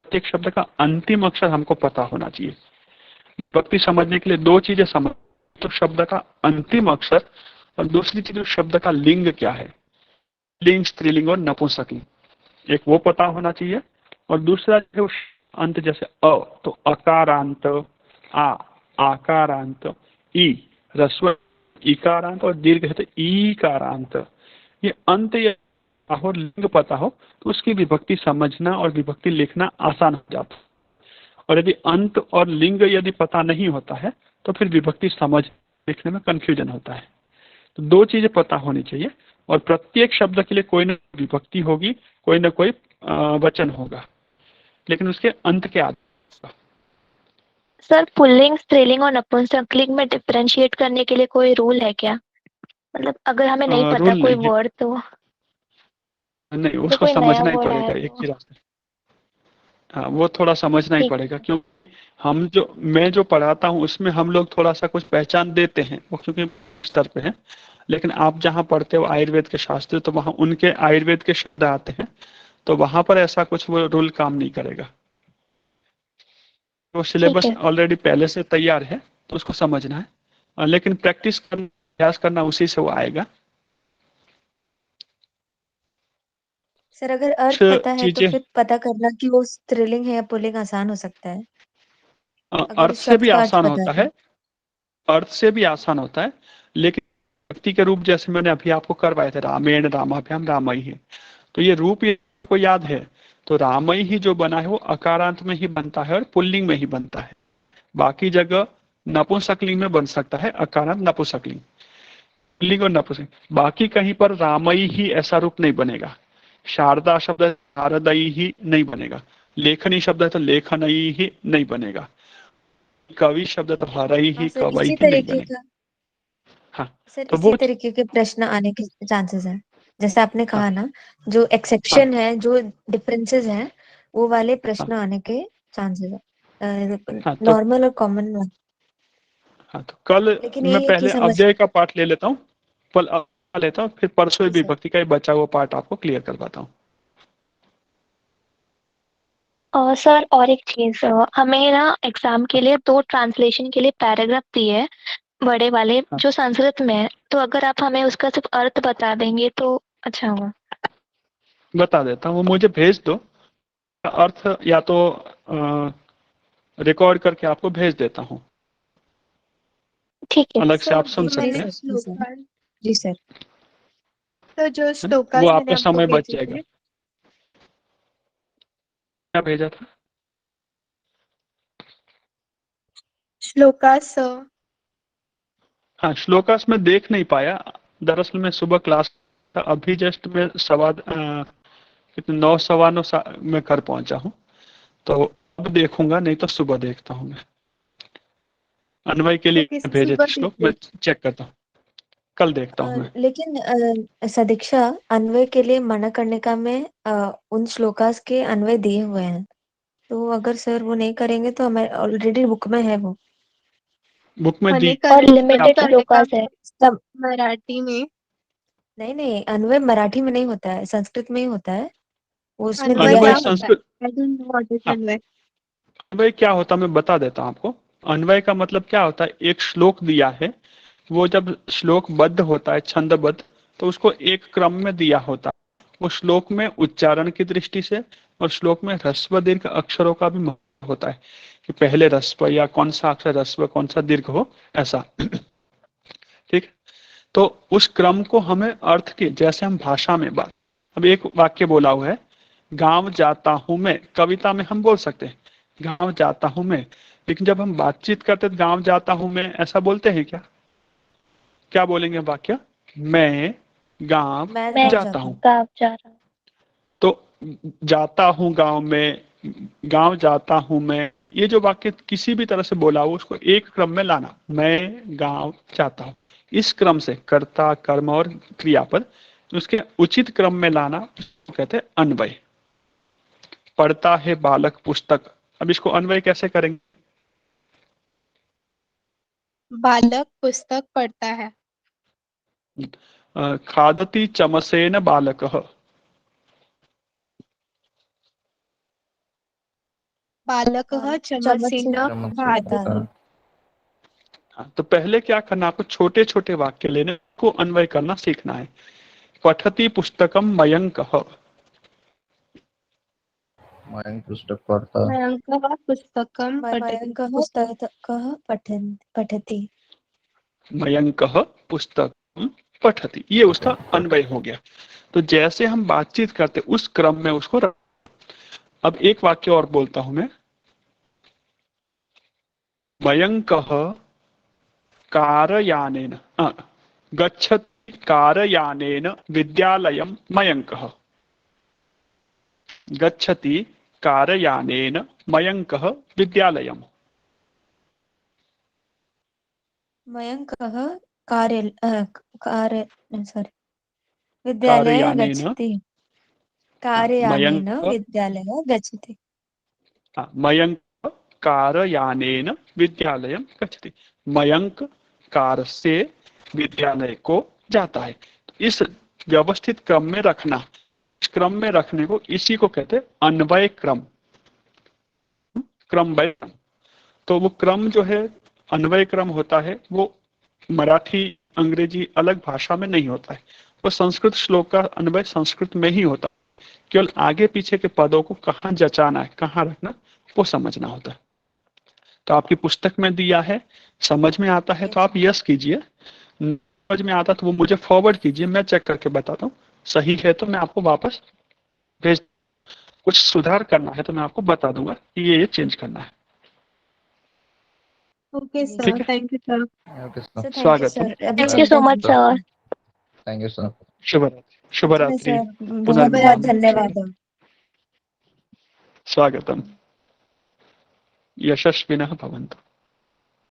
S1: एक शब्द का अंतिम अक्षर हमको पता होना चाहिए। विभक्ति समझने के लिए दो चीजें समझ, तो शब्द का अंतिम अक्षर, और दूसरी चीज उस शब्द का लिंग क्या है, लिंग, स्त्रीलिंग और नपुंसकलिंग, एक वो पता होना चाहिए। और दूसरा जो है उस अंत, जैसे अ तो अकारांत, आ आकारांत, ई ह्रस्व इकारांत, और दीर्घ है तो ईकारांत। ये अंत या हो, लिंग पता हो, तो उसकी विभक्ति समझना और विभक्ति लिखना आसान हो जाता है। और यदि अंत और लिंग यदि पता नहीं होता है, तो फिर विभक्ति समझ लिखने में कंफ्यूजन होता है। तो दो चीजें पता होनी चाहिए, और प्रत्येक शब्द के लिए कोई ना विभक्ति होगी, कोई ना कोई वचन होगा, लेकिन उसके अंत के आधार।
S7: सर पुल्लिंग, स्त्रीलिंग और नपुंसकलिंग में डिफरेंशिएट करने के लिए कोई रूल है क्या? मतलब अगर हमें नहीं पता
S1: रूल
S7: कोई
S1: नहीं है,
S7: वर्ड तो
S1: नहीं,
S7: तो
S1: उसको
S7: कोई नया
S1: समझना ही
S7: वर्ड
S1: पड़ेगा,
S7: आया
S1: एक
S7: तो।
S1: ही रास्ता। हाँ, वो थोड़ा समझना ही
S7: ठीक
S1: पड़ेगा, क्यों मैं जो पढ़ाता हूँ उसमें हम लोग थोड़ा सा कुछ पहचान देते हैं, वो क्योंकि स्तर पे है। लेकिन आप जहाँ पढ़ते हो आयुर्वेद के शास्त्र, तो वहाँ उनके आयुर्वेद के शब्द आते हैं, तो वहां पर ऐसा कुछ वो रूल काम नहीं करेगा। वो
S7: ठीक
S1: सिलेबस
S7: है।
S1: ऑलरेडी पहले से तैयार है, तो उसको समझना है। लेकिन प्रैक्टिस करना, अभ्यास करना, उसी से वो आएगा।
S2: सर अगर अर्थ
S1: कुछ
S2: पता है तो
S1: चीजें
S2: फिर पता करना कि वो स्त्रीलिंग है या पुल्लिंग आसान हो सकता है, अगर
S1: अर्थ से
S2: शब्द
S1: भी
S2: का अर्थ
S1: आसान
S2: पता है
S1: होता
S2: तो।
S1: है, अर्थ से भी आसान होता है, लेकिन व्यक्ति के रूप जैसे मैंने अभी आपको करवाए थे, रामेण रामाभ्याम रामई है, तो ये रूप ये को याद है। तो रामई ही जो बना है वो अकारांत में ही बनता है और पुल्लिंग में ही बनता है। बाकी जगह नपुंसकलिंग में बन सकता है, अकारांत नपुंसकलिंग, पुल्लिंग और नपुंसकलिंग। बाकी कहीं पर रामई ही ऐसा रूप नहीं बनेगा। शारदा शब्द है, शारदई ही नहीं बनेगा। लेखनी शब्द है तो लेखनई ही नहीं बनेगा। कवि शब्द है तो हरई
S2: हाँ
S1: ही
S2: सर
S1: कवई
S2: इसी
S1: ही नहीं
S2: तरीके
S1: बनेगा।
S2: का,
S1: हाँ,
S2: सर
S1: तो
S2: इसी
S1: वो,
S2: तरीके के प्रश्न आने के चांसेस हैं। जैसे आपने
S1: हाँ
S2: कहा ना, जो
S1: हाँ
S2: एक्सेप्शन है, जो डिफरेंसेस हैं, वो वाले
S1: हाँ
S2: प्रश्न आने के चांसेस है,
S1: हाँ, तो
S2: नॉर्मल और कॉमन।
S1: हाँ, तो कल
S2: लेकिन
S1: मैं
S2: यही है कि
S1: पहले
S2: समझ।
S1: अव्यय का पाठ ले लेता हूँ, कल लेता हूँ, फिर परसों
S2: जी सर।
S1: विभक्ति का एक बचा हुआ पार्ट आपको क्लियर करवाता हूँ।
S7: सर और एक चीज, हमें ना एग्जाम के लिए दो ट्रांसलेशन के लिए पैराग्राफ दिए है बड़े वाले
S1: हाँ,
S7: जो संस्कृत में है, तो अगर आप हमें उसका सिर्फ अर्थ बता देंगे तो अच्छा होगा।
S1: बता देता हूँ, वो मुझे भेज दो। अर्थ या तो रिकॉर्ड करके आपको भेज देता हूँ,
S7: ठीक है।
S1: अलग से
S3: सो
S1: आप सुन
S3: जो
S2: जी
S1: सकते
S3: मैंने
S1: हैं,
S2: सर, जी सर,
S3: श्लोकास,
S2: जी सर।
S3: तो जो
S1: है ना, वो
S3: श्लोकास मैंने
S1: आपका
S3: आपको
S1: समय बच
S3: भेजे
S1: जाएगा।
S3: थे,
S1: क्या भेजा था?
S3: श्लोकास
S1: हाँ, श्लोकास में देख नहीं पाया, दरअसल मैं सुबह क्लास था, अभी जस्ट मैं कितने 9 सवा 9 में कर पहुंचा हूँ, तो अब देखूंगा, नहीं तो सुबह देखता हूँ मैं। अन्वय के लिए
S3: किसी
S1: भेजे
S3: सुबह
S1: थे श्लोक,
S3: देखिए।
S1: मैं चेक करता हूँ, कल देखता हूँ मैं।
S2: लेकिन सदीक्षा अन्वय के लिए मना करने का में उन श्लोकास के अन्वय दिए हुए हैं, तो अगर सर वो नहीं करेंगे तो हमारे ऑलरेडी बुक में है वो।
S1: बुक में दी
S3: मने
S7: और
S3: करने
S7: लिमिटेड
S3: करने का
S7: श्लोकास है।
S2: सब
S3: मराठी में
S2: नहीं, अन्वय मराठी में नहीं होता है, संस्कृत में ही होता है, वो उसमें
S3: अन्वय
S2: दिया
S1: अन्वय
S3: क्या
S2: है।
S3: होता है?
S1: Sanskrit,
S3: I don't know what is
S1: हाँ,
S3: अन्वय।
S1: अन्वय क्या होता है मैं बता देता हूँ आपको। अन्वय का मतलब क्या होता है, एक श्लोक दिया है, वो जब श्लोक बद्ध होता है, छंदबद्ध, तो उसको एक क्रम में दिया होता है। वो श्लोक में उच्चारण की दृष्टि से और श्लोक में ह्रस्व दीर्घ अक्षरों का भी महत्व होता है, कि पहले ह्रस्व या कौन सा अक्षर ह्रस्व कौन सा दीर्घ हो, ऐसा। ठीक। तो उस क्रम को हमें अर्थ की, जैसे हम भाषा में बात, अब एक वाक्य बोला हुआ है, गांव जाता हूं मैं, कविता में हम बोल सकते हैं गांव जाता हूं मैं, लेकिन जब हम बातचीत करते तो गांव जाता हूं मैं ऐसा बोलते हैं क्या? क्या बोलेंगे वाक्य? मैं गांव
S2: मैं
S7: मैं
S2: गाँव
S1: जाता
S2: जाता
S1: हूं।
S2: हूँ।
S7: गाँव जा रहा हूँ।
S1: तो जाता हूं गांव में, गांव जाता हूं मैं, ये जो वाक्य किसी भी तरह से बोला हो उसको एक क्रम में लाना, मैं गांव जाता हूं, इस क्रम से कर्ता कर्म और क्रियापद उसके उचित क्रम में लाना, उसको कहते हैं अन्वय। पढ़ता है बालक पुस्तक, अब इसको अन्वय कैसे करेंगे?
S3: बालक पुस्तक पढ़ता है।
S1: खादति चमसेन बालकः,
S3: बालकः
S2: चम्मच से
S3: चमसेन
S4: चम्मच से
S3: खादति।
S2: खाता
S4: खाता
S2: है।
S4: है।
S1: हाँ, तो पहले क्या करना, आपको छोटे छोटे वाक्य लेने को अन्वय करना सीखना है। पठति पुस्तकम मयंकः,
S4: मयंक पुस्तक पढ़ता है।
S3: मयंकः पुस्तकं पठति।
S2: मयङ्कः पुस्तकः पठति।
S1: मयंकः पुस्तकम पठति, ये उसका अन्वय हो गया। तो जैसे हम बातचीत करते उस क्रम में उसको रख। अब एक वाक्य और बोलता हूं मैं, मयंकः कारयानेन गच्छति कारयानेन विद्यालयं मयंकः, गच्छति कारयानेन मयंकः विद्यालयम्।
S2: मयङ्कः कार्य सॉरी विद्यालयः
S1: कारयानेन,
S2: गच्छति।
S1: हाँ,
S2: कार्यानेन
S1: मयंक,
S2: विद्यालयः गच्छति।
S1: हाँ, मयंक कारयानेन विद्यालयं गच्छति। मयंक कार से विद्यालय को जाता है। तो इस व्यवस्थित क्रम में रखना, इस क्रम में रखने को, इसी को कहते हैं अन्वय क्रम, क्रम वय क्रम। तो वो क्रम जो है अन्वय क्रम होता है, वो मराठी अंग्रेजी अलग भाषा में नहीं होता है। वो संस्कृत श्लोक का अन्वय संस्कृत में ही होता है, केवल आगे पीछे के पदों को कहाँ जचाना है, कहाँ रखना, वो समझना होता है। तो आपकी पुस्तक में दिया है, समझ में आता है तो आप यस कीजिए, समझ में आता तो वो मुझे फॉरवर्ड कीजिए, मैं चेक करके बताता हूँ। सही है तो मैं आपको वापस भेज, कुछ सुधार करना है तो मैं आपको बता दूंगा कि ये चेंज करना है।
S3: ओके
S2: जी
S1: ठीक
S3: सर,
S1: है,
S3: thank you sir.
S4: Okay sir.
S2: Sir thank you
S1: स्वागतम,
S2: सर, अभी
S7: thank you so
S2: children's
S7: much
S2: day
S4: sir
S7: sir.
S2: है।
S4: Thank you sir.
S1: शुभरात्रि,
S2: सच में
S1: शुभरात्रि,
S2: सर बहुत बहुत
S1: पुनर्मिलामः,
S2: धन्यवाद।
S1: स्वागतम, यशस्विनः भवन्तु।